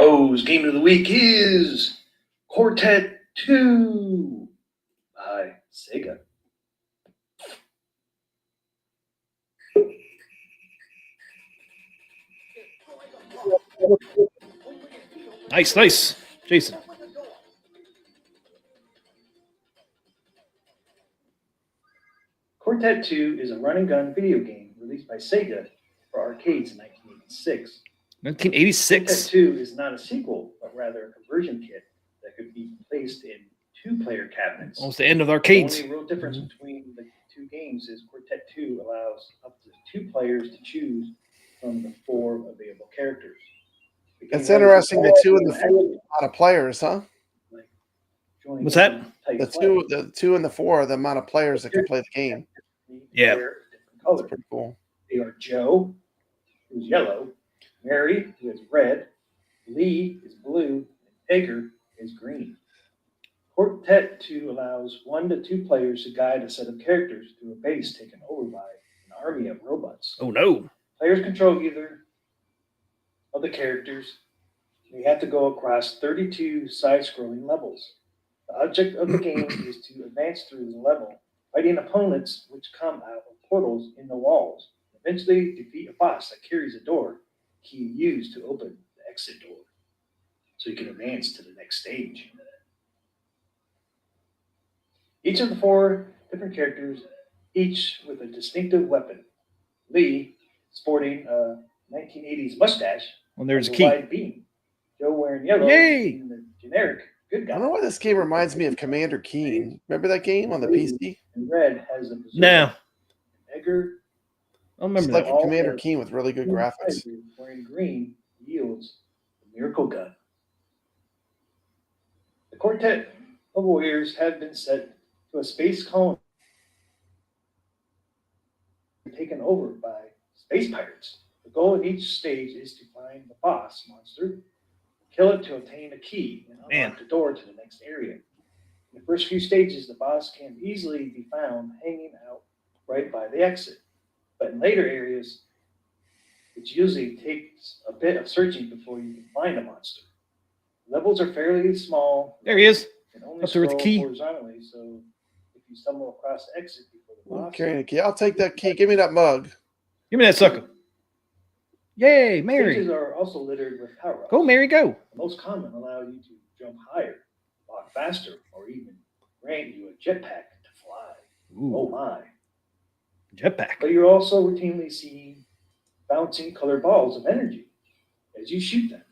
C: O's game of the week is Quartet 2 by Sega. Nice. Jason. Quartet 2 is a run-and-gun video game released by Sega for arcades in 1986. 1986? Quartet 2 is not a sequel, but rather a conversion kit that could be placed in 2-player cabinets. Almost the end of arcades. The only real difference between the two games is Quartet 2 allows up to 2 players to choose from the 4 available characters.
E: It's interesting, the 2 and the 4 amount of players, huh?
C: What's that?
E: The two and the 4 are the amount of players that can play the game.
C: Yeah.
E: That's pretty cool.
F: They are Joe, who's yellow, Mary, who is red, Lee is blue, and Edgar is green. Quartet 2 allows 1 to 2 players to guide a set of characters through a base taken over by an army of robots.
C: Oh no.
F: Players control either of the characters. They have to go across 32 side-scrolling levels. The object of the game is to advance through the level, fighting opponents which come out of portals in the walls. Eventually defeat a boss that carries a door key used to open the exit door, so you can advance to the next stage. Each of the 4 different characters, each with a distinctive weapon. Lee, sporting a 1980s mustache,
C: Well, there's
F: has
C: a key.
F: wide beam. Joe wearing yellow,
C: Yay!
F: being the generic good
E: I
F: guy.
E: don't know why this game reminds me of Commander Keen. Remember that game on the PC?
F: And Red has the berserker.
C: No,
F: Edgar,
C: I don't remember
E: It's like
C: that.
E: a
F: all
E: Commander
F: have
E: Keen with really good
F: green
E: graphics.
F: tiger wearing green yields the miracle gun. The quartet of warriors have been set to a space colony taken over by space pirates. The goal in each stage is to find the boss monster, kill it to obtain a key, and unlock the door to the next area. In the first few stages, the boss can easily be found hanging out right by the exit. But in later areas, it usually takes a bit of searching before you can find a monster. Levels are fairly small.
C: There he is.
F: And only
C: Up there with the
F: scroll
C: key.
F: horizontally, so if you stumble across the exit before the
E: I'm
F: boss,
E: carrying a key. I'll take that key. Give me that mug.
C: Give me that sucker. Yay, Mary.
F: stages are also littered with power ups.
C: Go, Mary, go.
F: The most common allow you to jump higher, walk faster, or even grant you a jetpack to fly.
C: Ooh,
F: Oh my.
C: jetpack.
F: But you're also routinely seeing bouncing colored balls of energy as you shoot them.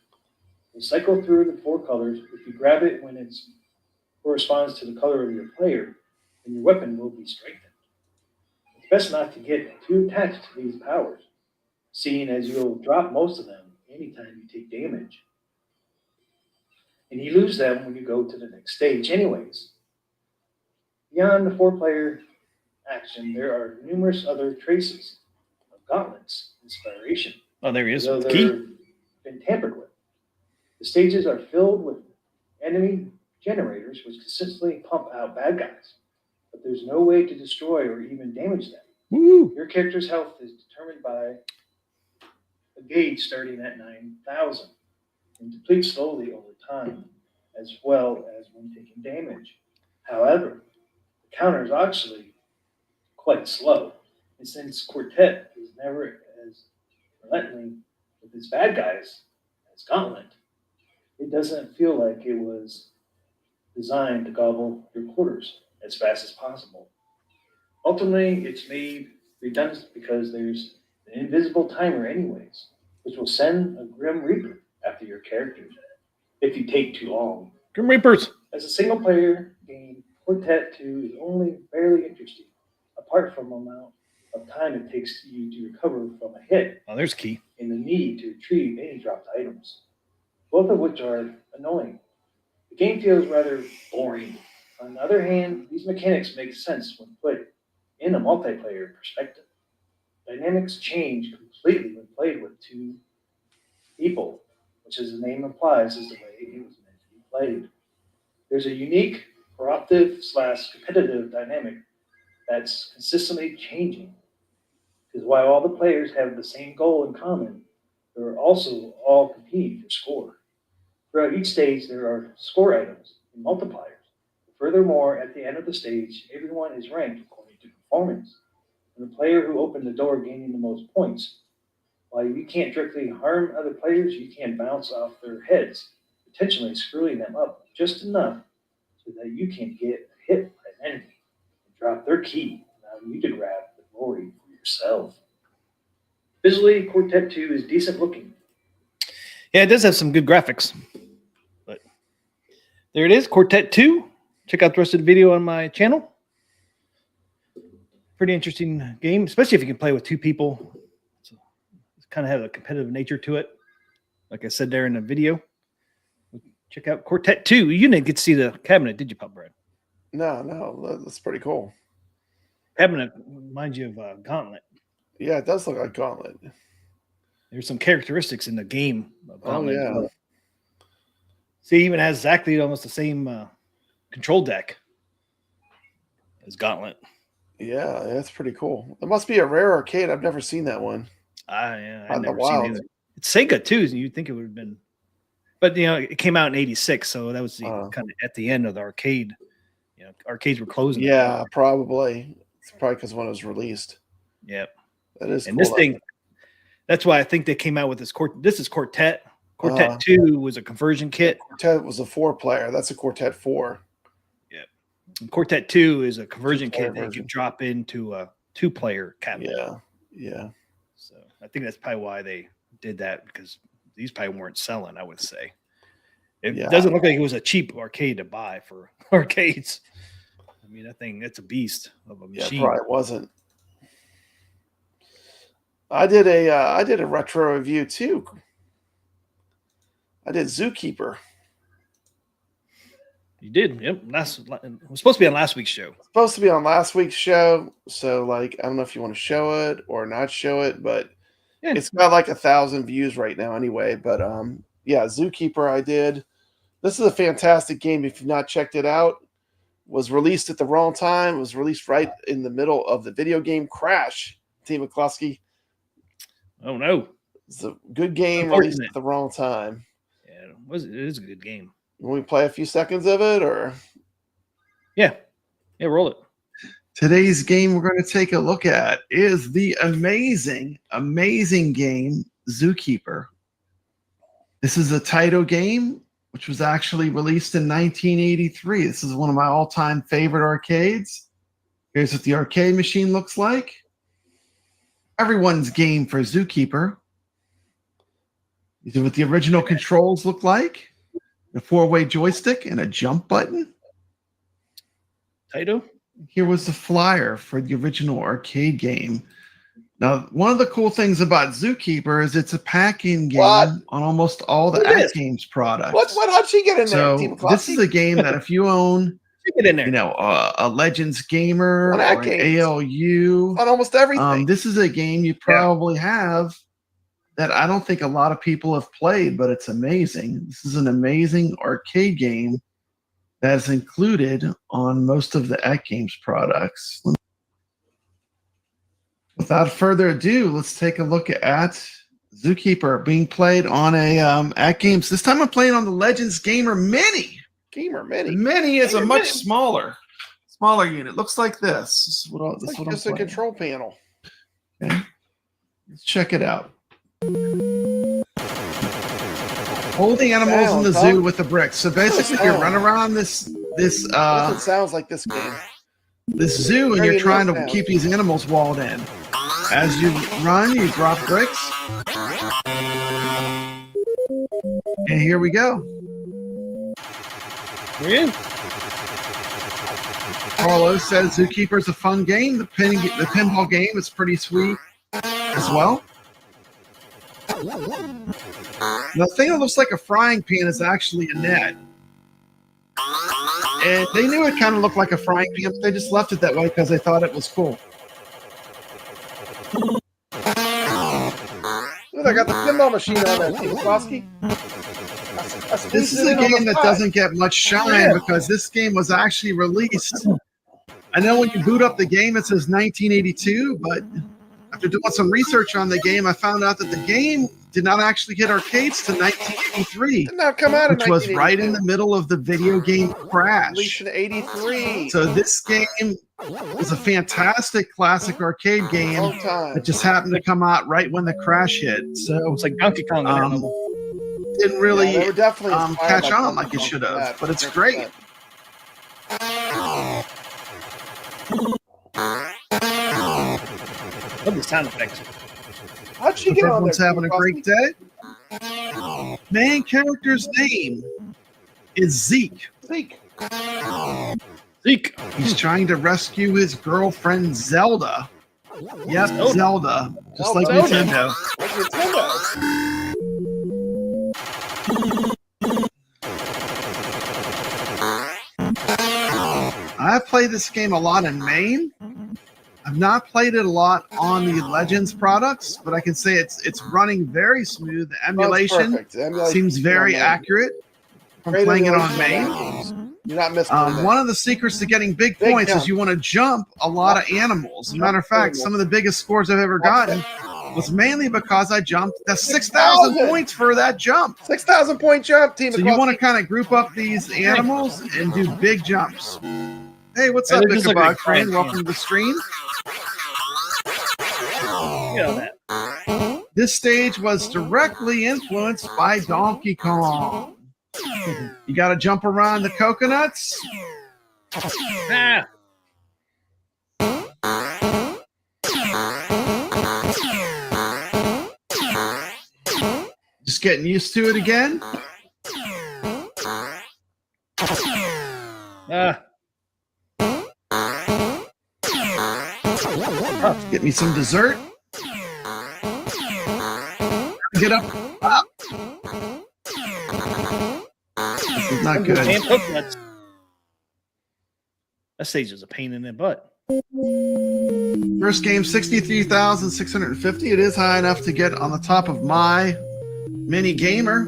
F: They cycle through the 4 colors. If you grab it when it corresponds to the color of your player, then your weapon will be strengthened. It's best not to get too attached to these powers, seeing as you'll drop most of them anytime you take damage. And you lose them when you go to the next stage anyways. Beyond the 4-player action, there are numerous other traces of Gauntlet's inspiration.
C: Oh, there he is.
F: Though
C: The key.
F: they're been tampered with. The stages are filled with enemy generators which consistently pump out bad guys, but there's no way to destroy or even damage them.
C: Woo.
F: Your character's health is determined by a gauge starting at 9,000 and depletes slowly over time, as well as when taking damage. However, the counter is actually quite slow, and since Quartet is never as relentless with its bad guys as Gauntlet, it doesn't feel like it was designed to gobble your quarters as fast as possible. Ultimately, it's made redundant because there's an invisible timer anyways, which will send a Grim Reaper after your characters if you take too long.
C: Grim Reapers.
F: As a single player game, Quartet 2 is only barely interesting, apart from the amount of time it takes you to recover from a hit
C: Oh, there's key.
F: and the need to retrieve any dropped items, both of which are annoying. The game feels rather boring. On the other hand, these mechanics make sense when put in a multiplayer perspective. Dynamics change completely when played with 2 people, which as the name implies is the way it was meant to be played. There's a unique cooperative/competitive dynamic that's consistently changing. Because while all the players have the same goal in common, they're also all competing for score. Throughout each stage, there are score items and multipliers. Furthermore, at the end of the stage, everyone is ranked according to performance, and the player who opened the door gaining the most points. While you can't directly harm other players, you can bounce off their heads, potentially screwing them up just enough so that you can get hit by an enemy and drop their key, allowing you to grab the glory for yourself. Visually, Quartet 2 is decent looking.
C: Yeah, it does have some good graphics. But there it is, Quartet 2. Check out the rest of the video on my channel. Pretty interesting game, especially if you can play with 2 people. It's kind of have a competitive nature to it. Like I said there in the video. Check out Quartet 2. You didn't get to see the cabinet, did you, Pop Brad?
E: No, that's pretty cool.
C: Cabinet reminds you of Gauntlet.
E: Yeah, it does look like Gauntlet.
C: There's some characteristics in the game of Gauntlet.
E: Oh, yeah.
C: See, it even has exactly almost the same control deck as Gauntlet.
E: Yeah, that's pretty cool. It must be a rare arcade. I've never seen that one.
C: Yeah,
E: Out
C: I've
E: in the
C: never seen
E: wild.
C: it. It's Sega too, so you'd think it would have been. But it came out in '86, so that was kind of at the end of the arcade. Arcades were closing.
E: Yeah, probably. It's probably because when it was released.
C: Yep.
E: That is
C: And
E: cool.
C: this thing, that's why I think they came out with this This is Quartet. Quartet 2 was a conversion kit.
E: Quartet was a 4-player. That's a Quartet 4.
C: Yep. Quartet 2 is a conversion
E: Two-player
C: kit that you
E: version.
C: can drop into a 2-player cabinet.
E: Yeah.
C: So I think that's probably why they did that, because these probably weren't selling, I would say. It
E: Yeah.
C: doesn't look like it was a cheap arcade to buy for arcades. I mean, it's a beast of a
E: Yeah,
C: machine.
E: probably wasn't. I did a retro review too. I did Zookeeper.
C: You did. Yep. It was supposed to be on last week's show.
E: Supposed to be on last week's show, so like I don't know if you want to show it or not show it, but
C: Yeah.
E: it's got like 1,000 views right now anyway. But yeah, Zookeeper I did. This is a fantastic game. If you've not checked it out, was released at the wrong time. It was released right in the middle of the video game crash. T. McCluskey.
C: Oh no.
E: It's a good game
C: Unfortunate.
E: released at the wrong time.
C: Yeah, it is a good game.
E: Can we play a few seconds of it, or?
C: Yeah. Yeah, roll it.
B: Today's game we're going to take a look at is the amazing game Zookeeper. This is a Taito game, which was actually released in 1983. This is one of my all-time favorite arcades. Here's what the arcade machine looks like. Everyone's game for Zookeeper. These are what the original controls look like. A 4-way joystick and a jump button.
C: Taito?
B: Here was the flyer for the original arcade game. Now, one of the cool things about Zookeeper is it's a pack-in game
E: What?
B: on almost all the
C: It is.
B: Atgames products.
E: How'd she get in
B: So
E: there? Team
B: this is a game that if you own,
C: Get in there.
B: you know, a Legends Gamer
E: On
B: or an
E: Atgames.
B: ALU,
E: On almost everything.
B: this is a game you probably have that I don't think a lot of people have played, but it's amazing. This is an amazing arcade game that is included on most of the Atgames products. Without further ado, let's take a look at Zookeeper being played on a Atgames. This time I'm playing on the Legends Gamer Mini.
E: Gamer
B: The
E: Mini.
B: Mini is a
E: Gamer
B: much
E: Mini.
B: smaller unit. Looks like this. This is what, this is what I'm
E: Just a
B: playing.
E: control panel.
B: Okay. Let's check it out. Hold the animals in the
E: Sounds,
B: zoo
E: huh?
B: with the bricks. So basically, you run around this
E: This one sounds like this game.
B: zoo, and
E: Very
B: you're trying to
E: nice
B: keep these animals walled in. As you run, you drop bricks. And here we go.
C: We're in.
B: Carlos says Zookeeper's a fun game. The pinball game is pretty sweet as well. The thing that looks like a frying pan is actually a net. And they knew it kind of looked like a frying pan, but they just left it that way because they thought it was cool.
E: Look, I got the pinball machine on there, Team McCluskey.
B: This is a game that doesn't get much shine because this game was actually released. I know when you boot up the game, it says 1982, but after doing some research on the game, I found out that the game did not actually hit arcades to 1983,
E: Did not come out in
B: which was right in
E: 1982.
B: the middle of the video game
E: Released
B: crash.
E: in '83.
B: So this game was a fantastic classic arcade
E: Long
B: game
E: time.
B: that just happened to come out right when the crash hit. So
C: It's like Donkey Kong.
B: didn't really
E: Yeah, they were definitely inspired
B: catch
E: by
B: on
E: Donkey
B: like it
E: Kong
B: should
E: for
B: have,
E: that,
B: but it's
E: 100%.
B: great.
C: Love the sound effects.
E: How'd she
B: Hope
E: get on there?
B: everyone's having a
E: Team
B: great
E: McCluskey?
B: day. Main character's name is Zeke.
E: Zeke.
C: Zeke.
B: He's trying to rescue his girlfriend Zelda. Yep, Zelda. Just like
E: Zelda.
B: Nintendo.
E: Like Nintendo.
B: I've played this game a lot in Maine. I've not played it a lot on the Legends products, but I can say it's running very smooth. The
E: Oh, it's
B: emulation
E: perfect. The emulation
B: seems very
E: on there.
B: accurate from
E: Great
B: playing it on
E: emulation
B: Maine.
E: games. You're not missing anything.
B: One of the secrets to getting big
E: Big
B: points
E: jump.
B: is you want to jump a lot of animals. As a matter of fact, some of the biggest scores I've ever gotten was mainly because I jumped. That's 6,000
E: 6,000
B: points for that jump.
E: 6,000 point jump, Team
B: So you want to kind of group up these animals and do big jumps. Hey, what's up,
C: Hey, this is like a
B: Ichabod Crane?
C: grand
B: Welcome to the stream.
C: You know that.
B: This stage was directly influenced by Donkey Kong. You got to jump around the coconuts.
C: Ah,
B: Just getting used to it again.
C: ah.
B: Get me some dessert. Get up. Up. This is not good.
C: Damn coconuts. That stage is a pain in the butt.
B: First game, 63,650. It is high enough to get on the top of my mini gamer.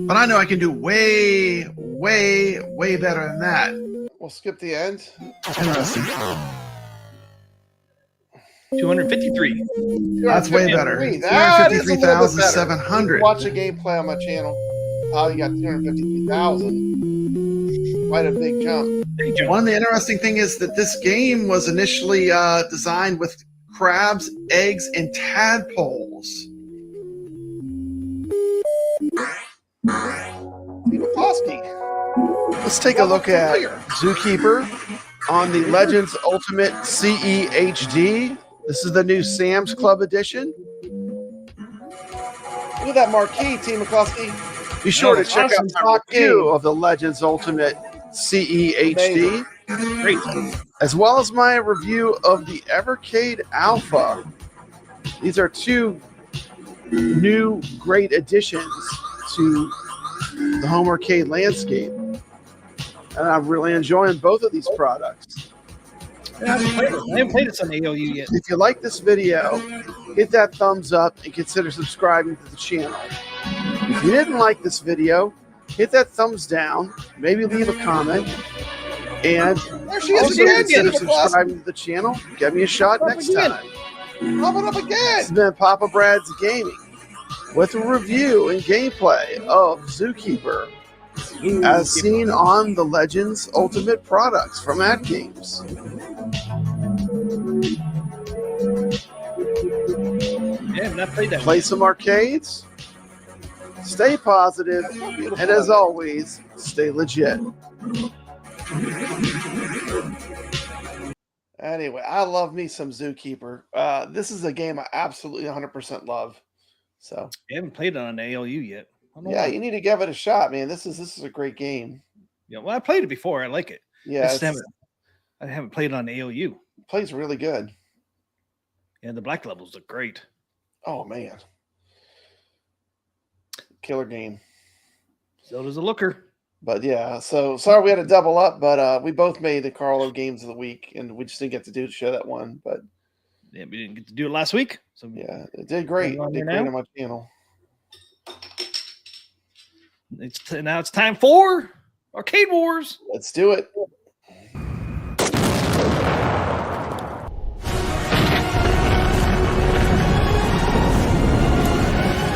B: But I know I can do way, way, way better than that.
E: We'll skip the end.
B: Interesting.
C: 253.
B: That's way better.
E: That is a little bit better.
B: 253,700.
E: Watch a gameplay on my channel. Oh, you got 253,000. Quite a big jump.
B: One of the interesting thing is that this game was initially designed with crabs, eggs, and tadpoles.
E: McCloskey. Let's take a look at Zookeeper on the Legends Ultimate CE HD. This is the new Sam's Club edition. Look at that marquee, T. McCloskey. Be sure to check out my review of the Legends Ultimate CE HD,
C: Great.
E: as well as my review of the Evercade Alpha. These are two new great additions to the home arcade landscape, and I'm really enjoying both of these products.
C: I haven't played this on AOU yet.
E: If you like this video, hit that thumbs up and consider subscribing to the channel. If you didn't like this video, hit that thumbs down, maybe leave a comment, and there she is also again, consider subscribing to the channel. Get me a shot next time. Pop it up
B: This
E: again.
B: has been Papa Brad's Gaming with a review and gameplay of Zookeeper as seen on the Legends Ultimate products from Atgames.
C: Yeah, I've not played that
B: Play some arcades, stay positive, and as always, stay legit.
E: Anyway, I love me some Zookeeper. This is a game I absolutely 100% love. So
C: I haven't played it on ALU yet. I don't know
E: yeah,
C: why.
E: you need to give it a shot, man. This is a great game.
C: Yeah, well, I played it before. I like it.
E: Yeah,
C: I haven't played it on ALU.
E: plays really good.
C: Yeah, the black levels look great.
E: Oh man, killer game.
C: So does a looker.
E: But yeah, so sorry we had to double up, but we both made the Carlo games of the week, and we just didn't get to show that one. But
C: Yeah, we didn't get to do it last week. So
E: yeah, it did great.
C: You on
E: Did
C: there
E: great
C: now?
E: on my channel.
C: now it's time for Arcade Wars.
E: Let's do it.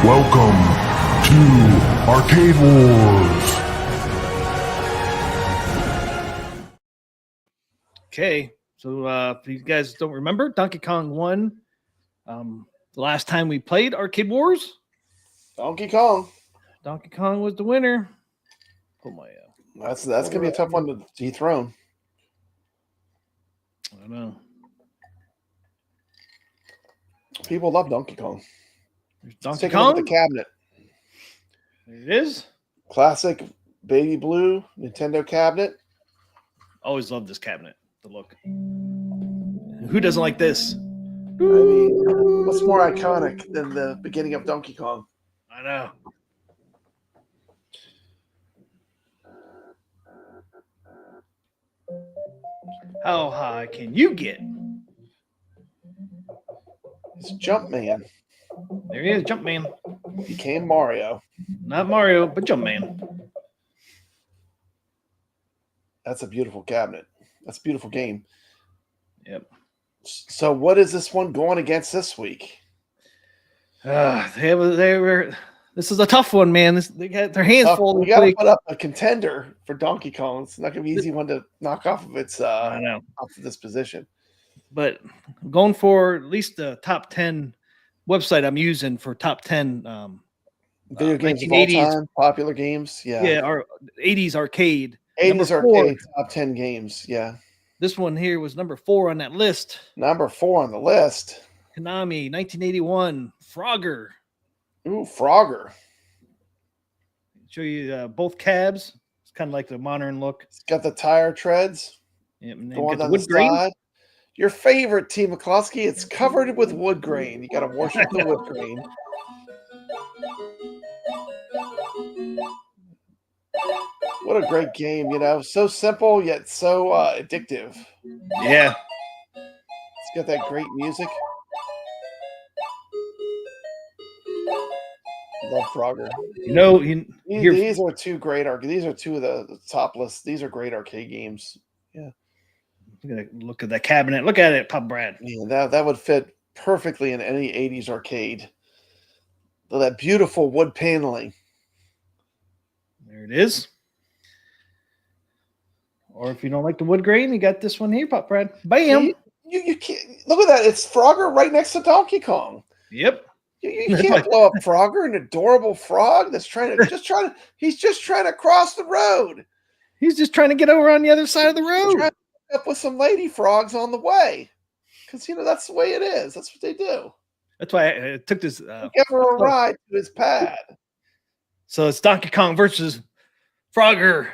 A: Welcome to Arcade Wars.
C: Okay, so if you guys don't remember, Donkey Kong won the last time we played Arcade Wars.
E: Donkey Kong.
C: Donkey Kong was the winner. Oh my!
E: That's gonna be a tough one to dethrone.
C: I don't know.
E: People love Donkey Kong.
C: There's
E: Let's
C: Donkey
E: take a look at
C: Kong.
E: the cabinet.
C: There it is.
E: Classic baby blue Nintendo cabinet.
C: Always loved this cabinet. The look. Who doesn't like this?
E: I mean, what's more iconic than the beginning of Donkey Kong?
C: I know. How high can you get?
E: It's Jumpman.
C: There he is, Jumpman.
E: Became Mario.
C: Not Mario, but Jumpman.
E: That's a beautiful cabinet. That's a beautiful game.
C: Yep.
E: So what is this one going against this week?
C: They were. This is a tough one, man. They got their hands full.
E: We got to put up a contender for Donkey Kong. It's not going to be an easy one to knock off of its
C: I know.
E: off of this position.
C: But going for at least the top 10 website I'm using for top 10
E: Video games of all
C: 1980s.
E: time, popular games. Yeah.
C: Our 80s arcade. Number
E: 80s
C: 4.
E: arcade top 10 games. Yeah.
C: This one here was number 4 on that list.
E: Number 4 on the list.
C: Konami, 1981, Frogger.
E: Ooh, Frogger.
C: Show you both cabs. It's kind of like the modern look.
E: It's got the tire treads
C: Yep, and then
E: going
C: got the
E: down the
C: wood grain.
E: side. Your favorite, T. McCloskey. It's covered with wood grain. You got to worship the wood grain. What a great game, you know. So simple, yet so addictive.
C: Yeah.
E: It's got that great music. Love Frogger.
C: You know, here,
E: These are two great These are two of the top lists. These are great arcade games. Yeah.
C: look at that cabinet. Look at it, Pop Brad.
E: Yeah, that would fit perfectly in any 80s arcade. That beautiful wood paneling.
C: There it is. Or if you don't like the wood grain, you got this one here, Pop Brad. Bam.
E: You can't look at that. It's Frogger right next to Donkey Kong.
C: Yep.
E: You can't blow up Frogger, an adorable frog that's he's just trying to cross the road.
C: He's just trying to get over on the other side of the road.
E: Trying to hook up with some lady frogs on the way. Because that's the way it is. That's what they do.
C: That's why I took this.
E: Give her a ride to his pad.
C: So it's Donkey Kong versus Frogger.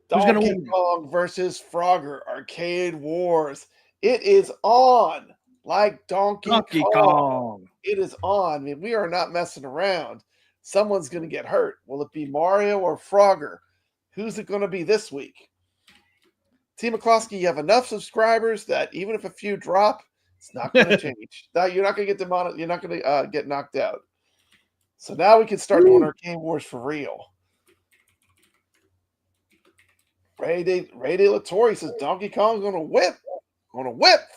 C: Who's gonna
E: Donkey
C: win?
E: Kong versus Frogger Arcade Wars. It is on like Donkey Kong. It is on. I mean, we are not messing around. Someone's going to get hurt. Will it be Mario or Frogger? Who's it going to be this week? T. McCloskey, you have enough subscribers that even if a few drop, it's not going to change. Now you're not going to get demoted. You're not going to get knocked out. So now we can start doing Arcade Wars for real. Ray De La Torre says Donkey Kong's going to whip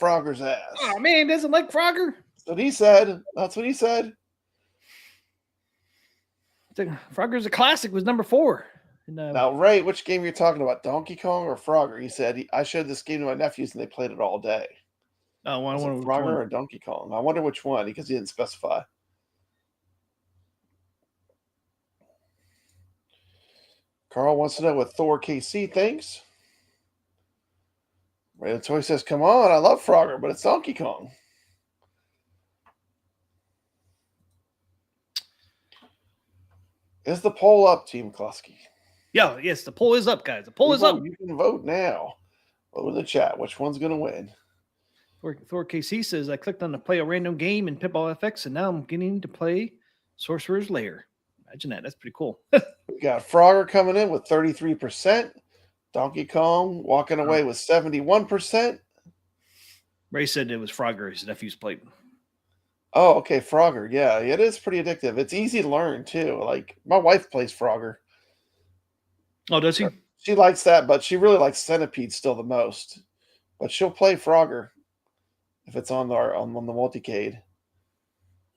E: Frogger's ass.
C: Oh man, doesn't like Frogger.
E: That's what he said. That's what he said.
C: Frogger's a classic. Was number 4. And,
E: Now, Ray, which game you're talking about, Donkey Kong or Frogger? He said I showed this game to my nephews and they played it all day.
C: I wonder which
E: Frogger
C: one.
E: or Donkey Kong. I wonder which one because he didn't specify. Carl wants to know what Thor KC thinks. Ray the Toy says, "Come on, I love Frogger, but it's Donkey Kong." Is the poll up, Team McCloskey?
C: Yeah, yes, the poll is up, guys. The poll is up.
E: You can vote now. Vote in the chat. Which one's going to win?
C: Thor KC says, I clicked on to play a random game in Pinball FX, and now I'm getting to play Sorcerer's Lair. Imagine that. That's pretty cool.
E: We got Frogger coming in with 33%. Donkey Kong walking away with 71%.
C: Ray said it was Frogger. His nephew's played.
E: Oh, okay, Frogger. Yeah, it is pretty addictive. It's easy to learn, too. Like, my wife plays Frogger.
C: Oh, does he?
E: She likes that, but she really likes Centipede still the most. But she'll play Frogger if it's on the multicade.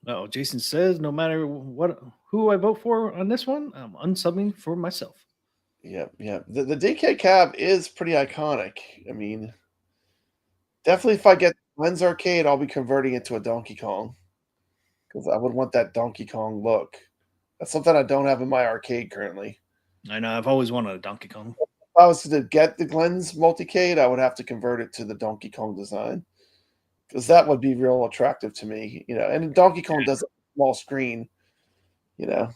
C: Oh, Jason says, no matter who I vote for on this one, I'm unsubbing for myself.
E: Yeah. The DK cab is pretty iconic. I mean, definitely if I get Lens Arcade, I'll be converting it to a Donkey Kong. Because I would want that Donkey Kong look. That's something I don't have in my arcade currently.
C: I know. I've always wanted a Donkey Kong.
E: If I was to get the Glenn's multicade, I would have to convert it to the Donkey Kong design. Because that would be real attractive to me. And Donkey Kong does a small screen.
C: Yeah,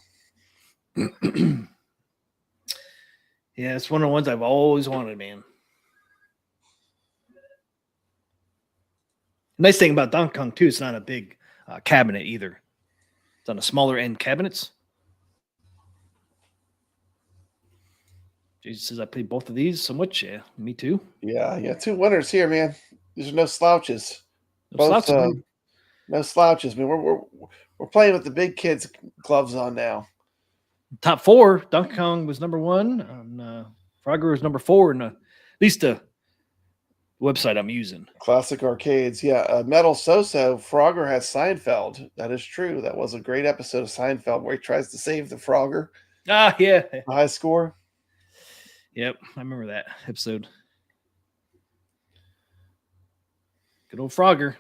C: it's one of the ones I've always wanted, man. Nice thing about Donkey Kong, too, it's not a big cabinet either. It's on a smaller end cabinets. Jesus says I played both of these so much. Yeah, me too.
E: Yeah. 2 winners here, man. These are no slouches.
C: No slouches.
E: No slouches. I mean, we're playing with the big kids' gloves on now.
C: Top 4, Donkey Kong was number 1. And, Frogger was number 4, and at least the website I'm using.
E: Classic arcades, yeah. Metal So-So, Frogger has Seinfeld. That is true. That was a great episode of Seinfeld where he tries to save the Frogger.
C: Ah, yeah.
E: High score.
C: Yep, I remember that episode. Good old Frogger.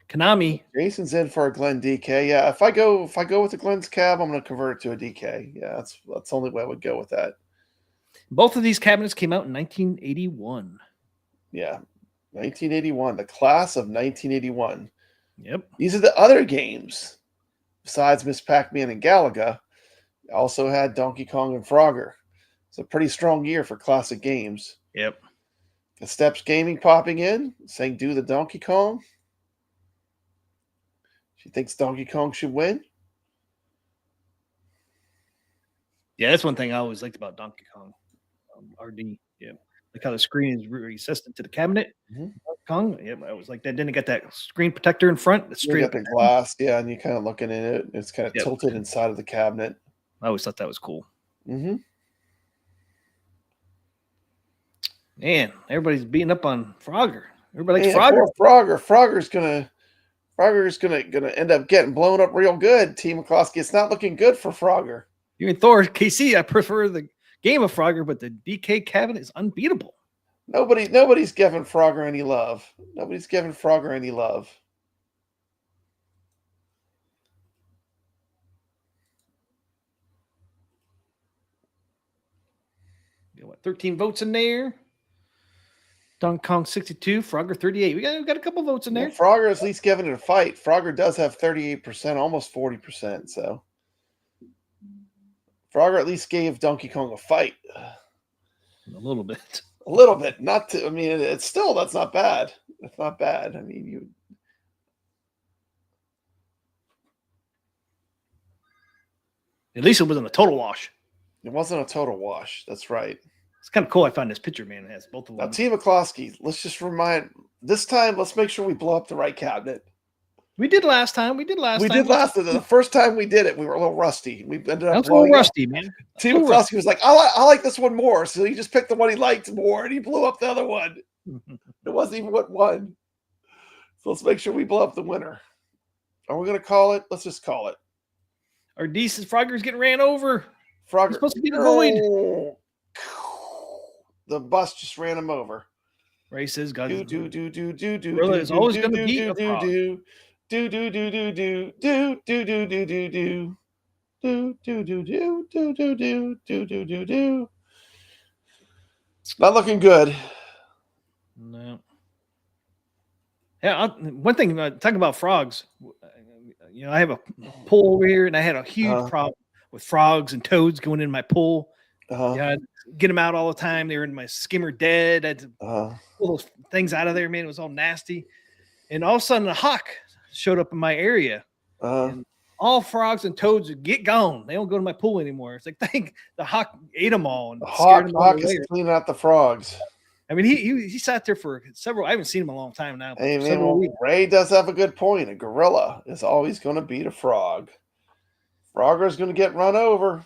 C: Konami.
E: Jason's in for a Glenn DK. Yeah, if I go with the Glenn's cab, I'm going to convert it to a DK. Yeah, that's the only way I would go with that.
C: Both of these cabinets came out in 1981.
E: Yeah, 1981, the class of 1981.
C: Yep.
E: These are the other games. Besides Miss Pac-Man and Galaga, also had Donkey Kong and Frogger. It's a pretty strong year for classic games.
C: Yep.
E: The Steps Gaming popping in, saying do the Donkey Kong. She thinks Donkey Kong should win.
C: Yeah, that's one thing I always liked about Donkey Kong. RD. Yeah. Like how the screen is recessed into the cabinet.
E: Mhm.
C: Donkey Kong. Yeah, I was like that. Then it got that screen protector in front. That's
E: You
C: straight
E: got
C: up.
E: the glass, yeah, and you're kind of looking at it. It's kind of
C: Yep.
E: tilted inside of the cabinet.
C: I always thought that was cool.
E: Mm-hmm.
C: Man, everybody's beating up on Frogger. Everybody likes
E: Man,
C: Frogger.
E: poor Frogger. Frogger's gonna end up getting blown up real good. Team McCloskey. It's not looking good for Frogger.
C: You and Thor, KC, I prefer the game of Frogger, but the DK cabinet is unbeatable.
E: Nobody's giving Frogger any love. Nobody's giving Frogger any love.
C: You know what? 13 votes in there. Donkey Kong 62, Frogger 38. We got a couple votes in there.
E: Yeah, Frogger is at least giving it a fight. Frogger does have 38%, almost 40%. So Frogger at least gave Donkey Kong a fight.
C: A little bit.
E: A little bit. Not to, I mean, it's still, that's not bad. That's not bad. I mean,
C: At least it wasn't a total wash.
E: it wasn't a total wash. That's right.
C: It's kind of cool. I found this picture, man. It has both of
E: Now,
C: them.
E: Team McCloskey, let's just remind, this time, let's make sure we blow up the right cabinet.
C: We did last time.
E: The first time we did it, we were a little rusty. We ended up
C: That's a
E: blowing
C: little
E: up.
C: rusty, man.
E: Team McCloskey was like, I like this one more. So he just picked the one he liked more, and he blew up the other one. It wasn't even what won. So let's make sure we blow up the winner. Are we going to call it? Let's just call it.
C: Our decent Frogger's getting ran over.
E: Frogger.
C: He's supposed to be the void.
E: The bus just ran him over.
C: Ray says, God,
E: Gorilla
C: is always going to beat a frog.
E: Not looking good.
C: No. Yeah, one thing, talking about frogs, you know, I have a pool over here, and I had a huge problem with frogs and toads going in my pool. Yeah, I'd get them out all the time. They were in my skimmer dead. I had to pull those things out of there, man. It was all nasty. And all of a sudden, a hawk showed up in my area. And all frogs and toads would get gone. They don't go to my pool anymore. It's like, the hawk ate them all. And
E: The
C: scared them all
E: hawk
C: away.
E: is cleaning out the frogs.
C: I mean, he sat there for several. I haven't seen him in a long time now.
E: Hey, man,
C: several weeks.
E: Ray does have a good point. A gorilla is always going to beat a frog. Frogger is going to get run over.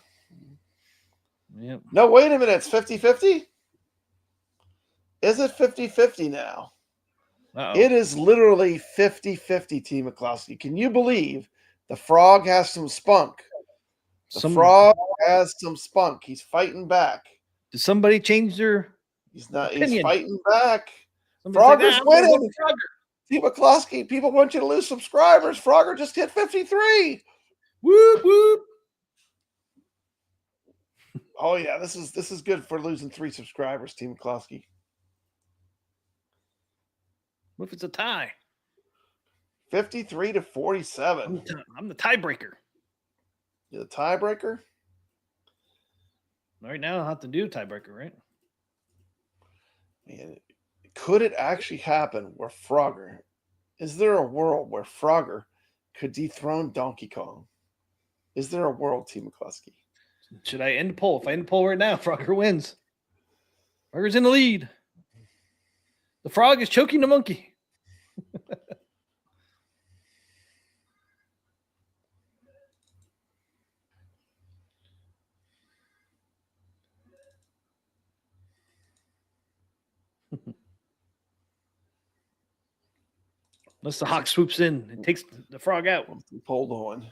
C: Yep.
E: No, wait a minute. It's 50-50? Is it 50-50 now?
C: Uh-oh.
E: It is literally 50-50, Team McCloskey. Can you believe the frog has some spunk? The frog has some spunk. He's fighting back.
C: Did somebody change their
E: He's not.
C: opinion?
E: He's fighting back.
C: Somebody's
E: Frogger's
C: like, "Nah, I'm gonna
E: winning.
C: go with Frogger."
E: Team McCloskey, people want you to lose subscribers. Frogger just hit 53.
C: Whoop whoop.
E: Oh yeah, this is good for losing 3 subscribers, Team McCloskey.
C: What if it's a tie?
E: 53-47.
C: I'm the tiebreaker.
E: You're the tiebreaker.
C: Right now, I'll have to do a tiebreaker, right?
E: Man, could it actually happen where Frogger? Is there a world where Frogger could dethrone Donkey Kong? Is there a world, Team McCloskey?
C: Should I end the poll? If I end the poll right now, Frogger wins. Frogger's in the lead. The frog is choking the monkey. Unless the hawk swoops in and takes the frog out.
E: Hold on.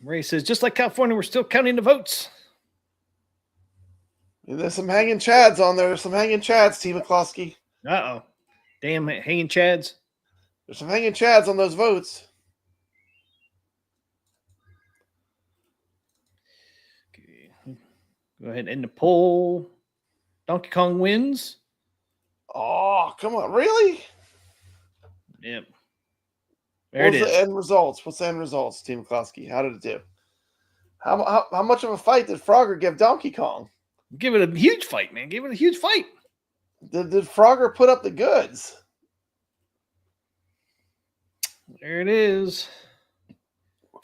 C: Ray says, just like California, we're still counting the votes.
E: And there's some hanging chads on there. There's some hanging chads, Team McCloskey.
C: Uh-oh. Damn hanging chads.
E: There's some hanging chads on those votes.
C: Go ahead and end the poll. Donkey Kong wins.
E: Oh, come on. Really?
C: Yep. There it is.
E: The end results? What's the end results, Team McCloskey? How did it do? How much of a fight did Frogger give Donkey Kong?
C: Give it a huge fight, man. Give it a huge fight.
E: Did Frogger put up the goods?
C: There it is.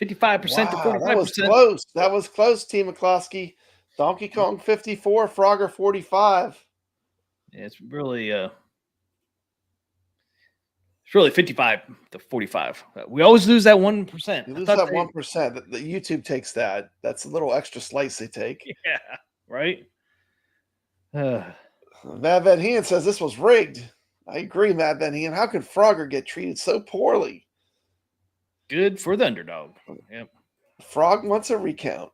C: 55% to 45%.
E: That was close. That was close, Team McCloskey. Donkey Kong 54, Frogger 45.
C: Yeah, it's really 55 to 45. We always lose that 1%.
E: You lose that 1%. The YouTube takes that. That's a little extra slice they take.
C: Yeah, right?
E: Matt Van Heen says this was rigged. I agree, Matt Van Heen. How could Frogger get treated so poorly?
C: Good for the underdog. Yep.
E: Frog wants a recount.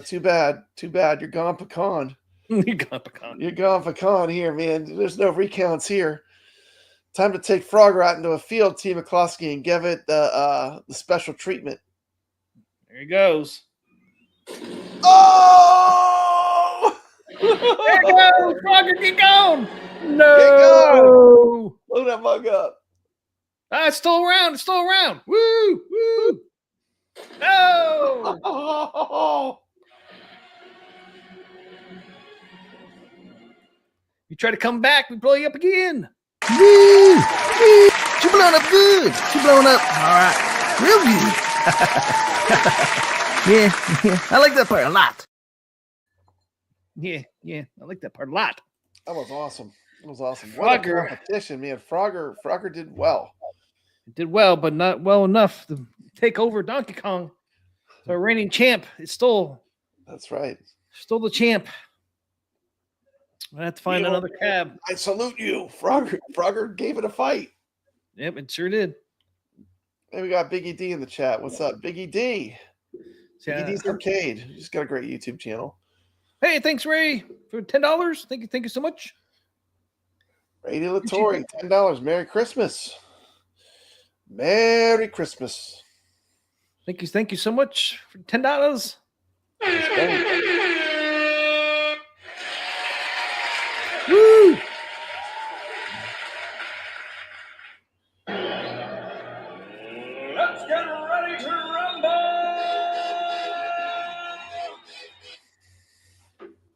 E: Too bad. Too bad. You're gone pecan.
C: You're gone pecan.
E: You're gone pecan here, man. There's no recounts here. Time to take Frogger out into a field, Team McCloskey, and give it the special treatment.
C: There he goes.
E: Oh!
C: There you go! Frogger, get going! No!
E: Get going! Load that mug up.
C: Ah, it's still around. It's still around. Woo! Woo! No!
E: Oh!
C: You try to come back, we blow you up again.
G: Woo! Woo! She blowing up good. She blowing up. All right. Real good. yeah. I like that part a lot.
C: Yeah. I like that part a lot.
E: That was awesome. It was awesome. What a
C: Frogger.
E: competition, man. Frogger did well.
C: It did well, but not well enough to take over Donkey Kong. So reigning champ is still
E: That's right.
C: the champ. I have to find another cab.
E: I salute you. Frogger gave it a fight.
C: Yep, it sure did.
E: Hey, we got Biggie D in the chat. What's up, Biggie D? Biggie D's Arcade. He's got a great YouTube channel.
C: Hey, thanks, Ray, for $10. Thank you so much.
E: Ray Latorre, $10. Merry Christmas. Merry Christmas.
C: Thank you so much for $10. Woo!
F: Let's get ready to rumble!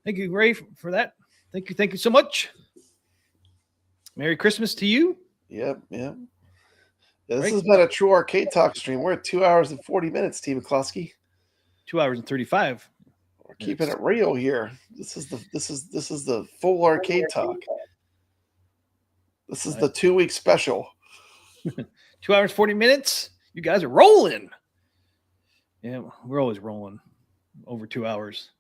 C: Thank you, Ray, for that. Thank you so much. Merry Christmas to you.
E: Yep. Yeah, this has been a true arcade talk stream. We're at 2 hours and 40 minutes, Team McCloskey.
C: 2 hours and 35.
E: We're keeping it real here. This is the full arcade talk. This is the 2 week special.
C: 2 hours, 40 minutes. You guys are rolling. Yeah, we're always rolling over 2 hours.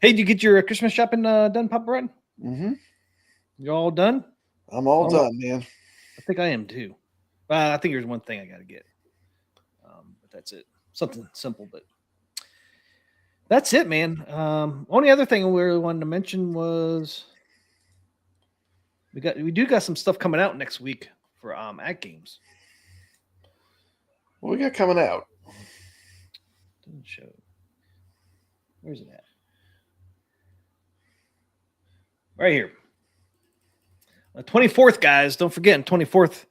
C: Hey, did you get your Christmas shopping done, Papa Brad?
E: Mm-hmm.
C: You all done?
E: I'm all done, man.
C: I think I am too. I think there's one thing I got to get. But that's it. Something simple, but that's it, man. Only other thing we really wanted to mention was we do got some stuff coming out next week for Atgames.
E: What we got coming out?
C: Doesn't show. Where's it at? Right here. 24th, guys. Don't forget, on 24th,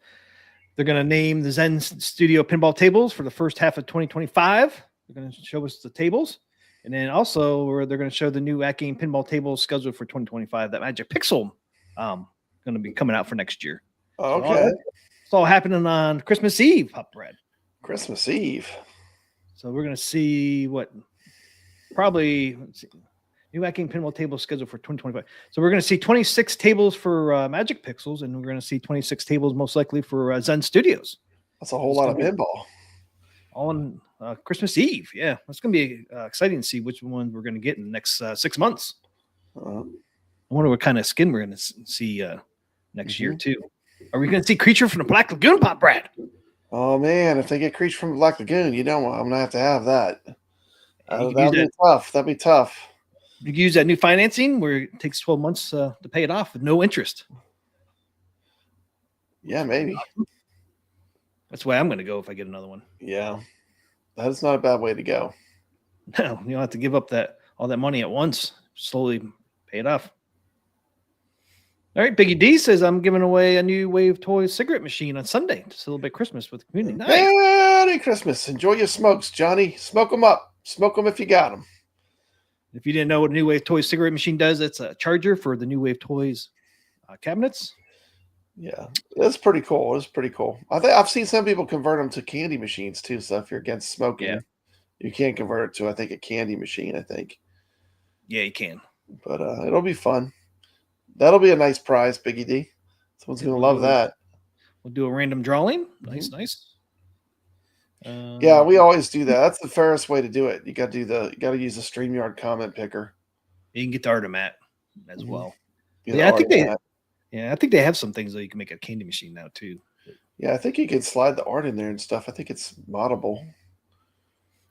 C: they're going to name the Zen Studio pinball tables for the first half of 2025. They're going to show us the tables. And then also, they're going to show the new Atgame pinball tables scheduled for 2025. That Magic Pixel going to be coming out for next year.
E: Oh, okay.
C: It's all happening on Christmas Eve, Pop Bread.
E: Christmas Eve.
C: So we're going to see probably, let's see, new Atgame pinball tables scheduled for 2025. So we're going to see 26 tables for Magic Pixels, and we're going to see 26 tables most likely for Zen Studios.
E: That's a whole lot of pinball.
C: On Christmas Eve. Yeah, it's going to be exciting to see which one we're going to get in the next 6 months. I wonder what kind of skin we're going to see next year, too. Are we going to see Creature from the Black Lagoon, Pop Brad?
E: Oh, man, if they get Creature from the Black Lagoon, I'm going to have that. That'd be tough. That'd be tough.
C: You can use that new financing where it takes 12 months to pay it off with no interest.
E: Yeah, maybe.
C: That's why I'm going to go if I get another one.
E: Yeah, that is not a bad way to go.
C: No, you don't have to give up all that money at once, slowly pay it off. All right, Biggie D says I'm giving away a new Wave Toys cigarette machine on Sunday to celebrate Christmas with the community. Nice.
E: Merry Christmas. Enjoy your smokes, Johnny. Smoke them up. Smoke them if you got them.
C: If you didn't know what a New Wave Toys cigarette machine does, it's a charger for the New Wave Toys cabinets.
E: Yeah, that's pretty cool. It's pretty cool. I think I've seen some people convert them to candy machines too. So if you're against smoking, you can convert it to, I think, a candy machine. I think.
C: Yeah, you can.
E: But it'll be fun. That'll be a nice prize, Biggie D. Someone's gonna love that.
C: We'll do a random drawing. Nice, nice.
E: Yeah, we always do that. That's the fairest way to do it. You got to use the StreamYard comment picker.
C: You can get the Artemat as well.
E: Yeah,
C: I think they have some things that you can make a candy machine now too.
E: Yeah, I think you can slide the art in there and stuff. I think it's moddable.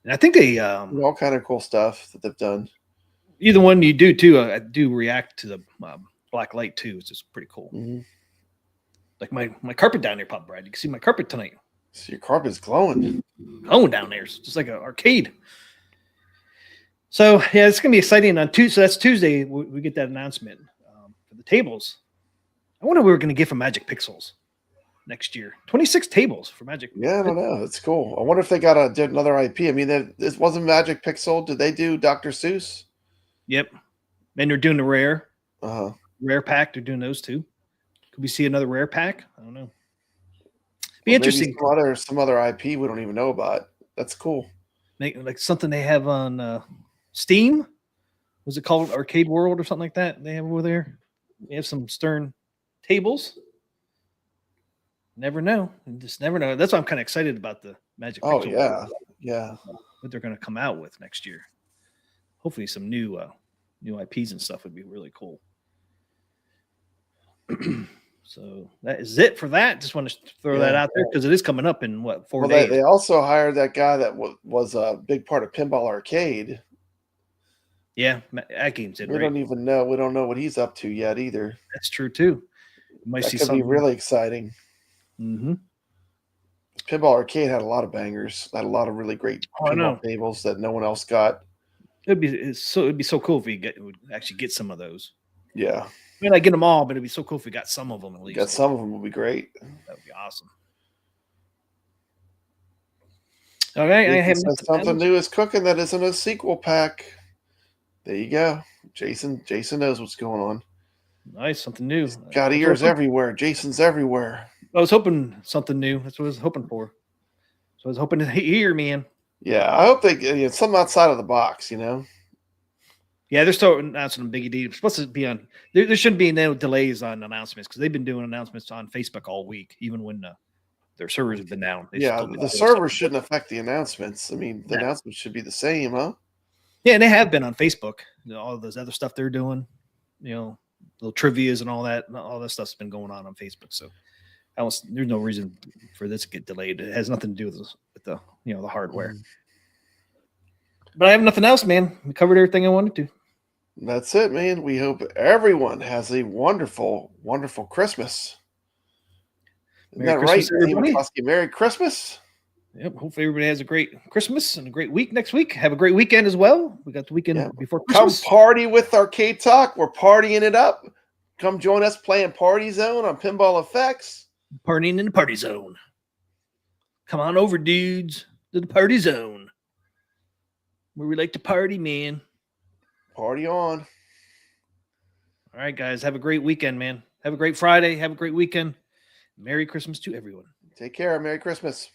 C: And I think they
E: all kind of cool stuff that they've done.
C: Either one you do too. I do react to the black light too. It's just pretty cool. Like my carpet down there, Pop Brad. You can see my carpet tonight.
E: So your carpet's glowing.
C: Glowing down there. It's just like an arcade. So yeah, it's gonna be exciting on Tuesday. So that's Tuesday. We get that announcement for the tables. I wonder what we're gonna get from Magic Pixels next year. 26 tables for Magic.
E: Yeah, I don't know. That's did I wonder if they did another IP. I mean, this wasn't Magic Pixel. Did they do Dr. Seuss?
C: Yep. And they're doing the rare.
E: Rare
C: pack. They're doing those too. Could we see another rare pack? I don't know. Be interesting.
E: Some other IP we don't even know about. That's cool.
C: Like something they have on Steam. Was it called Arcade World or something like that? They have over there. They have some Stern tables. Never know. You just never know. That's why I'm kind of excited about the Magic Pixel.
E: Oh yeah.
C: What they're going to come out with next year. Hopefully some new IPs and stuff would be really cool. So that is it for that. Just want to throw that out there because it is coming up in 4 days.
E: They also hired that guy that was a big part of Pinball Arcade.
C: Yeah, Atgames did.
E: We don't even know. We don't know what he's up to yet either.
C: That's true too.
E: That could be really exciting.
C: Mm-hmm.
E: Pinball Arcade had a lot of bangers. Had a lot of really great pinball tables that no one else got.
C: It'd be so cool if we would actually get some of those.
E: Yeah.
C: I mean, I get them all, but it'd be so cool if we got some of them at least.
E: Got some of them would be great.
C: That would be awesome. All right, I have
E: something new is cooking that isn't a sequel pack. There you go. Jason knows what's going on.
C: Nice, something new.
E: He's got ears everywhere. Jason's everywhere.
C: I was hoping something new. That's what I was hoping for. So I was hoping to hear, man.
E: Yeah, I hope something outside of the box,
C: Yeah, they're still announcing them. Biggie D. It's supposed to be on. There shouldn't be no delays on announcements because they've been doing announcements on Facebook all week, even when their servers have been down.
E: The servers shouldn't affect the announcements. I mean, the announcements should be the same, huh?
C: Yeah, and they have been on Facebook. All those other stuff they're doing, little trivias and all that stuff's been going on Facebook. So there's no reason for this to get delayed. It has nothing to do with the the hardware. But I have nothing else, man. We covered everything I wanted to.
E: That's it, man. We hope everyone has a wonderful, wonderful Christmas. Isn't that right? Merry Christmas.
C: Yep. Hopefully everybody has a great Christmas and a great week next week. Have a great weekend as well. We got the weekend before Christmas.
E: Come party with Arcade Talk. We're partying it up. Come join us playing Party Zone on Pinball Effects.
C: Partying in the Party Zone. Come on over, dudes, to the Party Zone. Where we like to party, man.
E: Party on.
C: All right, guys. Have a great weekend, man. Have a great Friday. Have a great weekend. Merry Christmas to everyone.
E: Take care. Merry Christmas.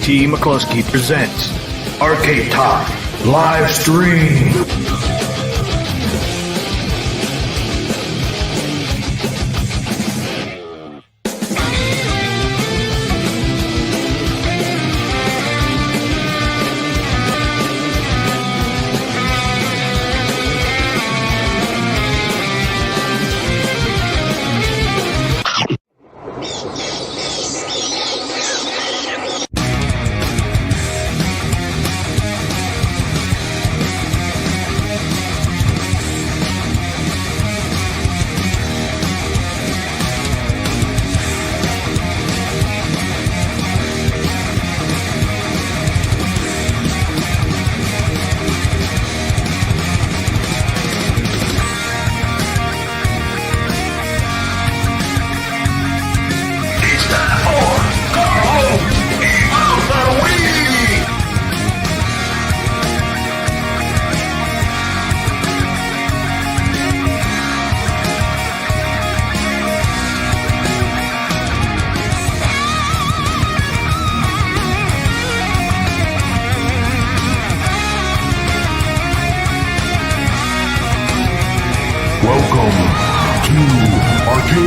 A: T. McCluskey presents Arcade Talk live stream.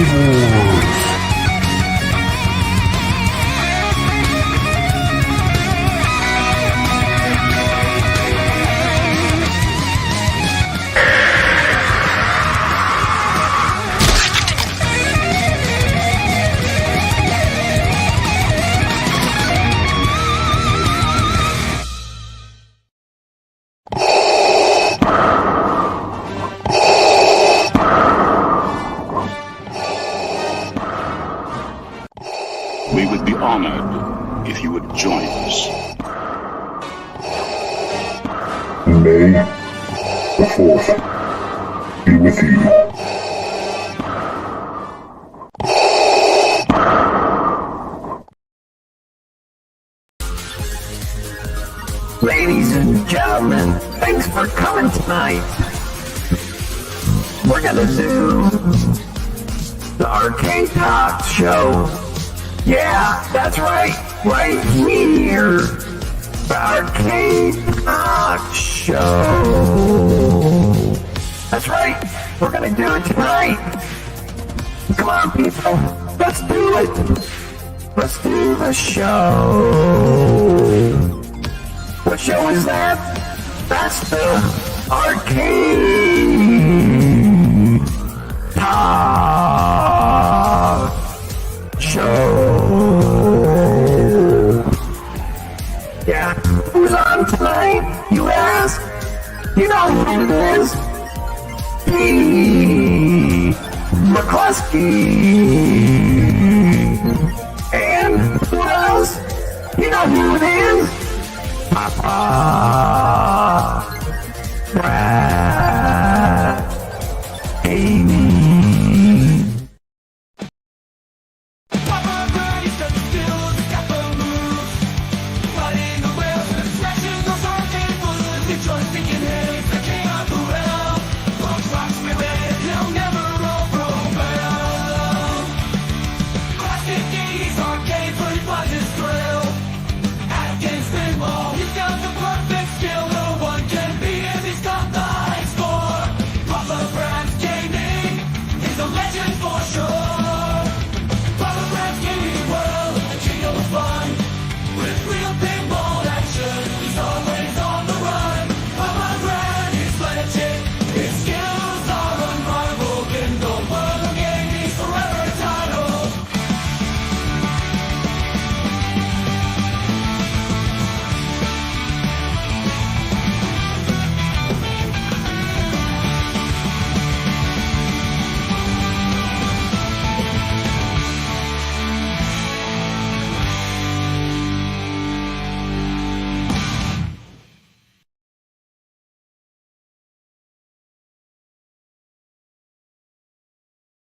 A: tables.
H: We would be honored if you would join us.
A: May the 4th be with you.
I: Ladies and gentlemen, thanks for coming tonight. We're gonna do the Arcade Talk Show. Yeah, that's right here. The Arcade Talk Show. That's right, we're gonna do it tonight. Come on, people, let's do it. Let's do the show. What show is that? That's the Arcade Talk Show. Yeah, who's on tonight, you ask? You know who it is. P. McCluskey. And who else? You know who it is? Papa Brad Amy.
D: Papa Brady's got the skills, he's got the moves. Fighting the whales and smashing those arcade fools. He joins thinking, hey.